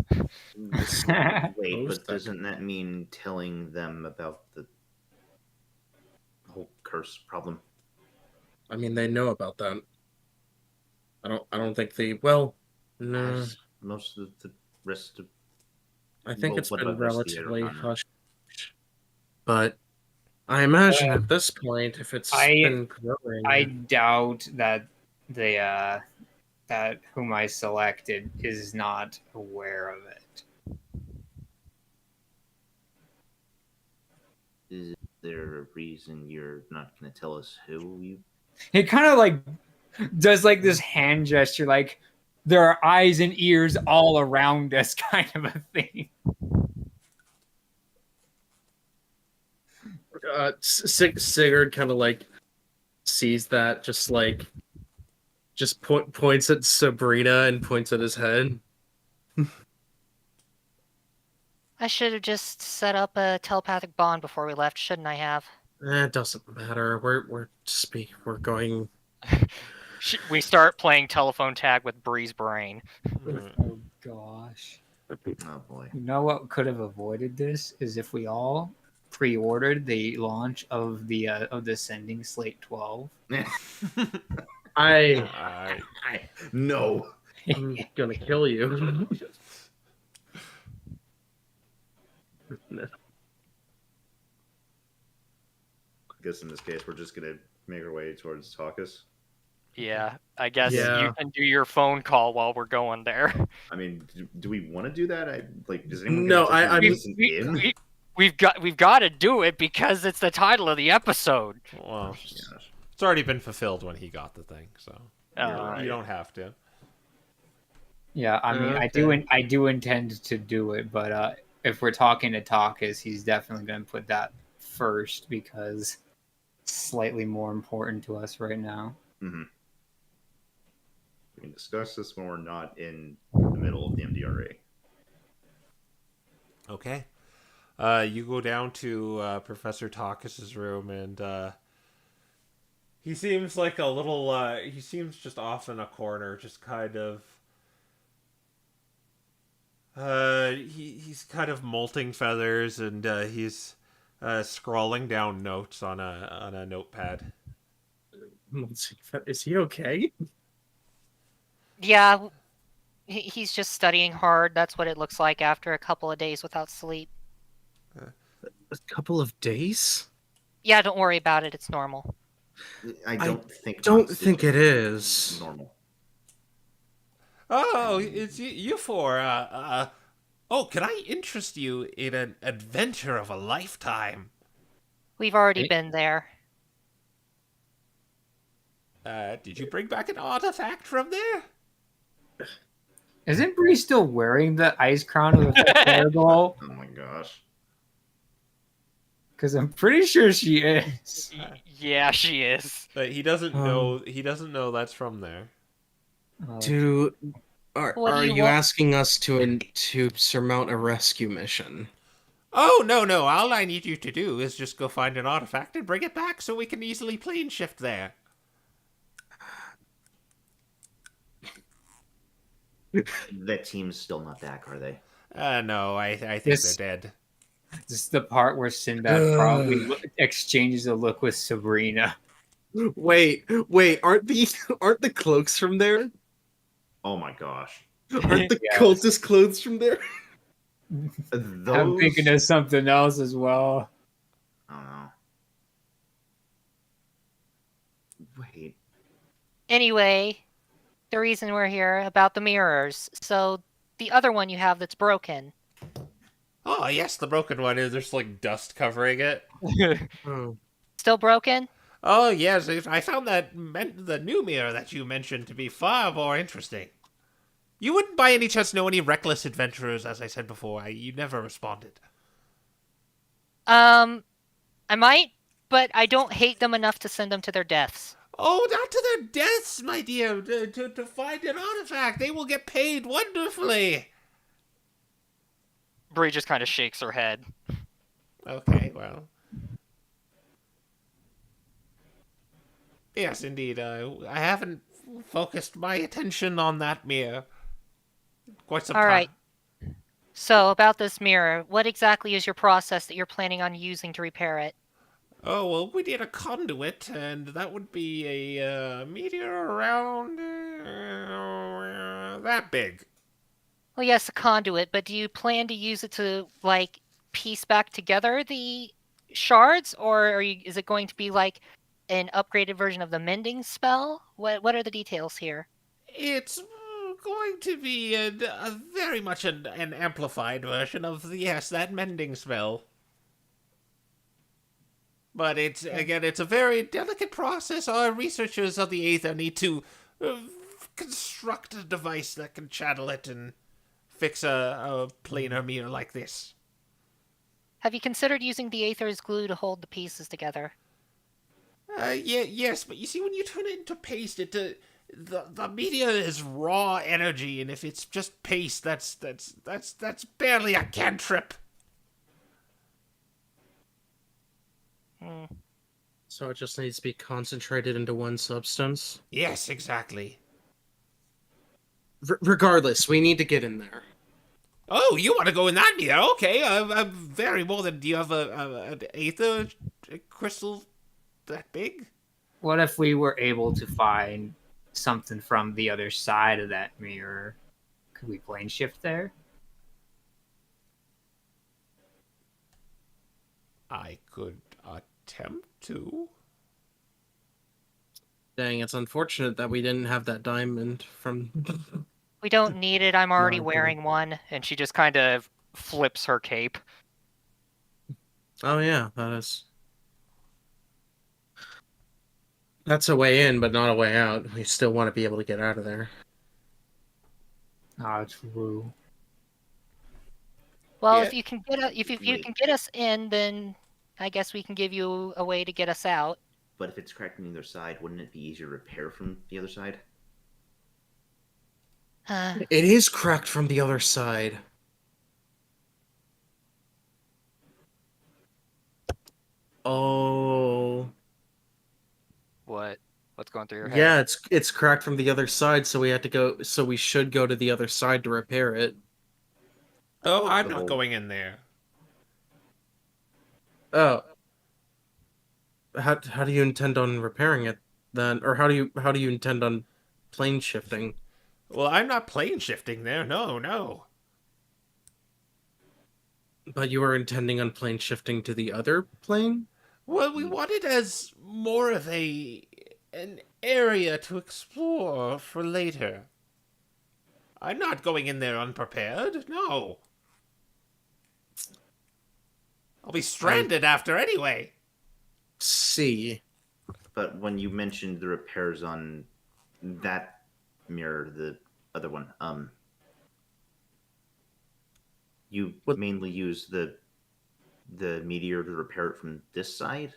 Wait, but doesn't that mean telling them about the whole curse problem? I mean, they know about that. I don't think they. Well, no. Has most of the rest of. I think Well, it's what been about the rest of the relatively Aerocontinent? hushed. But I imagine at this point, if it's been growing, I doubt that that whom I selected is not aware of it. Is there a reason you're not going to tell us who you? He kind of like does like this hand gesture, like there are eyes and ears all around us, kind of a thing. Sigurd kind of like sees that, just points at Sabrina and points at his head. I should have just set up a telepathic bond before we left, shouldn't I have? It doesn't matter. We're going. We start playing telephone tag with Bree's brain. Oh gosh. Oh boy. You know what could have avoided this is if we all pre-ordered the launch of the Sending Slate 12. I No. I'm gonna kill you. I guess in this case, we're just gonna make our way towards Taucus. Yeah, I guess Yeah. you can do your phone call while we're going there. I mean, do we want to do that? Does anyone? No, I I'm- We've got to do it because it's the title of the episode. Well, Gosh. it's already been fulfilled when he got the thing, so You're right. you don't have to. Yeah, I mean, Okay. I do intend to do it, but if we're talking to Takas, he's definitely going to put that first because it's slightly more important to us right now. Mm-hmm. We can discuss this when we're not in the middle of the MDRA. Okay. You go down to Professor Taucus's room, and he seems like a little. He seems just off in a corner, just kind of. He's kind of molting feathers, and he's scrawling down notes on a notepad. Is he okay? Yeah, he's just studying hard. That's what it looks like after a couple of days without sleep. A couple of days? Yeah, don't worry about it. It's normal. I don't think. Don't not think it sleeping is. normal. Oh, it's you four. Oh, can I interest you in an adventure of a lifetime? We've already Hey. been there. Did you bring back an artifact from there? Isn't Bree still wearing the ice crown of the fireball? Oh my gosh. Because I'm pretty sure she is. Yeah, she is. But he doesn't know. He doesn't know that's from there. What do Are you you want? asking us to surmount a rescue mission? Oh no! All I need you to do is just go find an artifact and bring it back, so we can easily plane shift there. That team's still not back, are they? No, I think This- they're dead. This is the part where Sinbad probably exchanges a look with Sabrina. Wait! Aren't the cloaks from there? Oh my gosh. Aren't the Yes. cultist clothes from there? Those. I'm thinking of something else as well. I don't know. Wait. Anyway, the reason we're here about the mirrors. So the other one you have that's broken. Oh yes, the broken one is there's like dust covering it. Oh. Still broken? Oh yes, I found the new mirror that you mentioned to be far more interesting. You wouldn't by any chance know any reckless adventurers, as I said before. You never responded. I might, but I don't hate them enough to send them to their deaths. Oh, not to their deaths, my dear. To find an artifact, they will get paid wonderfully. Bree just kind of shakes her head. Okay, well. Yes, indeed. I haven't focused my attention on that mirror quite some All time. right. So about this mirror, what exactly is your process that you're planning on using to repair it? Oh, well, we need a conduit, and that would be a meteor around that big. Well, yes, a conduit, but do you plan to use it to, like, piece back together the shards, or is it going to be, like, an upgraded version of the mending spell? What are the details here? It's going to be a very much an amplified version of, that mending spell. But it's a very delicate process. Our researchers of the Aether need to construct a device that can channel it and fix a planar mirror like this. Have you considered using the Aether as glue to hold the pieces together? Yes, but you see, when you turn it into paste, the media is raw energy, and if it's just paste, that's barely a cantrip. So it just needs to be concentrated into one substance? Yes, exactly. Regardless, we need to get in there. Oh, you want to go in that mirror? Okay, I'm very more than. Do you have an Aether crystal that big? What if we were able to find something from the other side of that mirror. Could we plane shift there? I could attempt to. Dang, it's unfortunate that we didn't have that diamond from... We don't need it. I'm already No, wearing one. And she just kind of flips her cape. Oh yeah, that is... That's a way in, but not a way out. We still want to be able to get out of there. Oh, true. Well, Yeah. if you can get us in, then I guess we can give you a way to get us out. But if it's cracked on the other side, wouldn't it be easier to repair from the other side? It is cracked from the other side. Oh. What's going through your head? Yeah, it's cracked from the other side, so we should go to the other side to repair it. Oh, I'm not going in there. Oh. How do you intend on repairing it then? Or how do you intend on plane shifting? Well, I'm not plane shifting there. No. But you were intending on plane shifting to the other plane? Well, we want it as more of an area to explore for later. I'm not going in there unprepared. No. I'll be stranded after anyway. See. But when you mentioned the repairs on that mirror, the other one, you mainly use the meteor to repair it from this side?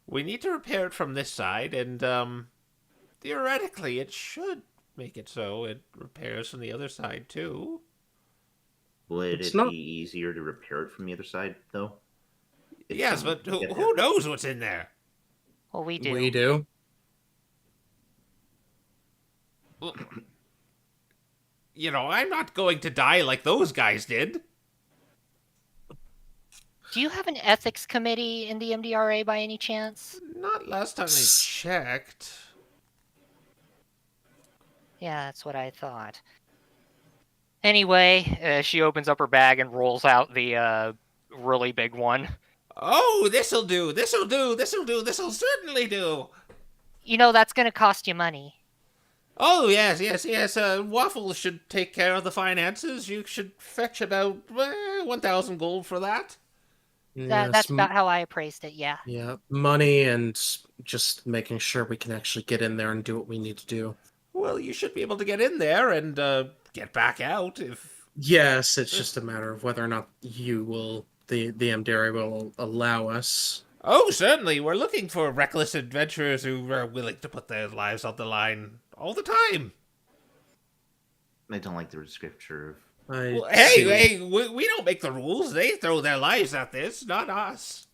We need to repair it from this side, and theoretically it should make it so it repairs from the other side too. Would It's it not- be easier to repair it from the other side, though? If Yes, someone but could get who knows what's in there? Well, we do. We do. Well, you know, I'm not going to die like those guys did. Do you have an ethics committee in the MDRA by any chance? Not last time I checked. Yeah, that's what I thought. Anyway, She opens up her bag and rolls out the really big one. Oh, this'll do. This'll certainly do. you know that's going to cost you money. Oh, yes. Waffles should take care of the finances. You should fetch about 1,000 gold for that. That's about how I appraised it, yeah. Yeah, money and just making sure we can actually get in there and do what we need to do. Well, you should be able to get in there and get back out if... Yes, it's just a matter of whether or not the MDRA will allow us. Oh, certainly. We're looking for reckless adventurers who are willing to put their lives on the line all the time. I don't like the description. Well, hey, we don't make the rules. They throw their lives at this, not us.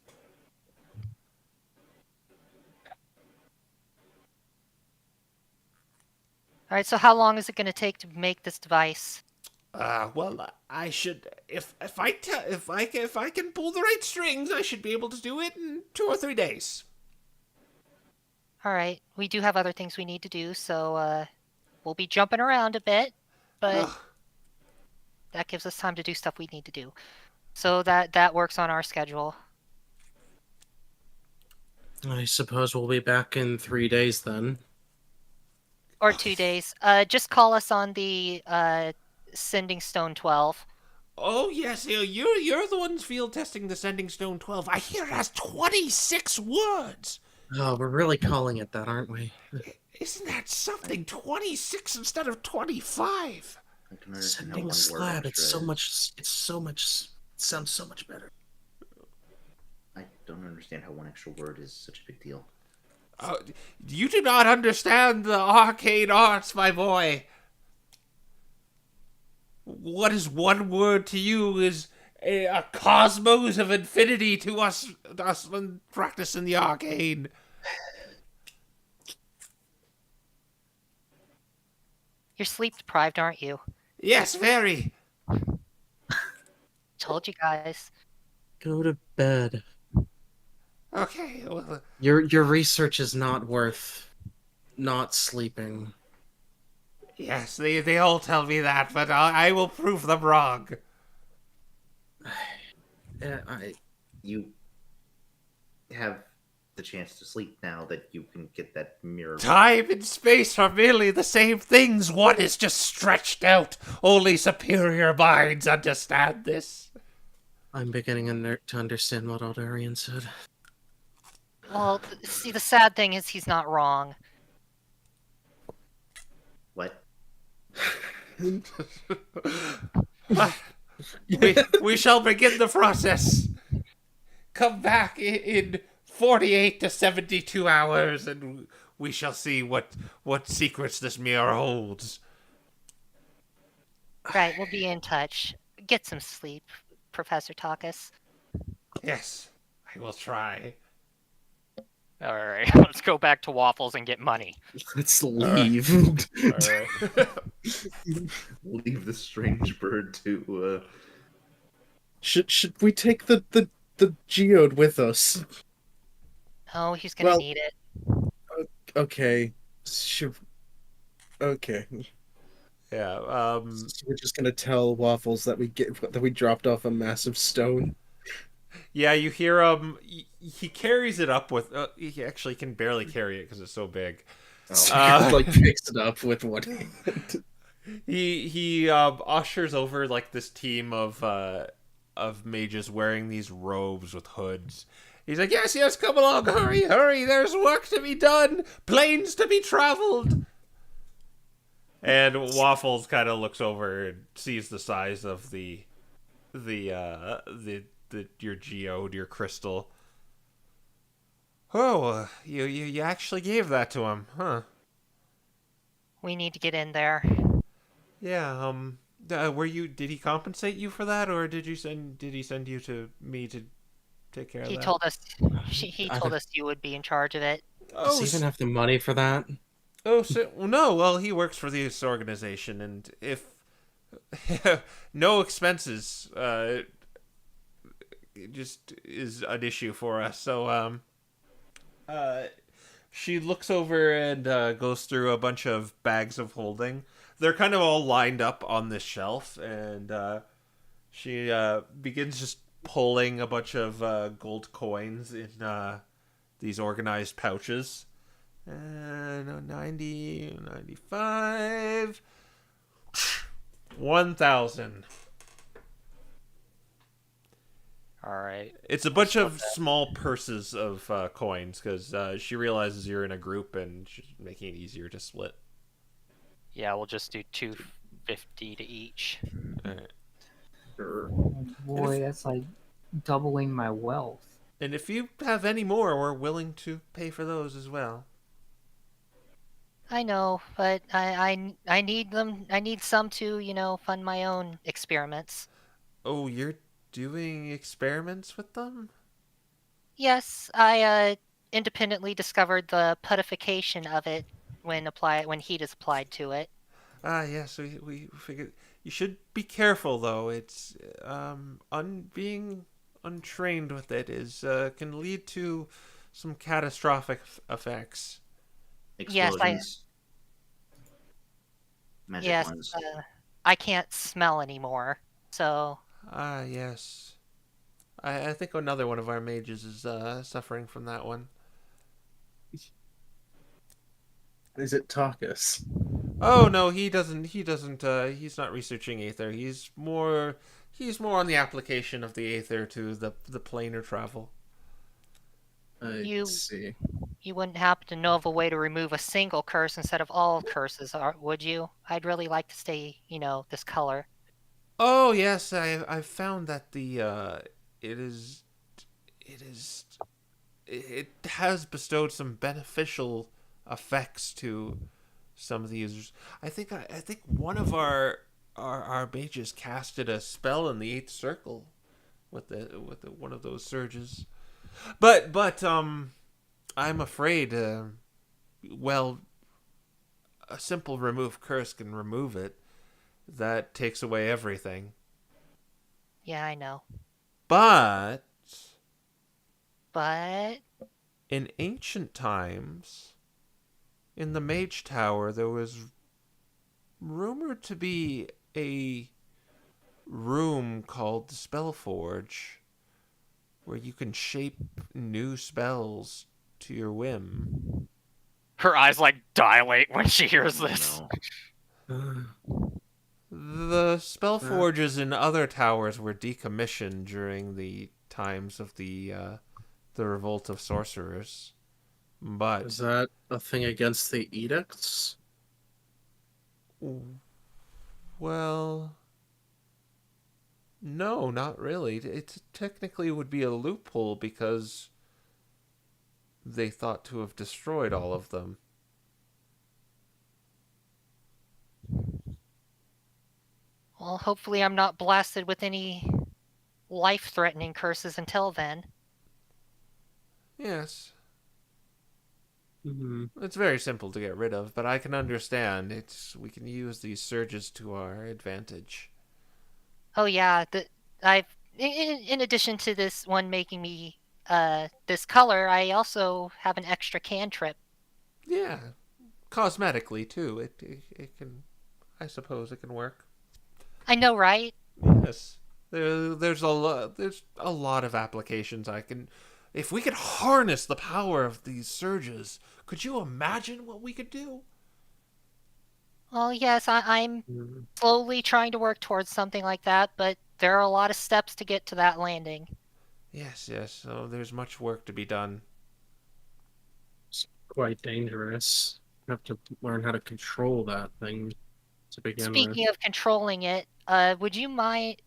All right, so how long is it going to take to make this device? Well, I should if I can pull the right strings, I should be able to do it in 2 or 3 days. All right, we do have other things we need to do, so we'll be jumping around a bit, but that gives us time to do stuff we need to do. So that works on our schedule. I suppose we'll be back in 3 days then. Or 2 days. Just call us on the Sending Stone 12. Oh yes, you're the ones field testing the Sending Stone 12. I hear it has 26 words. Oh, we're really calling it that, aren't we? Isn't that something? 26 instead of 25. Sending slab, it sounds so much better. I don't understand how one extra word is such a big deal. You do not understand the arcane arts, my boy. What is one word to you is a cosmos of infinity to us when practicing the arcane. You're sleep deprived, aren't you? Yes, very. Told you guys. Go to bed. Okay, well, Your research is not worth not sleeping. Yes, they all tell me that, but I will prove them wrong. You have the chance to sleep now that you can get that mirror. Time and space are merely the same things. One is just stretched out. Only superior minds understand this. I'm beginning to understand what Aldarian said. Well, see, the sad thing is he's not wrong. What? we shall begin the process. Come back in 48 to 72 hours, and we shall see what secrets this mirror holds. Right, we'll be in touch. Get some sleep, Professor Takas. Yes, I will try. All right, let's go back to Waffles and get money. Let's leave. All right. Leave the strange bird to. Should we take the geode with us? Oh, he's gonna need it. Okay. Should. Okay. Yeah. So we're just gonna tell Waffles that we dropped off a massive stone. Yeah, you hear he carries it up with. He actually can barely carry it because it's so big. Like picks it up with one hand. He ushers over like this team of mages wearing these robes with hoods. He's like, yes, come along, hurry, there's work to be done, planes to be traveled. And Waffles kind of looks over and sees the size of your geode, your crystal. Oh, you actually gave that to him, huh? We need to get in there. Yeah. Did he compensate you for that, or did he send you to me to take care of that? He told us you would be in charge of it. Does he even have the money for that? Oh, so, no. Well, he works for this organization, and if no expenses, it just is an issue for us. So, she looks over and goes through a bunch of bags of holding. They're kind of all lined up on this shelf, and she begins just pulling a bunch of gold coins in these organized pouches. 90, 95, 1,000. All right. It's a bunch of small purses of coins because she realizes you're in a group and she's making it easier to split. Yeah, we'll just do 250 to each. All right. Oh boy, that's like doubling my wealth. And if you have any more, we're willing to pay for those as well. I know, but I need them. I need some to, fund my own experiments. Oh, you're doing experiments with them? Yes, I independently discovered the puttification of it when heat is applied to it. Yes, we figured you should be careful though. It's being untrained with it can lead to some catastrophic effects. Explosions. Yes, Ones. I can't smell anymore, so. Yes. I think another one of our mages is suffering from that one. Is it Takas? Oh no, he doesn't. He's not researching aether. He's more on the application of the aether to the planar travel. I see. You wouldn't happen to know of a way to remove a single curse instead of all curses, would you? I'd really like to stay, this color. Oh yes, I've found that it has bestowed some beneficial effects to some of the users. I think one of our mages casted a spell in the 8th circle with one of those surges. But I'm afraid a simple remove curse can remove it. That takes away everything. Yeah, I know. But in ancient times, in the Mage Tower, there was rumored to be a room called the Spellforge, where you can shape new spells to your whim. Her eyes like dilate when she hears this. No. The Spellforges in other towers were decommissioned during the times of the Revolt of Sorcerers. But Is that a thing against the edicts? well, no, not really. It technically would be a loophole because they thought to have destroyed all of them. Well, hopefully I'm not blasted with any life-threatening curses until then. Yes. Mm-hmm. It's very simple to get rid of, but I can understand. We can use these surges to our advantage. Oh yeah, in addition to this one making me this color, I also have an extra cantrip. Yeah, cosmetically too. It can, I suppose, it can work. I know, right? Yes, there's a lot of applications I can. If we could harness the power of these surges, could you imagine what we could do? Well, yes, I'm slowly trying to work towards something like that, but there are a lot of steps to get to that landing. Yes. So there's much work to be done. It's quite dangerous. You have to learn how to control that thing to begin Speaking with. of controlling it, would you mind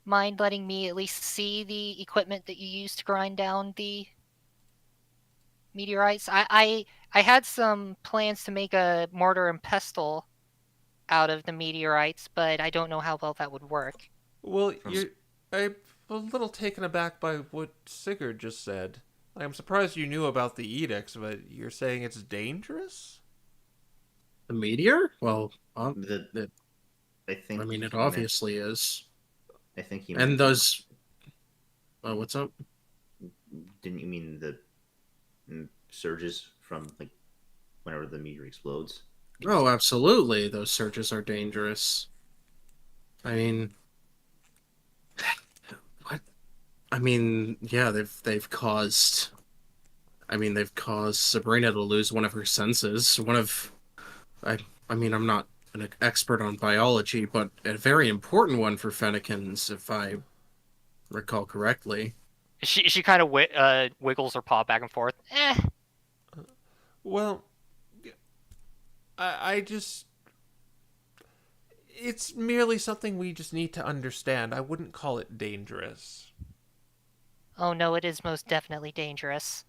letting me at least see the equipment that you used to grind down the meteorites? I had some plans to make a mortar and pestle out of the meteorites, but I don't know how well that would work. Well, I'm a little taken aback by what Sigurd just said. I'm surprised you knew about the edicts, but you're saying it's dangerous? The meteor? Well, I think. I mean, it obviously is. I think you. And those. What's up? Didn't you mean the surges from like whenever the meteor explodes? Oh, absolutely. Those surges are dangerous. I mean, what? I mean, yeah, they've caused. I mean, they've caused Sabrina to lose one of her senses. I mean, I'm not an expert on biology, but a very important one for Fennekins, if I recall correctly. She kind of wiggles her paw back and forth. Well, I just... It's merely something we just need to understand. I wouldn't call it dangerous. Oh no, it is most definitely dangerous.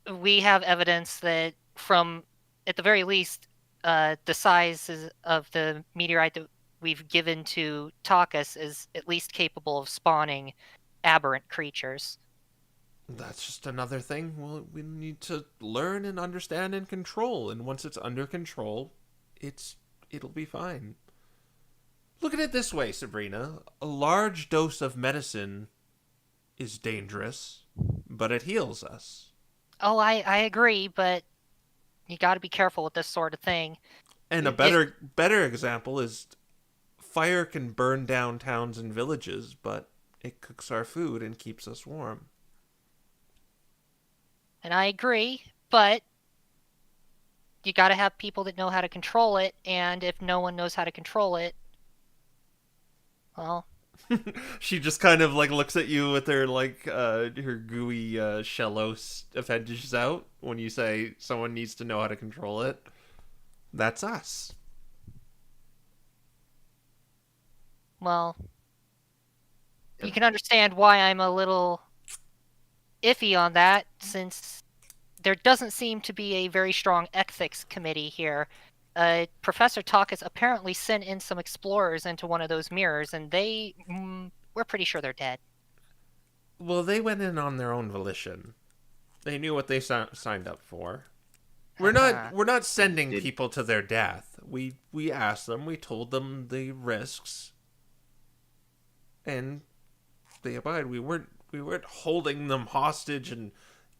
We have evidence that from, at the very least, the size of the meteorite that we've given to Takas is at least capable of spawning aberrant creatures. That's just another thing we need to learn and understand and control. And once it's under control, it'll be fine. Look at it this way, Sabrina. A large dose of medicine is dangerous, but it heals us. Oh, I agree, but you got to be careful with this sort of thing. And a better example is fire can burn down towns and villages, but it cooks our food and keeps us warm. And I agree, but you got to have people that know how to control it, and if no one knows how to control it, well... She just kind of like looks at you with her her gooey Shellos appendages out when you say someone needs to know how to control it. That's us. Well, you can understand why I'm a little iffy on that, since there doesn't seem to be a very strong ethics committee here. Professor Takas apparently sent in some explorers into one of those mirrors, and we're pretty sure they're dead. Well, they went in on their own volition. They knew what they signed up for. We're not sending people to their death. We asked them, we told them the risks, and they abide. We weren't holding them hostage and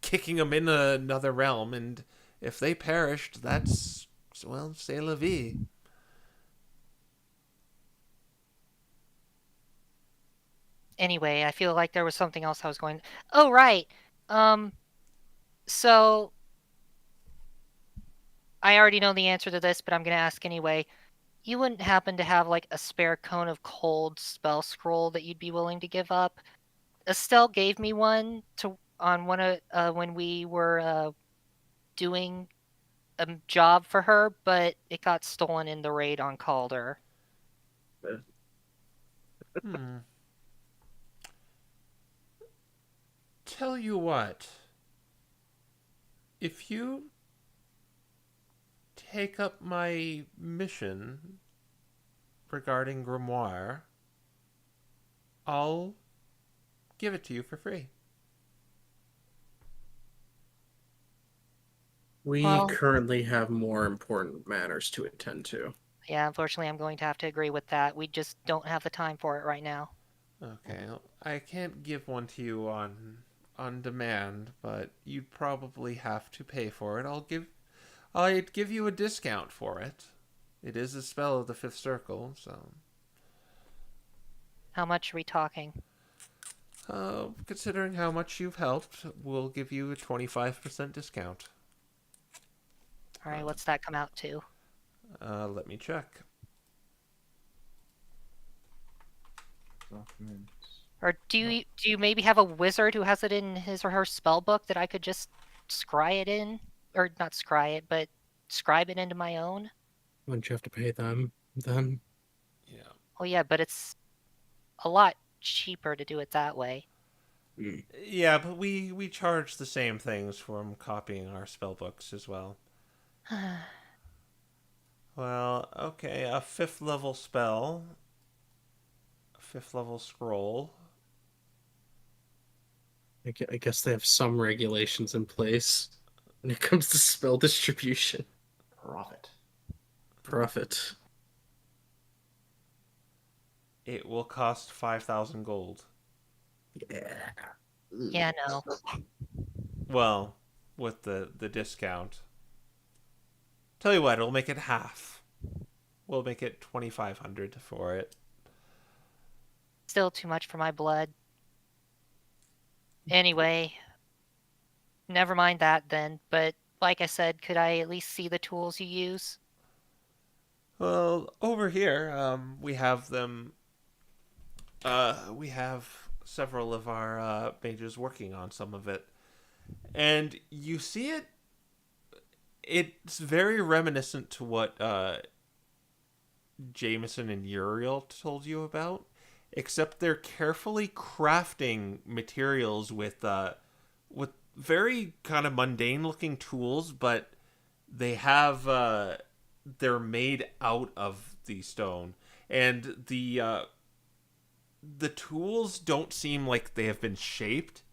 kicking them in another realm. And if they perished, that's, well, c'est la vie. Anyway, I feel like there was something else I was going. Oh, right. So I already know the answer to this, but I'm gonna ask anyway. You wouldn't happen to have like a spare cone of cold spell scroll that you'd be willing to give up? Estelle gave me one on one of when we were doing a job for her, but it got stolen in the raid on Calder. Tell you what, if you take up my mission regarding Grimoire, I'll give it to you for free. We currently have more important matters to attend to. Yeah, unfortunately, I'm going to have to agree with that. We just don't have the time for it right now. Okay, I can't give one to you on demand, but you'd probably have to pay for it. I'd give you a discount for it. It is a spell of the fifth circle, so. How much are we talking? Considering how much you've helped, we'll give you a 25% discount. All right, what's that come out to? Let me check. Or do you maybe have a wizard who has it in his or her spell book that I could just scry it in? Or not scry it, but scribe it into my own? Wouldn't you have to pay them then? Yeah. Oh yeah, but it's a lot cheaper to do it that way. Yeah, but we charge the same things from copying our spell books as well. Well, okay, a 5th level spell, a 5th level scroll. I guess they have some regulations in place when it comes to spell distribution. Profit. It will cost 5,000 gold. Yeah. Yeah, no. Well, with the discount. Tell you what, it'll make it half. We'll make it 2,500 for it. Still too much for my blood. Anyway, never mind that then, but like I said, could I at least see the tools you use? Well, over here, we have them. We have several of our mages working on some of it. And you see it. It's very reminiscent to what Jameson and Uriel told you about, except they're carefully crafting materials with very kind of mundane looking tools, but they have they're made out of the stone, and the tools don't seem like they have been shaped.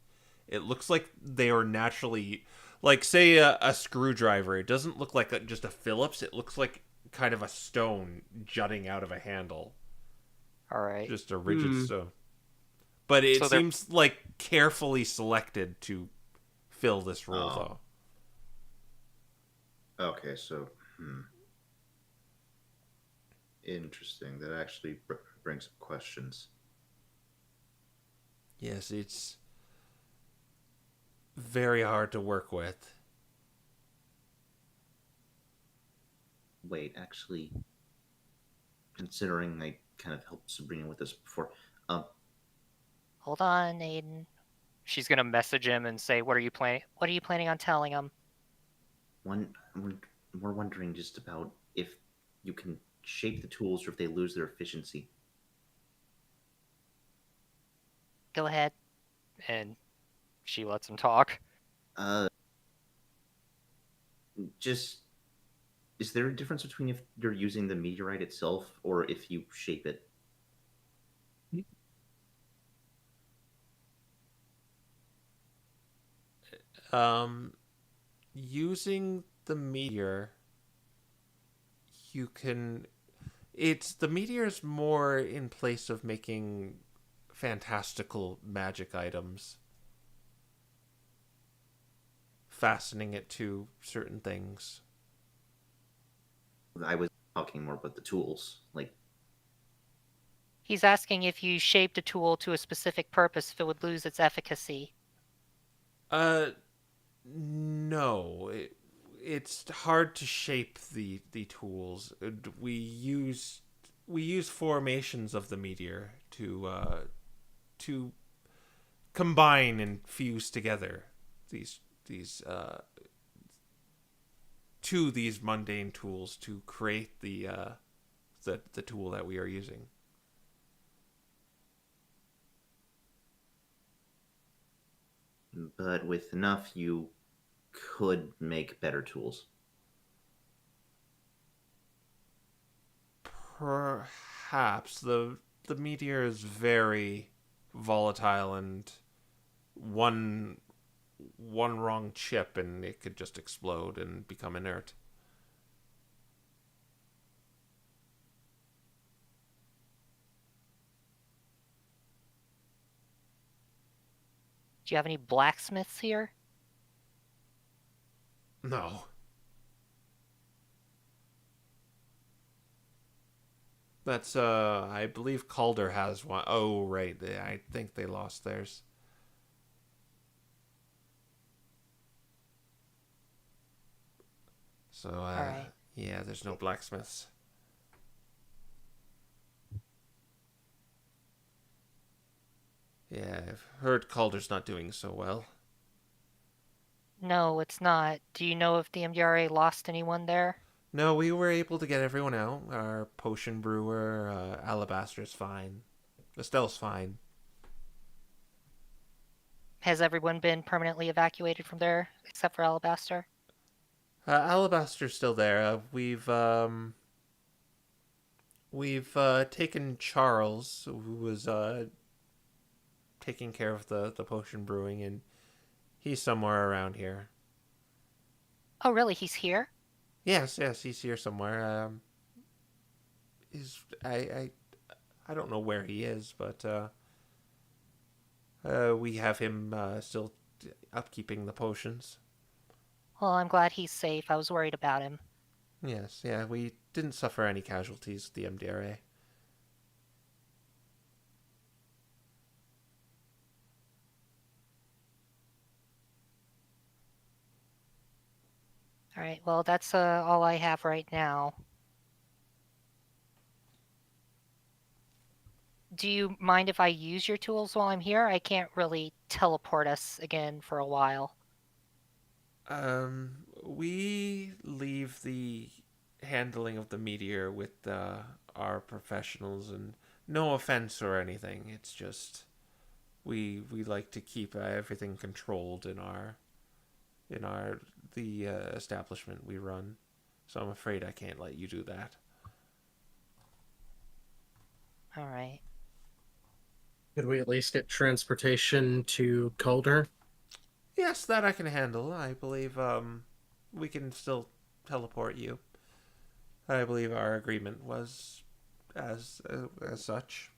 It looks like they are naturally, like, say a screwdriver. It doesn't look like just a Phillips. It looks like kind of a stone jutting out of a handle. All right. Just a rigid stone. But it seems like carefully selected to fill this role, though. Okay, so interesting. That actually brings up questions. Yes, it's very hard to work with. Wait, actually, considering I kind of helped Sabrina with this before, Hold on, Aiden. She's gonna message him and say, "What are you planning on telling him?" We're wondering just about if you can shape the tools or if they lose their efficiency. Go ahead. And she lets him talk. Just, is there a difference between if you're using the meteorite itself or if you shape it? Using the meteor, you can. The meteor's more in place of making fantastical magic items. fastening it to certain things. I was talking more about the tools. Like, He's asking if you shaped a tool to a specific purpose, if it would lose its efficacy. No. It's hard to shape the tools. We use formations of the meteor to combine and fuse together these mundane tools to create the tool that we are using. but with enough, you could make better tools. Perhaps the meteor is very volatile, and one wrong chip and it could just explode and become inert. Do you have any blacksmiths here? No. That's I believe Calder has one. Oh right, I think they lost theirs. So right. Yeah, there's no blacksmiths. Yeah, I've heard Calder's not doing so well. No, it's not. Do you know if the MDRA lost anyone there? No, we were able to get everyone out. Our potion brewer, Alabaster's fine. Estelle's fine. Has everyone been permanently evacuated from there, except for Alabaster? Alabaster's still there. We've taken Charles, who was taking care of the potion brewing, and he's somewhere around here. Oh, really? He's here? Yes, he's here somewhere. I don't know where he is, but we have him still upkeeping the potions. Well, I'm glad he's safe. I was worried about him. Yes, yeah, we didn't suffer any casualties with the MDRA. All right, well, that's all I have right now. Do you mind if I use your tools while I'm here? I can't really teleport us again for a while. We leave the handling of the meteor with our professionals, and no offense or anything. It's just we like to keep everything controlled in the establishment we run. So I'm afraid I can't let you do that. All right. Could we at least get transportation to Calder? Yes, that I can handle. I believe we can still teleport you. I believe our agreement was as such.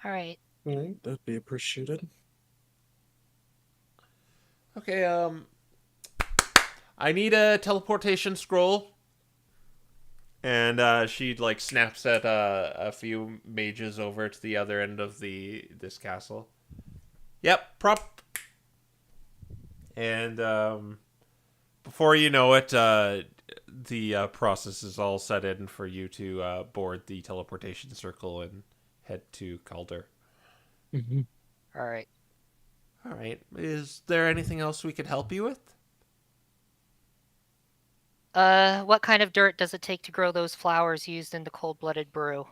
All right. That'd be appreciated. Okay, I need a teleportation scroll. And she like snaps at a few mages over to the other end of this castle. Yep, prop. And before you know it, the process is all set in for you to board the teleportation circle and head to Calder. Mm-hmm. All right. All right. Is there anything else we could help you with? What kind of dirt does it take to grow those flowers used in the cold-blooded brew?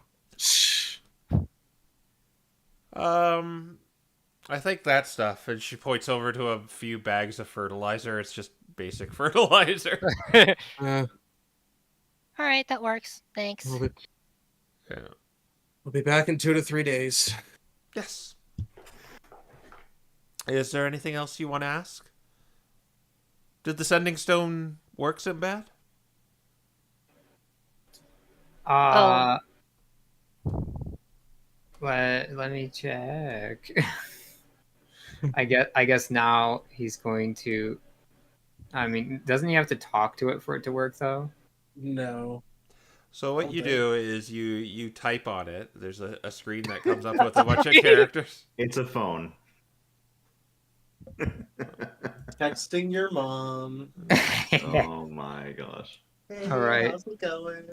I think that stuff. And she points over to a few bags of fertilizer. It's just basic fertilizer. All right, that works. Thanks. We'll be back in 2 to 3 days. Yes. Is there anything else you want to ask? Did the sending stone work, Sinbad? Let me check. I guess now he's going to. I mean, doesn't he have to talk to it for it to work though? No. So what you do is you type on it. There's a screen that comes up with a bunch of characters. It's a phone. Texting your mom. Oh my gosh. Hey, All right. how's it going?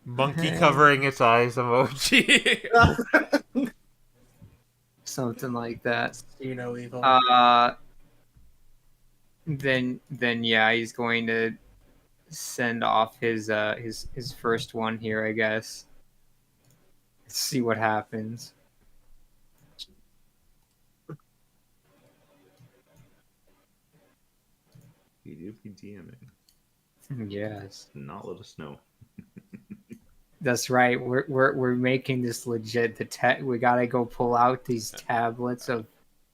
Monkey covering its eyes emoji. Something like that. You know, evil. Then yeah, he's going to send off his first one here, I guess. Let's see what happens. You do be DMing. Yes, Not let us know. that's right. We're making this legit. We gotta go pull out these tablets of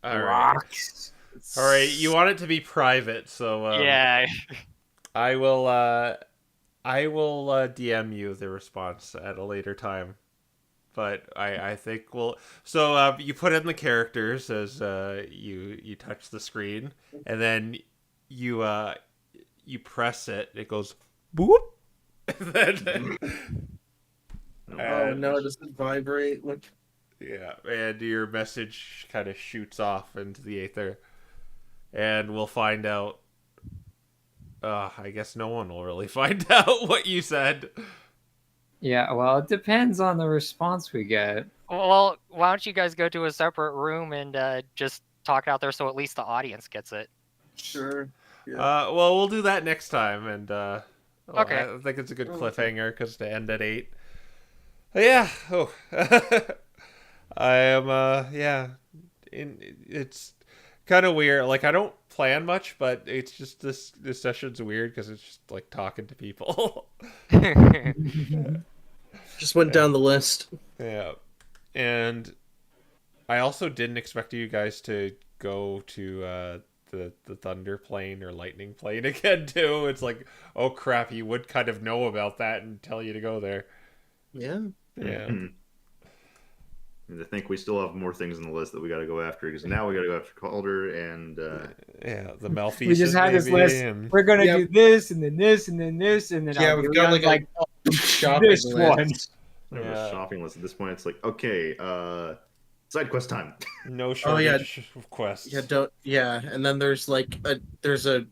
All right. rocks. All right. You want it to be private, so Yeah. I will DM you the response at a later time. But I think we'll. So you put in the characters as you touch the screen, and then you press it. It goes boop. Then, Oh no, does it vibrate? Look. Yeah, and your message kind of shoots off into the aether, and we'll find out. I guess no one will really find out what you said. Yeah, well, it depends on the response we get. Well, why don't you guys go to a separate room and just talk out there so at least the audience gets it? Sure. Yeah. Well, we'll do that next time, and Okay. I think it's a good cliffhanger because to end at 8. Yeah. Oh, I am. Yeah. It's kind of weird. Like I don't plan much, but it's just this session's weird because it's just like talking to people. Just went down the list. Yeah, and I also didn't expect you guys to go to the thunder plane or lightning plane again too. It's like, oh crap, he would kind of know about that and tell you to go there. Yeah. Yeah. And I think we still have more things on the list that we got to go after because now we got to go after Calder and Yeah, the Malfeasance. We just had this maybe, list. and- We're gonna do this and then this and then this and then Yeah, we've got like a shopping this list. one. we have Yeah. a shopping list at this point. It's like, okay, side quest time. No Oh, yeah. shortage of quests. Yeah, and then there's like there's a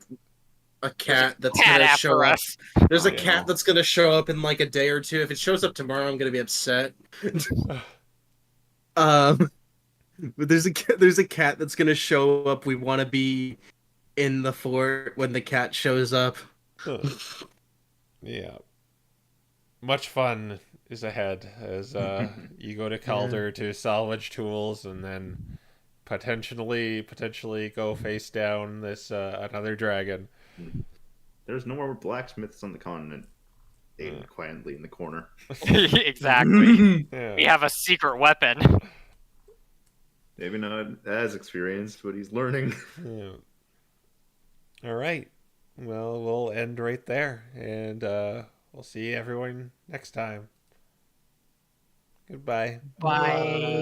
cat that's Cat gonna show after up. us. There's Oh, a yeah. cat that's gonna show up in like a day or two. If it shows up tomorrow, I'm gonna be upset. But there's a cat that's gonna show up. We want to be in the fort when the cat shows up. Yeah. Much fun is ahead as you go to Calder to salvage tools and then potentially go face down this another dragon. There's no more blacksmiths on the continent. Aiden quietly in the corner. Exactly. Yeah. We have a secret weapon. Maybe not as experienced, but he's learning. Yeah. All right. Well, we'll end right there, and we'll see everyone next time. Goodbye. Bye.